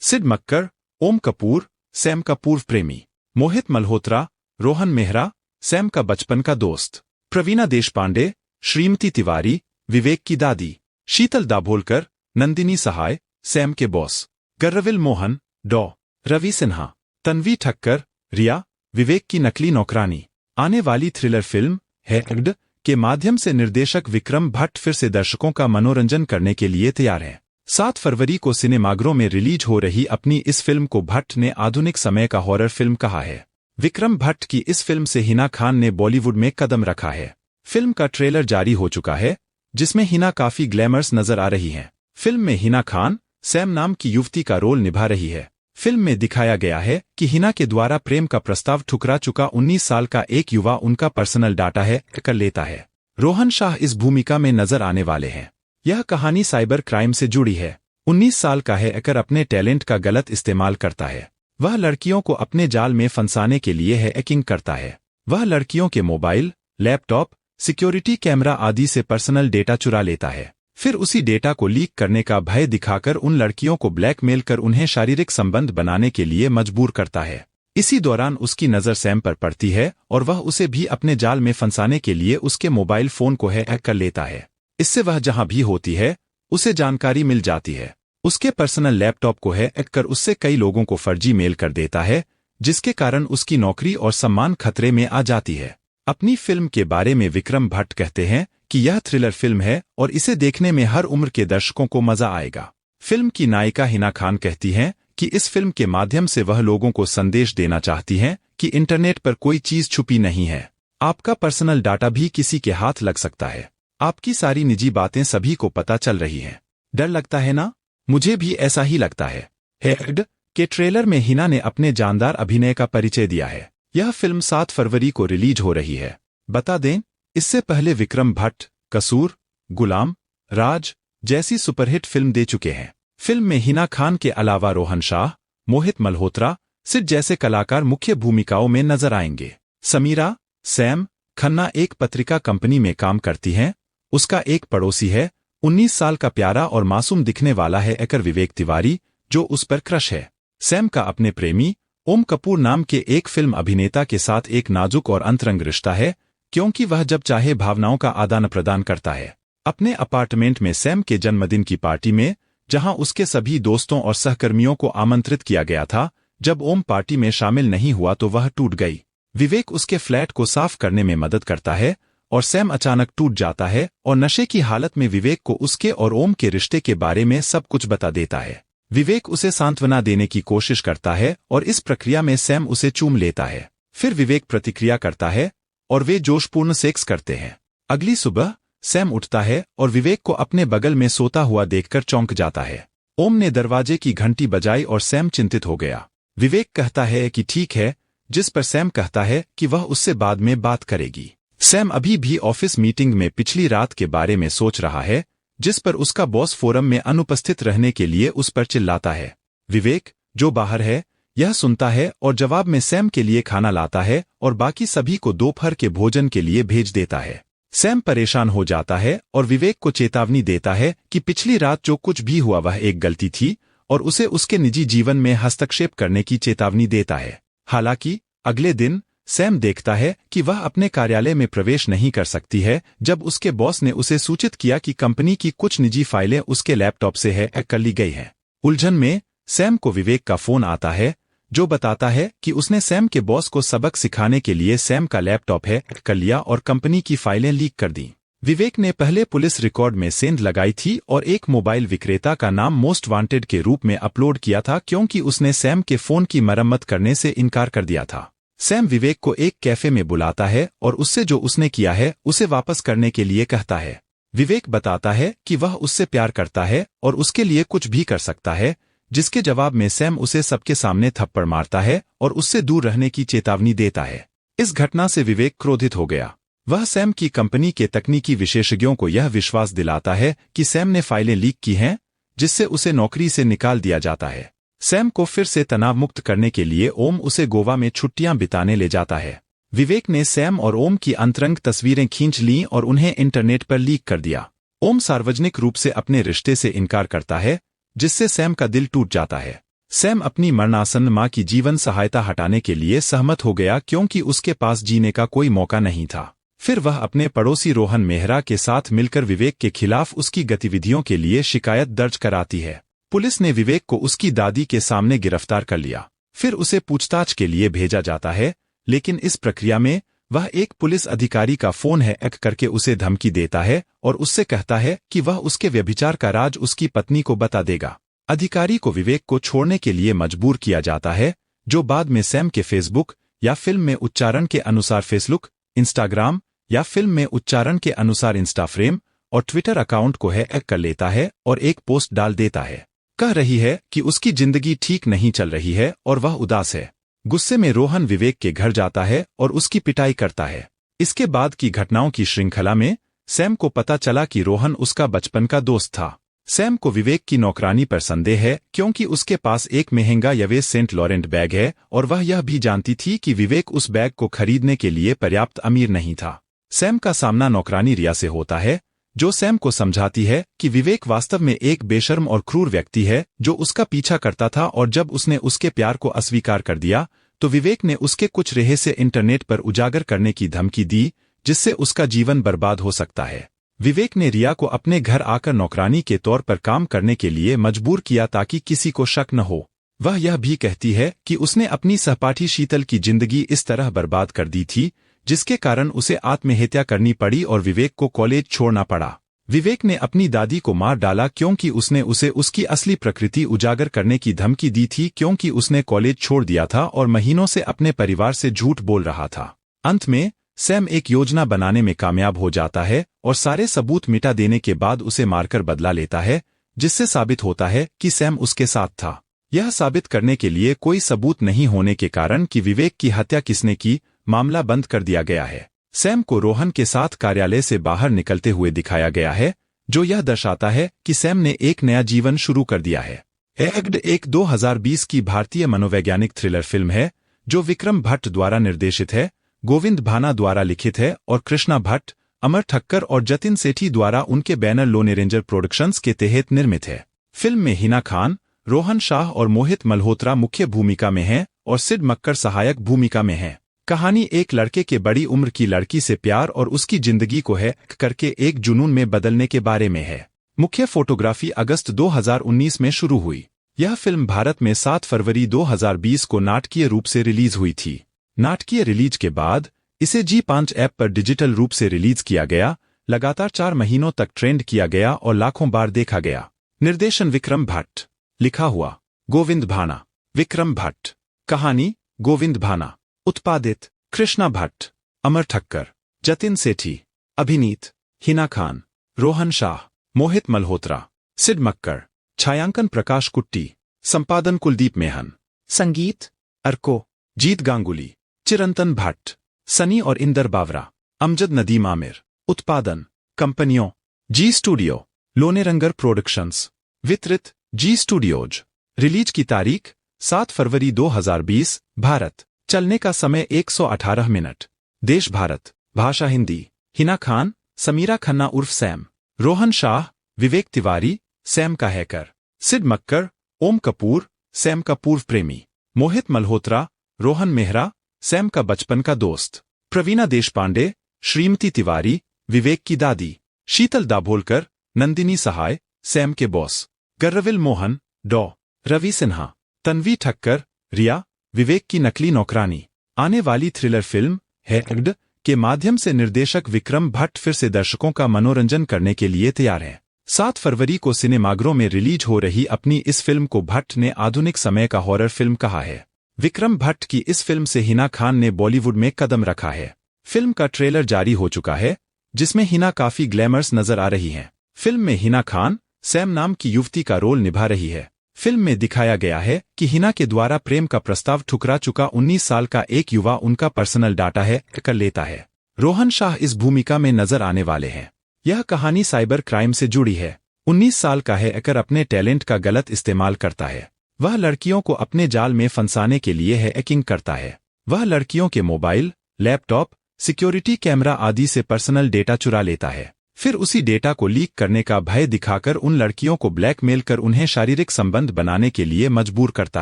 सिड मक्कर, ओम कपूर, सैम का पूर्व प्रेमी। मोहित मल्होत्रा, रोहन मेहरा, सैम का बचपन का दोस्त। प्रवीणा देशपांडे, श्रीमती तिवारी, विवेक की दादी। शीतल दाभोलकर, नंदिनी सहाय, सैम के बॉस। गर्रविल मोहन, डॉ. रवि सिन्हा। तन्वी ठक्कर, रिया, विवेक की नकली नौकरानी। आने वाली थ्रिलर फिल्म हैक्ड के माध्यम से निर्देशक विक्रम भट्ट फिर से दर्शकों का मनोरंजन करने के लिए तैयार हैं। 7 फरवरी को सिनेमाघरों में रिलीज हो रही अपनी इस फिल्म को भट्ट ने आधुनिक समय का हॉरर फिल्म कहा है। विक्रम भट्ट की इस फिल्म से हिना खान ने बॉलीवुड में कदम रखा है। फिल्म का ट्रेलर जारी हो चुका है, जिसमें हिना काफी ग्लैमरस नजर आ रही हैं। फिल्म में हिना खान सैम नाम की युवती का रोल निभा रही है। फिल्म में दिखाया गया है कि हिना के द्वारा प्रेम का प्रस्ताव ठुकरा चुका 19 साल का एक युवा उनका पर्सनल डाटा हैक कर लेता है। रोहन शाह इस भूमिका में नजर आने वाले हैं। यह कहानी साइबर क्राइम से जुड़ी है। 19 साल का हैकर अपने टैलेंट का गलत इस्तेमाल करता है। वह लड़कियों को अपने जाल में फंसाने के लिए हैकिंग करता है। वह लड़कियों के मोबाइल, लैपटॉप, सिक्योरिटी कैमरा आदि से पर्सनल डेटा चुरा लेता है। फिर उसी डेटा को लीक करने का भय दिखाकर उन लड़कियों को ब्लैकमेल कर उन्हें शारीरिक संबंध बनाने के लिए मजबूर करता है। इसी दौरान उसकी नज़र सैम पर पड़ती है और वह उसे भी अपने जाल में फंसाने के लिए उसके मोबाइल फोन को हैक कर लेता है। इससे वह जहां भी होती है उसे जानकारी मिल जाती है। उसके पर्सनल लैपटॉप को हैक कर उससे कई लोगों को फर्जी मेल कर देता है, जिसके कारण उसकी नौकरी और सम्मान खतरे में आ जाती है। अपनी फिल्म के बारे में विक्रम भट्ट कहते हैं कि यह थ्रिलर फिल्म है और इसे देखने में हर उम्र के दर्शकों को मजा आएगा। फिल्म की नायिका हिना खान कहती हैं कि इस फिल्म के माध्यम से वह लोगों को संदेश देना चाहती हैं कि इंटरनेट पर कोई चीज छुपी नहीं है। आपका पर्सनल डाटा भी किसी के हाथ लग सकता है। आपकी सारी निजी बातें सभी को पता चल रही हैं। डर लगता है ना? मुझे भी ऐसा ही लगता है। हैक्ड के ट्रेलर में हिना ने अपने जानदार अभिनय का परिचय दिया है। यह फिल्म 7 फरवरी को रिलीज हो रही है। बता दें, इससे पहले विक्रम भट्ट कसूर, गुलाम, राज जैसी सुपरहिट फिल्म दे चुके हैं। फिल्म में हिना खान के अलावा रोहन शाह, मोहित मल्होत्रा, सिड जैसे कलाकार मुख्य भूमिकाओं में नजर आएंगे। समीरा, सैम खन्ना एक पत्रिका कंपनी में काम करती हैं। उसका एक पड़ोसी है, 19 साल का प्यारा और मासूम दिखने वाला है हैकर विवेक तिवारी, जो उस पर क्रश है। सैम का अपने प्रेमी ओम कपूर नाम के एक फिल्म अभिनेता के साथ एक नाजुक और अंतरंग रिश्ता है, क्योंकि वह जब चाहे भावनाओं का आदान प्रदान करता है। अपने अपार्टमेंट में सैम के जन्मदिन की पार्टी में, जहां उसके सभी दोस्तों और सहकर्मियों को आमंत्रित किया गया था, जब ओम पार्टी में शामिल नहीं हुआ तो वह टूट गई। विवेक उसके फ्लैट को साफ करने में मदद करता है और सैम अचानक टूट जाता है और नशे की हालत में विवेक को उसके और ओम के रिश्ते के बारे में सब कुछ बता देता है। विवेक उसे सांत्वना देने की कोशिश करता है और इस प्रक्रिया में सैम उसे चूम लेता है। फिर विवेक प्रतिक्रिया करता है और वे जोशपूर्ण सेक्स करते हैं। अगली सुबह सैम उठता है और विवेक को अपने बगल में सोता हुआ देखकर चौंक जाता है। ओम ने दरवाजे की घंटी बजाई और सैम चिंतित हो गया। विवेक कहता है कि ठीक है, जिस पर सैम कहता है कि वह उससे बाद में बात करेगी। सैम अभी भी ऑफिस मीटिंग में पिछली रात के बारे में सोच रहा है, जिस पर उसका बॉस फोरम में अनुपस्थित रहने के लिए उस पर चिल्लाता है। विवेक, जो बाहर है, यह सुनता है और जवाब में सैम के लिए खाना लाता है और बाकी सभी को दोपहर के भोजन के लिए भेज देता है। सैम परेशान हो जाता है और विवेक को चेतावनी देता है कि पिछली रात जो कुछ भी हुआ वह एक गलती थी और उसे उसके निजी जीवन में हस्तक्षेप करने की चेतावनी देता है। हालांकि अगले दिन सैम देखता है कि वह अपने कार्यालय में प्रवेश नहीं कर सकती है, जब उसके बॉस ने उसे सूचित किया कि कंपनी की कुछ निजी फाइलें उसके लैपटॉप से हैक कर ली गई हैं। उलझन में सैम को विवेक का फोन आता है, जो बताता है कि उसने सैम के बॉस को सबक सिखाने के लिए सैम का लैपटॉप हैक कर लिया और कंपनी की फाइलें लीक कर दी। विवेक ने पहले पुलिस रिकॉर्ड में सेंध लगाई थी और एक मोबाइल विक्रेता का नाम मोस्ट वांटेड के रूप में अपलोड किया था, क्योंकि उसने सैम के फोन की मरम्मत करने से इनकार कर दिया था। सैम विवेक को एक कैफे में बुलाता है और उससे जो उसने किया है उसे वापस करने के लिए कहता है। विवेक बताता है कि वह उससे प्यार करता है और उसके लिए कुछ भी कर सकता है, जिसके जवाब में सैम उसे सबके सामने थप्पड़ मारता है और उससे दूर रहने की चेतावनी देता है। इस घटना से विवेक क्रोधित हो गया। वह सैम की कंपनी के तकनीकी विशेषज्ञों को यह विश्वास दिलाता है कि सैम ने फाइलें लीक की हैं, जिससे उसे नौकरी से निकाल दिया जाता है। सैम को फिर से तनाव मुक्त करने के लिए ओम उसे गोवा में छुट्टियां बिताने ले जाता है। विवेक ने सैम और ओम की अंतरंग तस्वीरें खींच लीं और उन्हें इंटरनेट पर लीक कर दिया। ओम सार्वजनिक रूप से अपने रिश्ते से इनकार करता है, जिससे सैम का दिल टूट जाता है। सैम अपनी मरणासन्न मां की जीवन सहायता हटाने के लिए सहमत हो गया क्योंकि उसके पास जीने का कोई मौका नहीं था। फिर वह अपने पड़ोसी रोहन मेहरा के साथ मिलकर विवेक के खिलाफ उसकी गतिविधियों के लिए शिकायत दर्ज कराती है। पुलिस ने विवेक को उसकी दादी के सामने गिरफ्तार कर लिया। फिर उसे पूछताछ के लिए भेजा जाता है, लेकिन इस प्रक्रिया में वह एक पुलिस अधिकारी का फोन हैक करके उसे धमकी देता है और उससे कहता है कि वह उसके व्यभिचार का राज उसकी पत्नी को बता देगा। अधिकारी को विवेक को छोड़ने के लिए मजबूर किया जाता है, जो बाद में सैम के फेसबुक या फिल्म में उच्चारण के अनुसार फेसबुक, इंस्टाग्राम या फिल्म में उच्चारण के अनुसार इंस्टाफ्रेम और ट्विटर अकाउंट को हैक कर लेता है और एक पोस्ट डाल देता है। कह रही है कि उसकी जिंदगी ठीक नहीं चल रही है और वह उदास है। गुस्से में रोहन विवेक के घर जाता है और उसकी पिटाई करता है। इसके बाद की घटनाओं की श्रृंखला में सैम को पता चला कि रोहन उसका बचपन का दोस्त था। सैम को विवेक की नौकरानी पर संदेह है क्योंकि उसके पास एक महंगा यवेस सेंट लॉरेंट बैग है और वह यह भी जानती थी कि विवेक उस बैग को खरीदने के लिए पर्याप्त अमीर नहीं था। सैम का सामना नौकरानी रिया से होता है, जो सैम को समझाती है कि विवेक वास्तव में एक बेशर्म और क्रूर व्यक्ति है जो उसका पीछा करता था और जब उसने उसके प्यार को अस्वीकार कर दिया तो विवेक ने उसके कुछ रहस्य इंटरनेट पर उजागर करने की धमकी दी, जिससे उसका जीवन बर्बाद हो सकता है। विवेक ने रिया को अपने घर आकर नौकरानी के तौर पर काम करने के लिए मजबूर किया ताकि किसी को शक न हो। वह यह भी कहती है कि उसने अपनी सहपाठी शीतल की जिंदगी इस तरह बर्बाद कर दी थी, जिसके कारण उसे आत्महत्या करनी पड़ी और विवेक को कॉलेज छोड़ना पड़ा। विवेक ने अपनी दादी को मार डाला क्योंकि उसने उसे उसकी असली प्रकृति उजागर करने की धमकी दी थी क्योंकि उसने कॉलेज छोड़ दिया था और महीनों से अपने परिवार से झूठ बोल रहा था। अंत में सैम एक योजना बनाने में कामयाब हो जाता है और सारे सबूत मिटा देने के बाद उसे मारकर बदला लेता है, जिससे साबित होता है कि सैम उसके साथ था। यह साबित करने के लिए कोई सबूत नहीं होने के कारण कि विवेक की हत्या किसने की, मामला बंद कर दिया गया है। सैम को रोहन के साथ कार्यालय से बाहर निकलते हुए दिखाया गया है, जो यह दर्शाता है कि सैम ने एक नया जीवन शुरू कर दिया है। एग्ड एक 2020 की भारतीय मनोवैज्ञानिक थ्रिलर फिल्म है, जो विक्रम भट्ट द्वारा निर्देशित है, गोविंद भाना द्वारा लिखित है और कृष्णा भट्ट, अमर ठक्कर और जतिन सेठी द्वारा उनके बैनर लोने रेंजर प्रोडक्शंस के तहत निर्मित है। फिल्म में हिना खान, रोहन शाह और मोहित मल्होत्रा मुख्य भूमिका में हैं और सिड मक्कर सहायक भूमिका में हैं। कहानी एक लड़के के बड़ी उम्र की लड़की से प्यार और उसकी जिंदगी को हैक करके एक जुनून में बदलने के बारे में है। मुख्य फोटोग्राफी अगस्त 2019 में शुरू हुई। यह फिल्म भारत में 7 फरवरी 2020 को नाटकीय रूप से रिलीज हुई थी। नाटकीय रिलीज के बाद इसे G5 ऐप पर डिजिटल रूप से रिलीज किया गया, लगातार 4 महीनों तक ट्रेंड किया गया और लाखों बार देखा गया। निर्देशन विक्रम भट्ट, लिखा हुआ गोविंद भाना, विक्रम भट्ट, कहानी गोविंद भाना, उत्पादित कृष्णा भट्ट, अमर ठक्कर, जतिन सेठी, अभिनीत हिना खान, रोहन शाह, मोहित मल्होत्रा, सिड मक्कर, छायांकन प्रकाश कुट्टी, संपादन कुलदीप मेहन, संगीत अर्को, जीत गांगुली, चिरंतन भट्ट, सनी और इंदर बावरा, अमजद नदीम आमिर, उत्पादन कंपनियों जी स्टूडियो, लोनेरंगर प्रोडक्शंस, वितरित जी स्टूडियोज। रिलीज की तारीख 7 फरवरी 2020, भारत। चलने का समय 118 मिनट। देश भारत, भाषा हिंदी। हिना खान, समीरा खन्ना उर्फ सैम। रोहन शाह, विवेक तिवारी, सैम का हैकर। सिड मक्कर, ओम कपूर, सैम का पूर्व प्रेमी। मोहित मल्होत्रा, रोहन मेहरा, सैम का बचपन का दोस्त। प्रवीणा देशपांडे, श्रीमती तिवारी, विवेक की दादी। शीतल दाभोलकर, नंदिनी सहाय, सैम के बॉस। गर्रविल मोहन, डॉ. रवि सिन्हा। तन्वी ठक्कर, रिया, विवेक की नकली नौकरानी। आने वाली थ्रिलर फिल्म हैक्ड के माध्यम से निर्देशक विक्रम भट्ट फिर से दर्शकों का मनोरंजन करने के लिए तैयार हैं। 7 फरवरी को सिनेमाघरों में रिलीज हो रही अपनी इस फिल्म को भट्ट ने आधुनिक समय का हॉरर फिल्म कहा है। विक्रम भट्ट की इस फिल्म से हिना खान ने बॉलीवुड में कदम रखा है। फिल्म का ट्रेलर जारी हो चुका है, जिसमें हिना काफी ग्लैमरस नजर आ रही हैं। फिल्म में हिना खान सैम नाम की युवती का रोल निभा रही है। फिल्म में दिखाया गया है कि हिना के द्वारा प्रेम का प्रस्ताव ठुकरा चुका 19 साल का एक युवा उनका पर्सनल डाटा हैक कर लेता है। रोहन शाह इस भूमिका में नजर आने वाले हैं। यह कहानी साइबर क्राइम से जुड़ी है। 19 साल का है एकर अपने टैलेंट का गलत इस्तेमाल करता है। वह लड़कियों को अपने जाल में फंसाने के लिए हैकिंग करता है। वह लड़कियों के मोबाइल, लैपटॉप, सिक्योरिटी कैमरा आदि से पर्सनल डेटा चुरा लेता है। फिर उसी डेटा को लीक करने का भय दिखाकर उन लड़कियों को ब्लैकमेल कर उन्हें शारीरिक संबंध बनाने के लिए मजबूर करता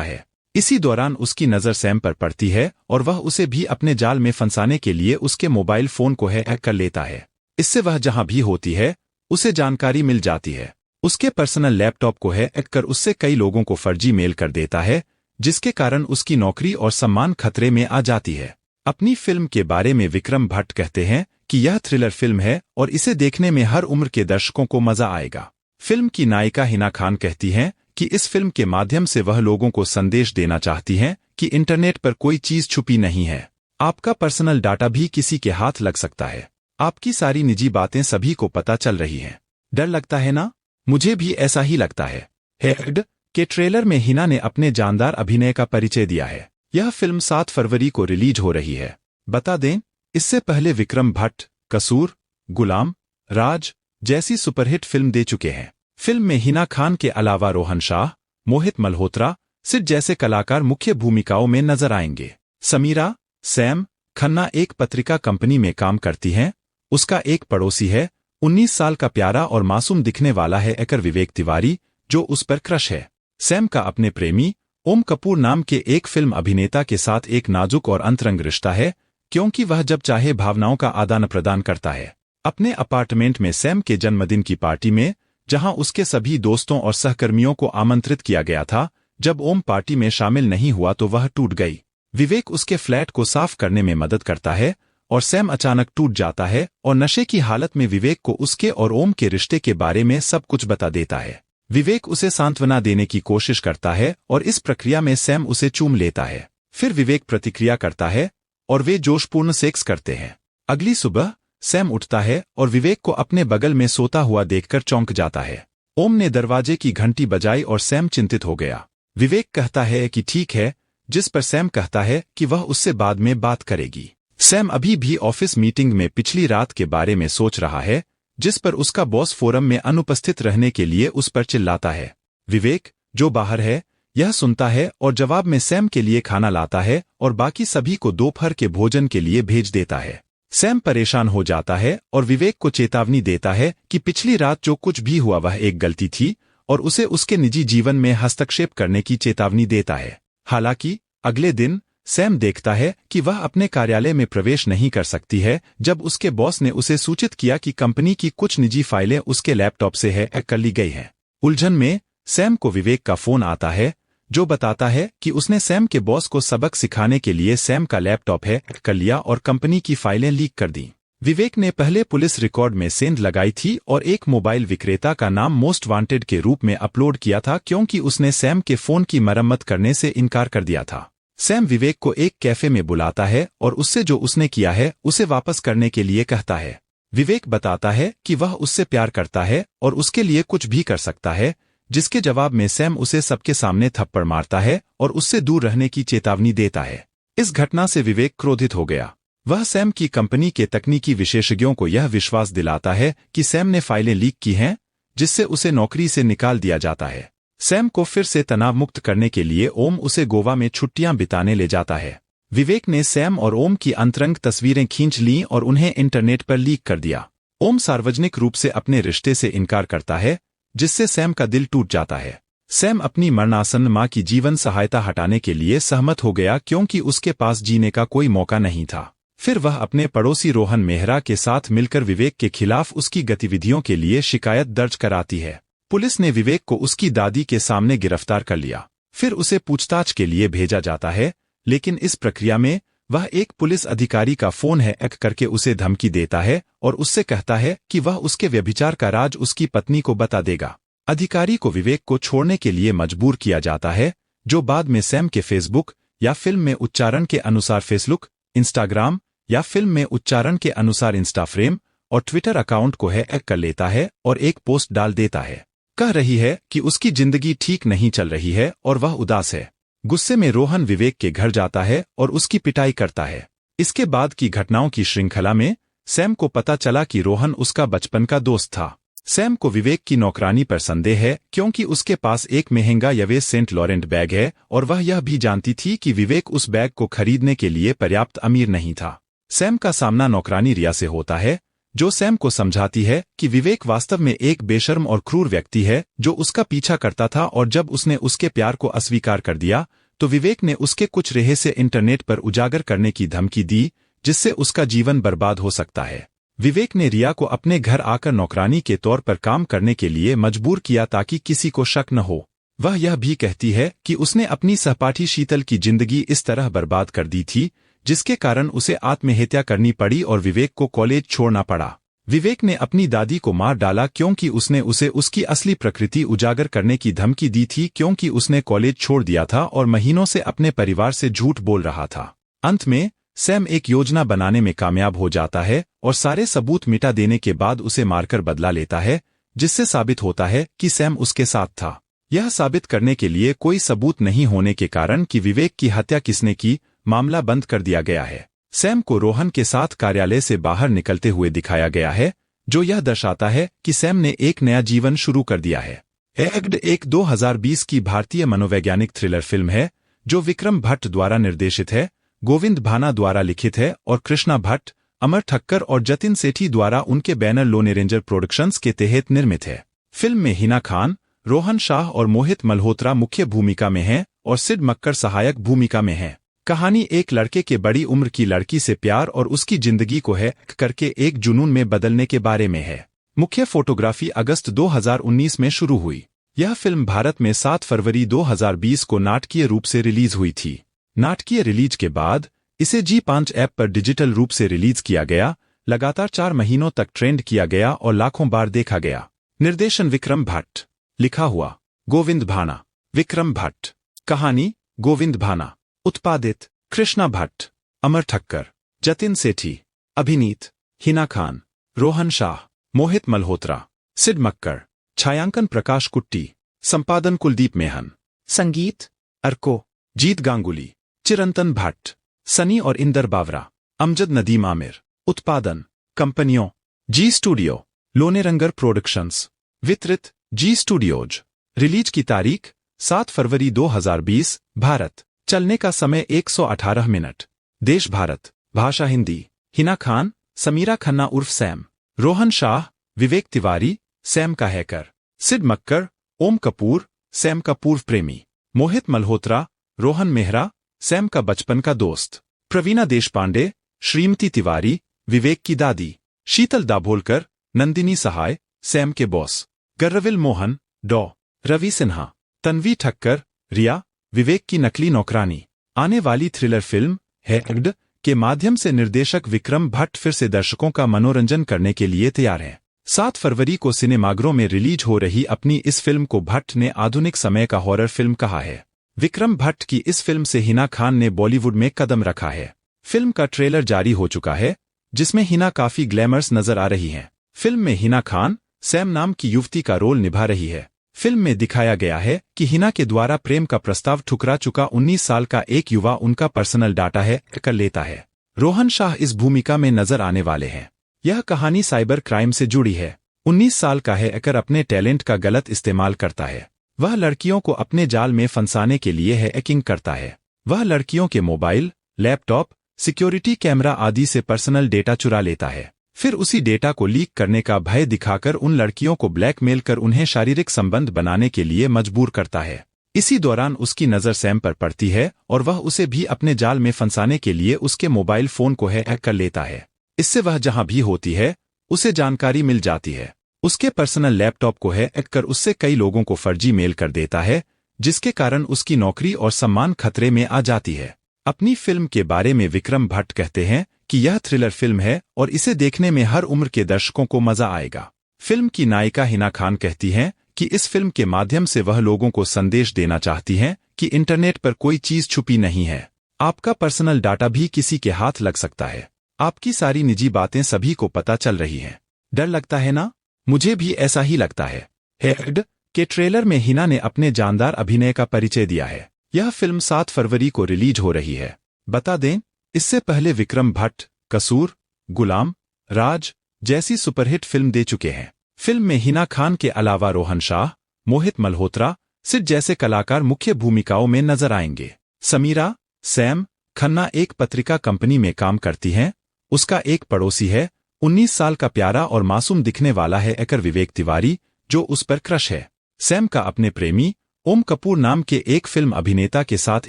है। इसी दौरान उसकी नज़र सैम पर पड़ती है और वह उसे भी अपने जाल में फंसाने के लिए उसके मोबाइल फोन को हैक कर लेता है। इससे वह जहां भी होती है उसे जानकारी मिल जाती है। उसके पर्सनल लैपटॉप को हैक कर उससे कई लोगों को फर्जी मेल कर देता है, जिसके कारण उसकी नौकरी और सम्मान खतरे में आ जाती है। अपनी फिल्म के बारे में विक्रम भट्ट कहते हैं कि यह थ्रिलर फिल्म है और इसे देखने में हर उम्र के दर्शकों को मजा आएगा। फिल्म की नायिका हिना खान कहती हैं कि इस फिल्म के माध्यम से वह लोगों को संदेश देना चाहती हैं कि इंटरनेट पर कोई चीज छुपी नहीं है। आपका पर्सनल डाटा भी किसी के हाथ लग सकता है। आपकी सारी निजी बातें सभी को पता चल रही हैं। डर लगता है ना? मुझे भी ऐसा ही लगता है। हैक्ड के ट्रेलर में हिना ने अपने जानदार अभिनय का परिचय दिया है। यह फिल्म 7 फरवरी को रिलीज हो रही है। बता दें, इससे पहले विक्रम भट्ट कसूर, गुलाम, राज जैसी सुपरहिट फिल्म दे चुके हैं। फिल्म में हिना खान के अलावा रोहन शाह, मोहित मल्होत्रा, सिड जैसे कलाकार मुख्य भूमिकाओं में नजर आएंगे। समीरा सैम खन्ना एक पत्रिका कंपनी में काम करती हैं। उसका एक पड़ोसी है, 19 साल का प्यारा और मासूम दिखने वाला है एकर विवेक तिवारी, जो उस पर क्रश है। सैम का अपने प्रेमी ओम कपूर नाम के एक फिल्म अभिनेता के साथ एक नाजुक और अंतरंग रिश्ता है, क्योंकि वह जब चाहे भावनाओं का आदान प्रदान करता है। अपने अपार्टमेंट में सैम के जन्मदिन की पार्टी में, जहां उसके सभी दोस्तों और सहकर्मियों को आमंत्रित किया गया था, जब ओम पार्टी में शामिल नहीं हुआ तो वह टूट गई। विवेक उसके फ्लैट को साफ करने में मदद करता है और सैम अचानक टूट जाता है और नशे की हालत में विवेक को उसके और ओम के रिश्ते के बारे में सब कुछ बता देता है। विवेक उसे सांत्वना देने की कोशिश करता है और इस प्रक्रिया में सैम उसे चूम लेता है। फिर विवेक प्रतिक्रिया करता है और वे जोशपूर्ण सेक्स करते हैं। अगली सुबह सैम उठता है और विवेक को अपने बगल में सोता हुआ देखकर चौंक जाता है। ओम ने दरवाजे की घंटी बजाई और सैम चिंतित हो गया। विवेक कहता है कि ठीक है, जिस पर सैम कहता है कि वह उससे बाद में बात करेगी। सैम अभी भी ऑफिस मीटिंग में पिछली रात के बारे में सोच रहा है, जिस पर उसका बॉस फोरम में अनुपस्थित रहने के लिए उस पर चिल्लाता है। विवेक, जो बाहर है, यह सुनता है और जवाब में सैम के लिए खाना लाता है और बाकी सभी को दोपहर के भोजन के लिए भेज देता है। सैम परेशान हो जाता है और विवेक को चेतावनी देता है कि पिछली रात जो कुछ भी हुआ वह एक गलती थी और उसे उसके निजी जीवन में हस्तक्षेप करने की चेतावनी देता है। हालांकि अगले दिन सैम देखता है कि वह अपने कार्यालय में प्रवेश नहीं कर सकती है जब उसके बॉस ने उसे सूचित किया कि कंपनी की कुछ निजी फाइलें उसके लैपटॉप से हैक कर ली गई हैं। उलझन में सैम को विवेक का फोन आता है, जो बताता है कि उसने सैम के बॉस को सबक सिखाने के लिए सैम का लैपटॉप हैक कर लिया और कंपनी की फाइलें लीक कर दी। विवेक ने पहले पुलिस रिकॉर्ड में सेंध लगाई थी और एक मोबाइल विक्रेता का नाम मोस्ट वांटेड के रूप में अपलोड किया था, क्योंकि उसने सैम के फोन की मरम्मत करने से इनकार कर दिया था। सैम विवेक को एक कैफे में बुलाता है और उससे जो उसने किया है उसे वापस करने के लिए कहता है। विवेक बताता है कि वह उससे प्यार करता है और उसके लिए कुछ भी कर सकता है, जिसके जवाब में सैम उसे सबके सामने थप्पड़ मारता है और उससे दूर रहने की चेतावनी देता है। इस घटना से विवेक क्रोधित हो गया। वह सैम की कंपनी के तकनीकी विशेषज्ञों को यह विश्वास दिलाता है कि सैम ने फाइलें लीक की हैं, जिससे उसे नौकरी से निकाल दिया जाता है। सैम को फिर से तनाव मुक्त करने के लिए ओम उसे गोवा में छुट्टियां बिताने ले जाता है। विवेक ने सैम और ओम की अंतरंग तस्वीरें खींच लीं और उन्हें इंटरनेट पर लीक कर दिया। ओम सार्वजनिक रूप से अपने रिश्ते से इनकार करता है, जिससे सैम का दिल टूट जाता है। सैम अपनी मरणासन्न मां की जीवन सहायता हटाने के लिए सहमत हो गया, क्योंकि उसके पास जीने का कोई मौका नहीं था। फिर वह अपने पड़ोसी रोहन मेहरा के साथ मिलकर विवेक के खिलाफ उसकी गतिविधियों के लिए शिकायत दर्ज कराती है। पुलिस ने विवेक को उसकी दादी के सामने गिरफ्तार कर लिया। फिर उसे पूछताछ के लिए भेजा जाता है, लेकिन इस प्रक्रिया में वह एक पुलिस अधिकारी का फोन हैक करके उसे धमकी देता है और उससे कहता है कि वह उसके व्यभिचार का राज उसकी पत्नी को बता देगा। अधिकारी को विवेक को छोड़ने के लिए मजबूर किया जाता है, जो बाद में सैम के फेसबुक या फिल्म में उच्चारण के अनुसार फेसबुक, इंस्टाग्राम या फिल्म में उच्चारण के अनुसार इंस्टाफ्रेम और ट्विटर अकाउंट को हैक कर लेता है और एक पोस्ट डाल देता है। कह रही है कि उसकी जिंदगी ठीक नहीं चल रही है और वह उदास है। गुस्से में रोहन विवेक के घर जाता है और उसकी पिटाई करता है। इसके बाद की घटनाओं की श्रृंखला में सैम को पता चला कि रोहन उसका बचपन का दोस्त था। सैम को विवेक की नौकरानी पर संदेह है क्योंकि उसके पास एक महंगा यवेस सेंट लॉरेंट बैग है और वह यह भी जानती थी कि विवेक उस बैग को खरीदने के लिए पर्याप्त अमीर नहीं था। सैम का सामना नौकरानी रिया से होता है, जो सैम को समझाती है कि विवेक वास्तव में एक बेशर्म और क्रूर व्यक्ति है जो उसका पीछा करता था, और जब उसने उसके प्यार को अस्वीकार कर दिया तो विवेक ने उसके कुछ रहस्य इंटरनेट पर उजागर करने की धमकी दी, जिससे उसका जीवन बर्बाद हो सकता है। विवेक ने रिया को अपने घर आकर नौकरानी के तौर पर काम करने के लिए मजबूर किया ताकि किसी को शक न हो। वह यह भी कहती है कि उसने अपनी सहपाठी शीतल की जिंदगी इस तरह बर्बाद कर दी थी, जिसके कारण उसे आत्महत्या करनी पड़ी और विवेक को कॉलेज छोड़ना पड़ा। विवेक ने अपनी दादी को मार डाला क्योंकि उसने उसे उसकी असली प्रकृति उजागर करने की धमकी दी थी, क्योंकि उसने कॉलेज छोड़ दिया था और महीनों से अपने परिवार से झूठ बोल रहा था। अंत में सैम एक योजना बनाने में कामयाब हो जाता है और सारे सबूत मिटा देने के बाद उसे मारकर बदला लेता है, जिससे साबित होता है कि सैम उसके साथ था। यह साबित करने के लिए कोई सबूत नहीं होने के कारण कि विवेक की हत्या किसने की, मामला बंद कर दिया गया है। सैम को रोहन के साथ कार्यालय से बाहर निकलते हुए दिखाया गया है, जो यह दर्शाता है कि सैम ने एक नया जीवन शुरू कर दिया है। एग्ड एक 2020 की भारतीय मनोवैज्ञानिक थ्रिलर फिल्म है जो विक्रम भट्ट द्वारा निर्देशित है, गोविंद भाना द्वारा लिखित है और कृष्णा भट्ट, अमर ठक्कर और जतिन सेठी द्वारा उनके बैनर लोने रेंजर प्रोडक्शंस के तहत निर्मित है। फिल्म में हिना खान, रोहन शाह और मोहित मल्होत्रा मुख्य भूमिका में हैं और सिड मक्कर सहायक भूमिका में हैं। कहानी एक लड़के के बड़ी उम्र की लड़की से प्यार और उसकी जिंदगी को हैक करके एक जुनून में बदलने के बारे में है। मुख्य फोटोग्राफी अगस्त 2019 में शुरू हुई। यह फिल्म भारत में 7 फरवरी 2020 को नाटकीय रूप से रिलीज हुई थी। नाटकीय रिलीज के बाद इसे G5 ऐप पर डिजिटल रूप से रिलीज किया गया, लगातार 4 महीनों तक ट्रेंड किया गया और लाखों बार देखा गया। निर्देशन विक्रम भट्ट, लिखा हुआ गोविंद भाना, विक्रम भट्ट, कहानी गोविंद भाना, उत्पादित कृष्णा भट्ट, अमर ठक्कर, जतिन सेठी, अभिनीत हिना खान, रोहन शाह, मोहित मल्होत्रा, सिड मक्कर, छायांकन प्रकाश कुट्टी, संपादन कुलदीप मेहन, संगीत अर्को, जीत गांगुली, चिरंतन भट्ट, सनी और इंदर बावरा, अमजद नदीम आमिर। उत्पादन कंपनियों जी स्टूडियो, लोने रंगर प्रोडक्शंस, वितरित जी स्टूडियोज। रिलीज की तारीख 7 फरवरी 2020, भारत। चलने का समय 118 मिनट। देश भारत, भाषा हिंदी। हिना खान समीरा खन्ना उर्फ सैम, रोहन शाह विवेक तिवारी सैम का हैकर, सिड मक्कर ओम कपूर सैम का पूर्व प्रेमी, मोहित मल्होत्रा रोहन मेहरा सैम का बचपन का दोस्त, प्रवीणा देशपांडे श्रीमती तिवारी विवेक की दादी, शीतल दाभोलकर नंदिनी सहाय सैम के बॉस, गर्रविल मोहन डॉ रवि सिन्हा, तन्वी ठक्कर रिया विवेक की नकली नौकरानी। आने वाली थ्रिलर फिल्म हैक्ड के माध्यम से निर्देशक विक्रम भट्ट फिर से दर्शकों का मनोरंजन करने के लिए तैयार हैं। 7 फरवरी को सिनेमाघरों में रिलीज हो रही अपनी इस फिल्म को भट्ट ने आधुनिक समय का हॉरर फिल्म कहा है। विक्रम भट्ट की इस फिल्म से हिना खान ने बॉलीवुड में कदम रखा है। फिल्म का ट्रेलर जारी हो चुका है, जिसमें हिना काफी ग्लैमरस नजर आ रही हैं। फिल्म में हिना खान सैम नाम की युवती का रोल निभा रही है। फिल्म में दिखाया गया है कि हिना के द्वारा प्रेम का प्रस्ताव ठुकरा चुका 19 साल का एक युवा उनका पर्सनल डाटा हैक कर लेता है। रोहन शाह इस भूमिका में नजर आने वाले हैं। यह कहानी साइबर क्राइम से जुड़ी है। 19 साल का हैकर अपने टैलेंट का गलत इस्तेमाल करता है। वह लड़कियों को अपने जाल में फंसाने के लिए हैकिंग करता है। वह लड़कियों के मोबाइल, लैपटॉप, सिक्योरिटी कैमरा आदि से पर्सनल डेटा चुरा लेता है। फिर उसी डेटा को लीक करने का भय दिखाकर उन लड़कियों को ब्लैकमेल कर उन्हें शारीरिक संबंध बनाने के लिए मजबूर करता है। इसी दौरान उसकी नज़र सैम पर पड़ती है और वह उसे भी अपने जाल में फंसाने के लिए उसके मोबाइल फोन को हैक कर लेता है। इससे वह जहां भी होती है उसे जानकारी मिल जाती है। उसके पर्सनल लैपटॉप को हैक कर उससे कई लोगों को फर्जी मेल कर देता है, जिसके कारण उसकी नौकरी और सम्मान खतरे में आ जाती है। अपनी फिल्म के बारे में विक्रम भट्ट कहते हैं कि यह थ्रिलर फिल्म है और इसे देखने में हर उम्र के दर्शकों को मजा आएगा। फिल्म की नायिका हिना खान कहती हैं कि इस फिल्म के माध्यम से वह लोगों को संदेश देना चाहती हैं कि इंटरनेट पर कोई चीज छुपी नहीं है। आपका पर्सनल डाटा भी किसी के हाथ लग सकता है। आपकी सारी निजी बातें सभी को पता चल रही हैं। डर लगता है ना? मुझे भी ऐसा ही लगता है। हैक्ड के ट्रेलर में हिना ने अपने जानदार अभिनय का परिचय दिया है। यह फिल्म 7 फरवरी को रिलीज हो रही है। बता दें, इससे पहले विक्रम भट्ट कसूर, गुलाम, राज जैसी सुपरहिट फिल्म दे चुके हैं। फिल्म में हिना खान के अलावा रोहन शाह, मोहित मल्होत्रा, सिड जैसे कलाकार मुख्य भूमिकाओं में नजर आएंगे। समीरा सैम खन्ना एक पत्रिका कंपनी में काम करती हैं। उसका एक पड़ोसी है, 19 साल का प्यारा और मासूम दिखने वाला है एक्टर विवेक तिवारी, जो उस पर क्रश है। सैम का अपने प्रेमी ओम कपूर नाम के एक फिल्म अभिनेता के साथ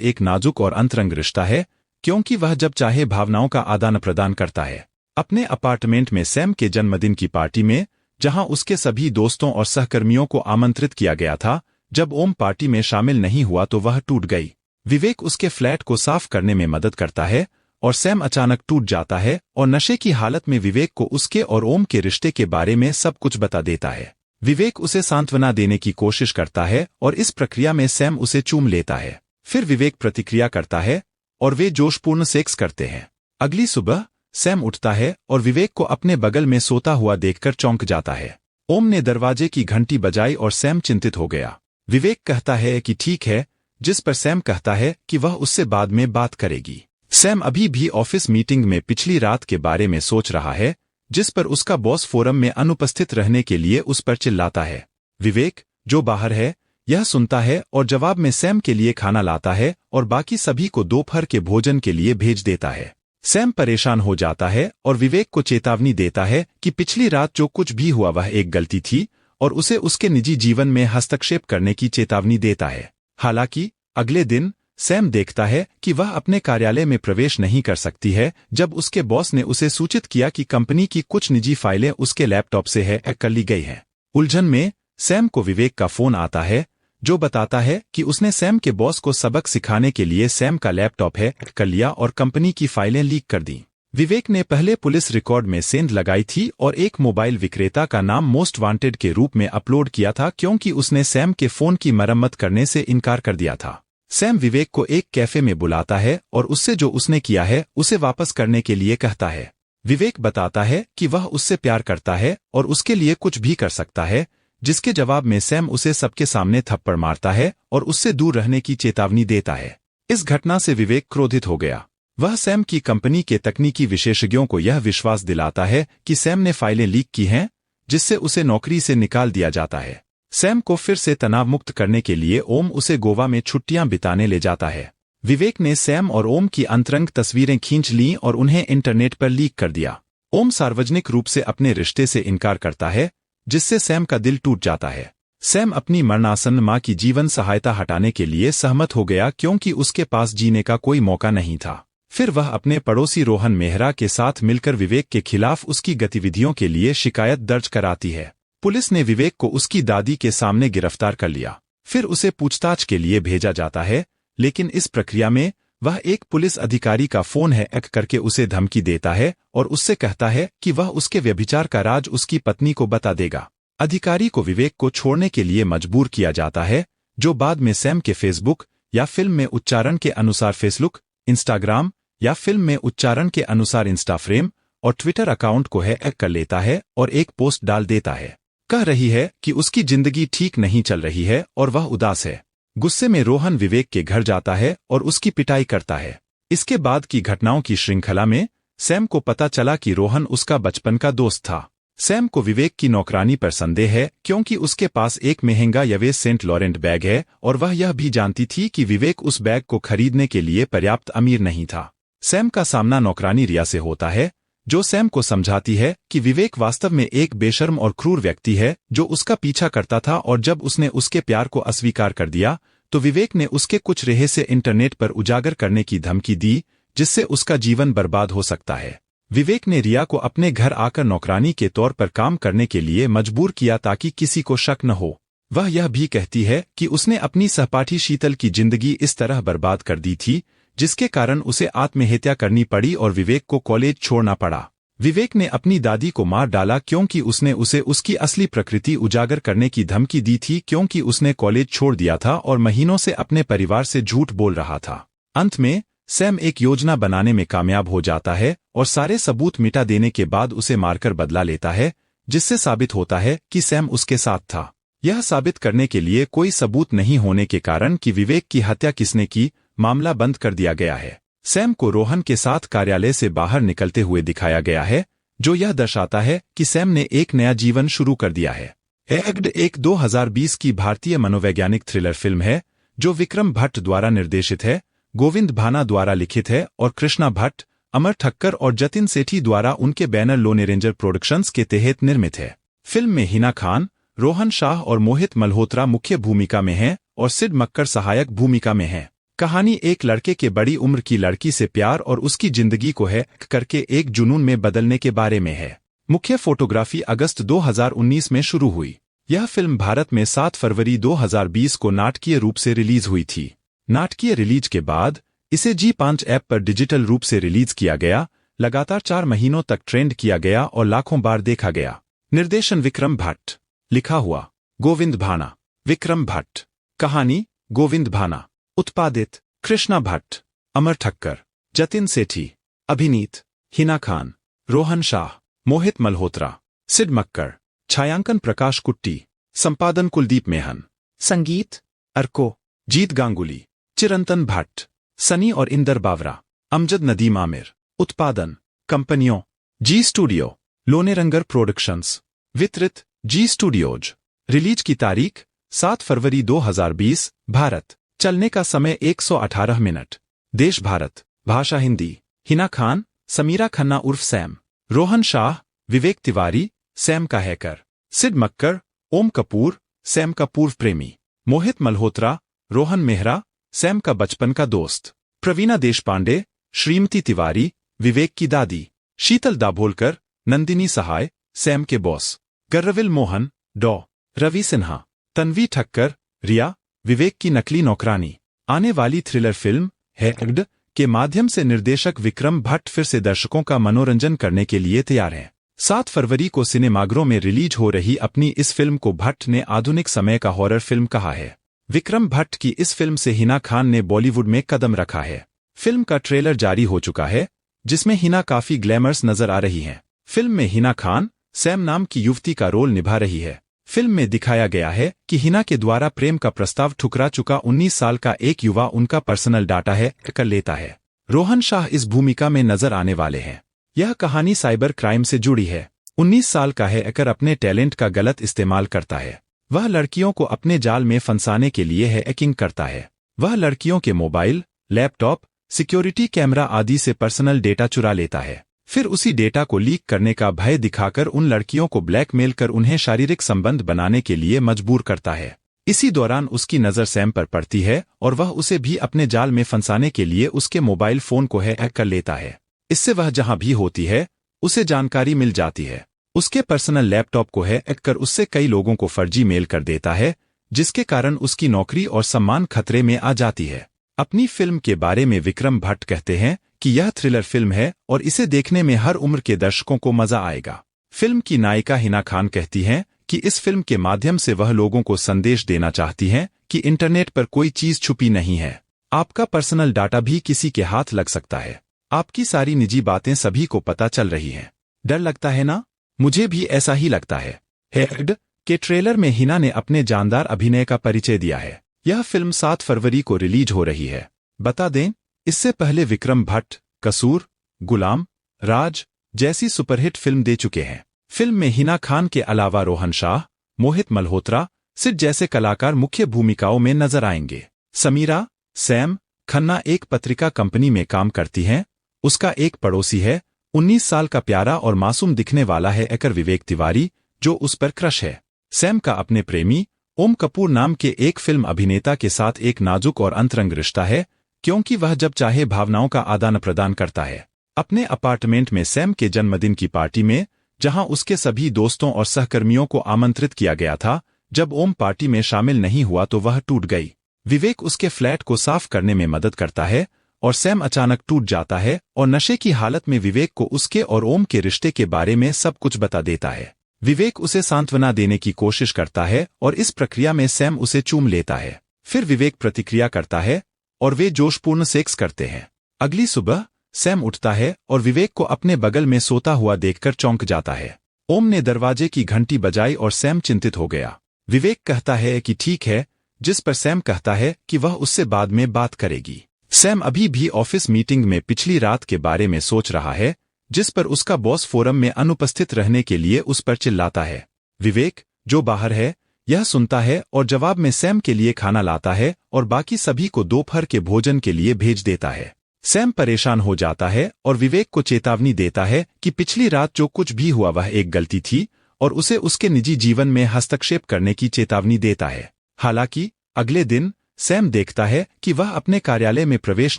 एक नाजुक और अंतरंग रिश्ता है, क्योंकि वह जब चाहे भावनाओं का आदान प्रदान करता है। अपने अपार्टमेंट में सैम के जन्मदिन की पार्टी में, जहां उसके सभी दोस्तों और सहकर्मियों को आमंत्रित किया गया था, जब ओम पार्टी में शामिल नहीं हुआ तो वह टूट गई। विवेक उसके फ्लैट को साफ करने में मदद करता है और सैम अचानक टूट जाता है और नशे की हालत में विवेक को उसके और ओम के रिश्ते के बारे में सब कुछ बता देता है। विवेक उसे सांत्वना देने की कोशिश करता है और इस प्रक्रिया में सैम उसे चूम लेता है। फिर विवेक प्रतिक्रिया करता है और वे जोशपूर्ण सेक्स करते हैं। अगली सुबह सैम उठता है और विवेक को अपने बगल में सोता हुआ देखकर चौंक जाता है। ओम ने दरवाजे की घंटी बजाई और सैम चिंतित हो गया। विवेक कहता है कि ठीक है, जिस पर सैम कहता है कि वह उससे बाद में बात करेगी। सैम अभी भी ऑफिस मीटिंग में पिछली रात के बारे में सोच रहा है, जिस पर उसका बॉस फोरम में अनुपस्थित रहने के लिए उस पर चिल्लाता है। विवेक, जो बाहर है, यह सुनता है और जवाब में सैम के लिए खाना लाता है और बाकी सभी को दोपहर के भोजन के लिए भेज देता है। सैम परेशान हो जाता है और विवेक को चेतावनी देता है कि पिछली रात जो कुछ भी हुआ वह एक गलती थी और उसे उसके निजी जीवन में हस्तक्षेप करने की चेतावनी देता है। हालांकि अगले दिन सैम देखता है कि वह अपने कार्यालय में प्रवेश नहीं कर सकती है जब उसके बॉस ने उसे सूचित किया कि कंपनी की कुछ निजी फाइलें उसके लैपटॉप से हैक कर ली गई हैं। उलझन में सैम को विवेक का फोन आता है, जो बताता है कि उसने सैम के बॉस को सबक सिखाने के लिए सैम का लैपटॉप हैक कर लिया और कंपनी की फाइलें लीक कर दी। विवेक ने पहले पुलिस रिकॉर्ड में सेंध लगाई थी और एक मोबाइल विक्रेता का नाम मोस्ट वांटेड के रूप में अपलोड किया था, क्योंकि उसने सैम के फोन की मरम्मत करने से इनकार कर दिया था। सैम विवेक को एक कैफे में बुलाता है और उससे जो उसने किया है उसे वापस करने के लिए कहता है। विवेक बताता है कि वह उससे प्यार करता है और उसके लिए कुछ भी कर सकता है, जिसके जवाब में सैम उसे सबके सामने थप्पड़ मारता है और उससे दूर रहने की चेतावनी देता है। इस घटना से विवेक क्रोधित हो गया। वह सैम की कंपनी के तकनीकी विशेषज्ञों को यह विश्वास दिलाता है कि सैम ने फाइलें लीक की हैं, जिससे उसे नौकरी से निकाल दिया जाता है। सैम को फिर से तनाव मुक्त करने के लिए ओम उसे गोवा में छुट्टियां बिताने ले जाता है। विवेक ने सैम और ओम की अंतरंग तस्वीरें खींच लीं और उन्हें इंटरनेट पर लीक कर दिया। ओम सार्वजनिक रूप से अपने रिश्ते से इनकार करता है, जिससे सैम का दिल टूट जाता है। सैम अपनी मरणासन्न मां की जीवन सहायता हटाने के लिए सहमत हो गया, क्योंकि उसके पास जीने का कोई मौका नहीं था। फिर वह अपने पड़ोसी रोहन मेहरा के साथ मिलकर विवेक के खिलाफ उसकी गतिविधियों के लिए शिकायत दर्ज कराती है। पुलिस ने विवेक को उसकी दादी के सामने गिरफ्तार कर लिया। फिर उसे पूछताछ के लिए भेजा जाता है, लेकिन इस प्रक्रिया में वह एक पुलिस अधिकारी का फोन हैक करके उसे धमकी देता है और उससे कहता है कि वह उसके व्यभिचार का राज उसकी पत्नी को बता देगा। अधिकारी को विवेक को छोड़ने के लिए मजबूर किया जाता है, जो बाद में सैम के फेसबुक या फिल्म में उच्चारण के अनुसार फेसबुक, इंस्टाग्राम या फिल्म में उच्चारण के अनुसार इंस्टाफ्रेम और ट्विटर अकाउंट को हैक कर लेता है और एक पोस्ट डाल देता है। कह रही है कि उसकी जिंदगी ठीक नहीं चल रही है और वह उदास है। गुस्से में रोहन विवेक के घर जाता है और उसकी पिटाई करता है। इसके बाद की घटनाओं की श्रृंखला में सैम को पता चला कि रोहन उसका बचपन का दोस्त था। सैम को विवेक की नौकरानी पर संदेह है, क्योंकि उसके पास एक महंगा यवेस सेंट लॉरेंट बैग है और वह यह भी जानती थी कि विवेक उस बैग को खरीदने के लिए पर्याप्त अमीर नहीं था। सैम का सामना नौकरानी रिया से होता है, जो सैम को समझाती है कि विवेक वास्तव में एक बेशर्म और क्रूर व्यक्ति है जो उसका पीछा करता था, और जब उसने उसके प्यार को अस्वीकार कर दिया तो विवेक ने उसके कुछ रहस्य इंटरनेट पर उजागर करने की धमकी दी, जिससे उसका जीवन बर्बाद हो सकता है। विवेक ने रिया को अपने घर आकर नौकरानी के तौर पर काम करने के लिए मजबूर किया ताकि किसी को शक न हो। वह यह भी कहती है कि उसने अपनी सहपाठी शीतल की जिंदगी इस तरह बर्बाद कर दी थी, जिसके कारण उसे आत्महत्या करनी पड़ी और विवेक को कॉलेज छोड़ना पड़ा। विवेक ने अपनी दादी को मार डाला, क्योंकि उसने उसे उसकी असली प्रकृति उजागर करने की धमकी दी थी, क्योंकि उसने कॉलेज छोड़ दिया था और महीनों से अपने परिवार से झूठ बोल रहा था। अंत में सैम एक योजना बनाने में कामयाब हो जाता है और सारे सबूत मिटा देने के बाद उसे मारकर बदला लेता है, जिससे साबित होता है कि सैम उसके साथ था। यह साबित करने के लिए कोई सबूत नहीं होने के कारण कि विवेक की हत्या किसने की, मामला बंद कर दिया गया है। सैम को रोहन के साथ कार्यालय से बाहर निकलते हुए दिखाया गया है, जो यह दर्शाता है कि सैम ने एक नया जीवन शुरू कर दिया है। एग्ड एक 2020 की भारतीय मनोवैज्ञानिक थ्रिलर फिल्म है जो विक्रम भट्ट द्वारा निर्देशित है, गोविंद भाना द्वारा लिखित है और कृष्णा भट्ट, अमर ठक्कर और जतिन सेठी द्वारा उनके बैनर लोने रेंजर प्रोडक्शंस के तहत निर्मित है। फिल्म में हिना खान, रोहन शाह और मोहित मल्होत्रा मुख्य भूमिका में हैं और सिड मक्कर सहायक भूमिका में हैं। कहानी एक लड़के के बड़ी उम्र की लड़की से प्यार और उसकी जिंदगी को हैक करके एक जुनून में बदलने के बारे में है। मुख्य फोटोग्राफी अगस्त 2019 में शुरू हुई। यह फिल्म भारत में 7 फरवरी 2020 को नाटकीय रूप से रिलीज हुई थी। नाटकीय रिलीज के बाद इसे जी5 ऐप पर डिजिटल रूप से रिलीज किया गया, लगातार 4 महीनों तक ट्रेंड किया गया और लाखों बार देखा गया। निर्देशन विक्रम भट्ट, लिखा हुआ गोविंद भाना, विक्रम भट्ट, कहानी गोविंद भाना, उत्पादित कृष्णा भट्ट, अमर ठक्कर, जतिन सेठी, अभिनीत हिना खान, रोहन शाह, मोहित मल्होत्रा, सिड मक्कर, छायांकन प्रकाश कुट्टी, संपादन कुलदीप मेहन, संगीत अर्को, जीत गांगुली, चिरंतन भट्ट, सनी और इंदर बावरा, अमजद नदीम आमिर, उत्पादन कंपनियों जी स्टूडियो, लोनेरंगर प्रोडक्शंस, वितरित जी स्टूडियोज। रिलीज की तारीख 7 फरवरी 2020, भारत। चलने का समय 118 मिनट। देश भारत, भाषा हिंदी। हिना खान समीरा खन्ना उर्फ सैम, रोहन शाह विवेक तिवारी सैम का हैकर, सिड मक्कर ओम कपूर सैम का पूर्व प्रेमी, मोहित मल्होत्रा रोहन मेहरा सैम का बचपन का दोस्त, प्रवीणा देशपांडे श्रीमती तिवारी विवेक की दादी, शीतल दाभोलकर नंदिनी सहाय सैम के बॉस, गर्रविल मोहन डॉ रवि सिन्हा, तन्वी ठक्कर रिया विवेक की नकली नौकरानी। आने वाली थ्रिलर फिल्म हैक्ड के माध्यम से निर्देशक विक्रम भट्ट फिर से दर्शकों का मनोरंजन करने के लिए तैयार हैं। 7 फरवरी को सिनेमाघरों में रिलीज हो रही अपनी इस फिल्म को भट्ट ने आधुनिक समय का हॉरर फिल्म कहा है। विक्रम भट्ट की इस फिल्म से हिना खान ने बॉलीवुड में कदम रखा है। फिल्म का ट्रेलर जारी हो चुका है जिसमें हिना काफी ग्लैमरस नजर आ रही हैं। फिल्म में हिना खान सैम नाम की युवती का रोल निभा रही है। फिल्म में दिखाया गया है कि हिना के द्वारा प्रेम का प्रस्ताव ठुकरा चुका 19 साल का एक युवा उनका पर्सनल डाटा हैक कर लेता है। रोहन शाह इस भूमिका में नजर आने वाले हैं। यह कहानी साइबर क्राइम से जुड़ी है। 19 साल का हैकर अपने टैलेंट का गलत इस्तेमाल करता है। वह लड़कियों को अपने जाल में फंसाने के लिए हैकिंग करता है। वह लड़कियों के मोबाइल, लैपटॉप, सिक्योरिटी कैमरा आदि से पर्सनल डेटा चुरा लेता है। फिर उसी डेटा को लीक करने का भय दिखाकर उन लड़कियों को ब्लैकमेल कर उन्हें शारीरिक संबंध बनाने के लिए मजबूर करता है। इसी दौरान उसकी नज़र सैम पर पड़ती है और वह उसे भी अपने जाल में फंसाने के लिए उसके मोबाइल फोन को हैक कर लेता है। इससे वह जहां भी होती है उसे जानकारी मिल जाती है। उसके पर्सनल लैपटॉप को हैक कर उससे कई लोगों को फर्जी मेल कर देता है, जिसके कारण उसकी नौकरी और सम्मान खतरे में आ जाती है। अपनी फिल्म के बारे में विक्रम भट्ट कहते हैं कि यह थ्रिलर फिल्म है और इसे देखने में हर उम्र के दर्शकों को मजा आएगा। फिल्म की नायिका हिना खान कहती हैं कि इस फिल्म के माध्यम से वह लोगों को संदेश देना चाहती हैं कि इंटरनेट पर कोई चीज छुपी नहीं है। आपका पर्सनल डाटा भी किसी के हाथ लग सकता है। आपकी सारी निजी बातें सभी को पता चल रही हैं। डर लगता है ना? मुझे भी ऐसा ही लगता है। हैक्ड के ट्रेलर में हिना ने अपने जानदार अभिनय का परिचय दिया है। यह फिल्म 7 फरवरी को रिलीज हो रही है। बता दें, इससे पहले विक्रम भट्ट कसूर, गुलाम, राज जैसी सुपरहिट फिल्म दे चुके हैं। फिल्म में हिना खान के अलावा रोहन शाह, मोहित मल्होत्रा, सिड जैसे कलाकार मुख्य भूमिकाओं में नजर आएंगे। समीरा सैम खन्ना एक पत्रिका कंपनी में काम करती हैं। उसका एक पड़ोसी है, 19 साल का प्यारा और मासूम दिखने वाला है हैकर विवेक तिवारी, जो उस पर क्रश है। सैम का अपने प्रेमी ओम कपूर नाम के एक फिल्म अभिनेता के साथ एक नाजुक और अंतरंग रिश्ता है, क्योंकि वह जब चाहे भावनाओं का आदान प्रदान करता है। अपने अपार्टमेंट में सैम के जन्मदिन की पार्टी में, जहां उसके सभी दोस्तों और सहकर्मियों को आमंत्रित किया गया था, जब ओम पार्टी में शामिल नहीं हुआ तो वह टूट गई। विवेक उसके फ्लैट को साफ करने में मदद करता है और सैम अचानक टूट जाता है और नशे की हालत में विवेक को उसके और ओम के रिश्ते के बारे में सब कुछ बता देता है। विवेक उसे सांत्वना देने की कोशिश करता है और इस प्रक्रिया में सैम उसे चूम लेता है। फिर विवेक प्रतिक्रिया करता है और वे जोशपूर्ण सेक्स करते हैं। अगली सुबह सैम उठता है और विवेक को अपने बगल में सोता हुआ देखकर चौंक जाता है। ओम ने दरवाजे की घंटी बजाई और सैम चिंतित हो गया। विवेक कहता है कि ठीक है, जिस पर सैम कहता है कि वह उससे बाद में बात करेगी। सैम अभी भी ऑफिस मीटिंग में पिछली रात के बारे में सोच रहा है, जिस पर उसका बॉस फोरम में अनुपस्थित रहने के लिए उस पर चिल्लाता है। विवेक, जो बाहर है, यह सुनता है और जवाब में सैम के लिए खाना लाता है और बाकी सभी को दोपहर के भोजन के लिए भेज देता है। सैम परेशान हो जाता है और विवेक को चेतावनी देता है कि पिछली रात जो कुछ भी हुआ वह एक गलती थी और उसे उसके निजी जीवन में हस्तक्षेप करने की चेतावनी देता है। हालांकि अगले दिन सैम देखता है कि वह अपने कार्यालय में प्रवेश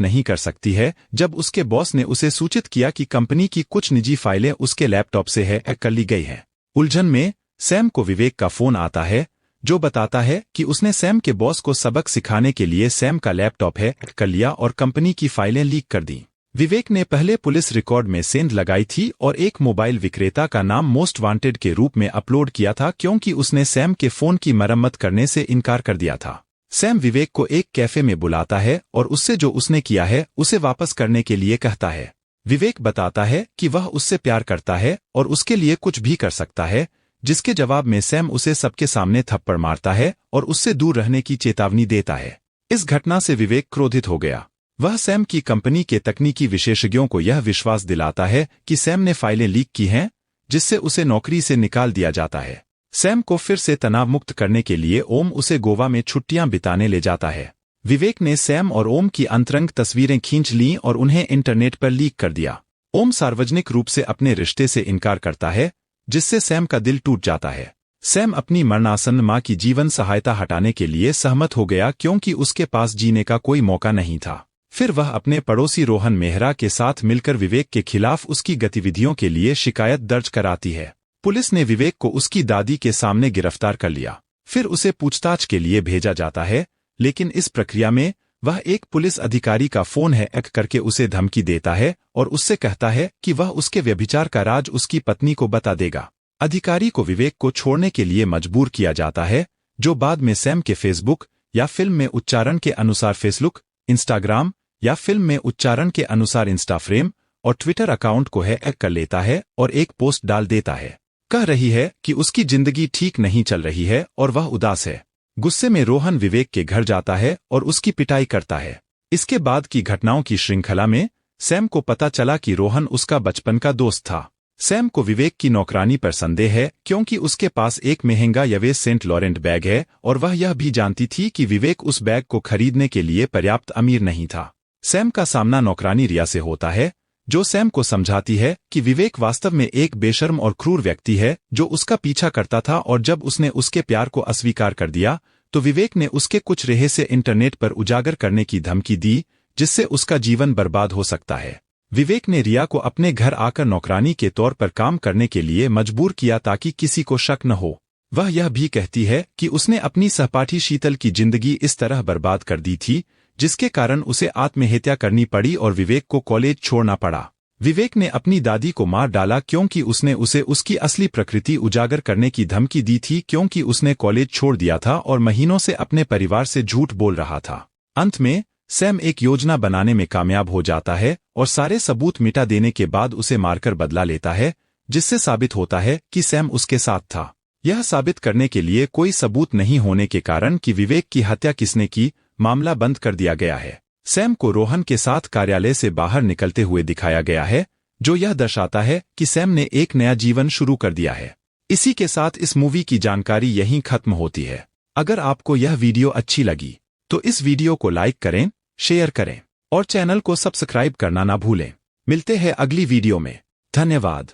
नहीं कर सकती है जब उसके बॉस ने उसे सूचित किया कि कंपनी की कुछ निजी फाइलें उसके लैपटॉप से हैक कर ली गई हैं। उलझन में सैम को विवेक का फोन आता है जो बताता है कि उसने सैम के बॉस को सबक सिखाने के लिए सैम का लैपटॉप हैक कर लिया और कंपनी की फाइलें लीक कर दी। विवेक ने पहले पुलिस रिकॉर्ड में सेंध लगाई थी और एक मोबाइल विक्रेता का नाम मोस्ट वांटेड के रूप में अपलोड किया था क्योंकि उसने सैम के फोन की मरम्मत करने से इनकार कर दिया था। सैम विवेक को एक कैफे में बुलाता है और उससे जो उसने किया है उसे वापस करने के लिए कहता है। विवेक बताता है कि वह उससे प्यार करता है और उसके लिए कुछ भी कर सकता है, जिसके जवाब में सैम उसे सबके सामने थप्पड़ मारता है और उससे दूर रहने की चेतावनी देता है। इस घटना से विवेक क्रोधित हो गया। वह सैम की कंपनी के तकनीकी विशेषज्ञों को यह विश्वास दिलाता है कि सैम ने फाइलें लीक की हैं, जिससे उसे नौकरी से निकाल दिया जाता है। सैम को फिर से तनाव मुक्त करने के लिए ओम उसे गोवा में छुट्टियां बिताने ले जाता है। विवेक ने सैम और ओम की अंतरंग तस्वीरें खींच लीं और उन्हें इंटरनेट पर लीक कर दिया। ओम सार्वजनिक रूप से अपने रिश्ते से इनकार करता है, जिससे सैम का दिल टूट जाता है। सैम अपनी मरणासन्न मां की जीवन सहायता हटाने के लिए सहमत हो गया क्योंकि उसके पास जीने का कोई मौका नहीं था। फिर वह अपने पड़ोसी रोहन मेहरा के साथ मिलकर विवेक के खिलाफ उसकी गतिविधियों के लिए शिकायत दर्ज कराती है। पुलिस ने विवेक को उसकी दादी के सामने गिरफ्तार कर लिया। फिर उसे पूछताछ के लिए भेजा जाता है, लेकिन इस प्रक्रिया में वह एक पुलिस अधिकारी का फोन हैक करके उसे धमकी देता है और उससे कहता है कि वह उसके व्यभिचार का राज उसकी पत्नी को बता देगा। अधिकारी को विवेक को छोड़ने के लिए मजबूर किया जाता है, जो बाद में सैम के फेसबुक या फिल्म में उच्चारण के अनुसार फेसबुक, इंस्टाग्राम या फिल्म में उच्चारण के अनुसार इंस्टाफ्रेम और ट्विटर अकाउंट को हैक कर लेता है और एक पोस्ट डाल देता है। कह रही है कि उसकी जिंदगी ठीक नहीं चल रही है और वह उदास है। गुस्से में रोहन विवेक के घर जाता है और उसकी पिटाई करता है। इसके बाद की घटनाओं की श्रृंखला में सैम को पता चला कि रोहन उसका बचपन का दोस्त था। सैम को विवेक की नौकरानी पर संदेह है क्योंकि उसके पास एक महंगा यवेस सेंट लॉरेंट बैग है और वह यह भी जानती थी कि विवेक उस बैग को खरीदने के लिए पर्याप्त अमीर नहीं था। सैम का सामना नौकरानी रिया से होता है, जो सैम को समझाती है कि विवेक वास्तव में एक बेशर्म और क्रूर व्यक्ति है जो उसका पीछा करता था और जब उसने उसके प्यार को अस्वीकार कर दिया तो विवेक ने उसके कुछ रहस्य इंटरनेट पर उजागर करने की धमकी दी, जिससे उसका जीवन बर्बाद हो सकता है। विवेक ने रिया को अपने घर आकर नौकरानी के तौर पर काम करने के लिए मजबूर किया ताकि किसी को शक न हो। वह यह भी कहती है कि उसने अपनी सहपाठी शीतल की जिंदगी इस तरह बर्बाद कर दी थी, जिसके कारण उसे आत्महत्या करनी पड़ी और विवेक को कॉलेज छोड़ना पड़ा। विवेक ने अपनी दादी को मार डाला क्योंकि उसने उसे उसकी असली प्रकृति उजागर करने की धमकी दी थी क्योंकि उसने कॉलेज छोड़ दिया था और महीनों से अपने परिवार से झूठ बोल रहा था। अंत में सैम एक योजना बनाने में कामयाब हो जाता है और सारे सबूत मिटा देने के बाद उसे मारकर बदला लेता है, जिससे साबित होता है कि सैम उसके साथ था। यह साबित करने के लिए कोई सबूत नहीं होने के कारण कि विवेक की हत्या किसने की, मामला बंद कर दिया गया है। सैम को रोहन के साथ कार्यालय से बाहर निकलते हुए दिखाया गया है, जो यह दर्शाता है कि सैम ने एक नया जीवन शुरू कर दिया है। इसी के साथ इस मूवी की जानकारी यहीं खत्म होती है। अगर आपको यह वीडियो अच्छी लगी तो इस वीडियो को लाइक करें, शेयर करें और चैनल को सब्सक्राइब करना ना भूलें। मिलते हैं अगली वीडियो में। धन्यवाद।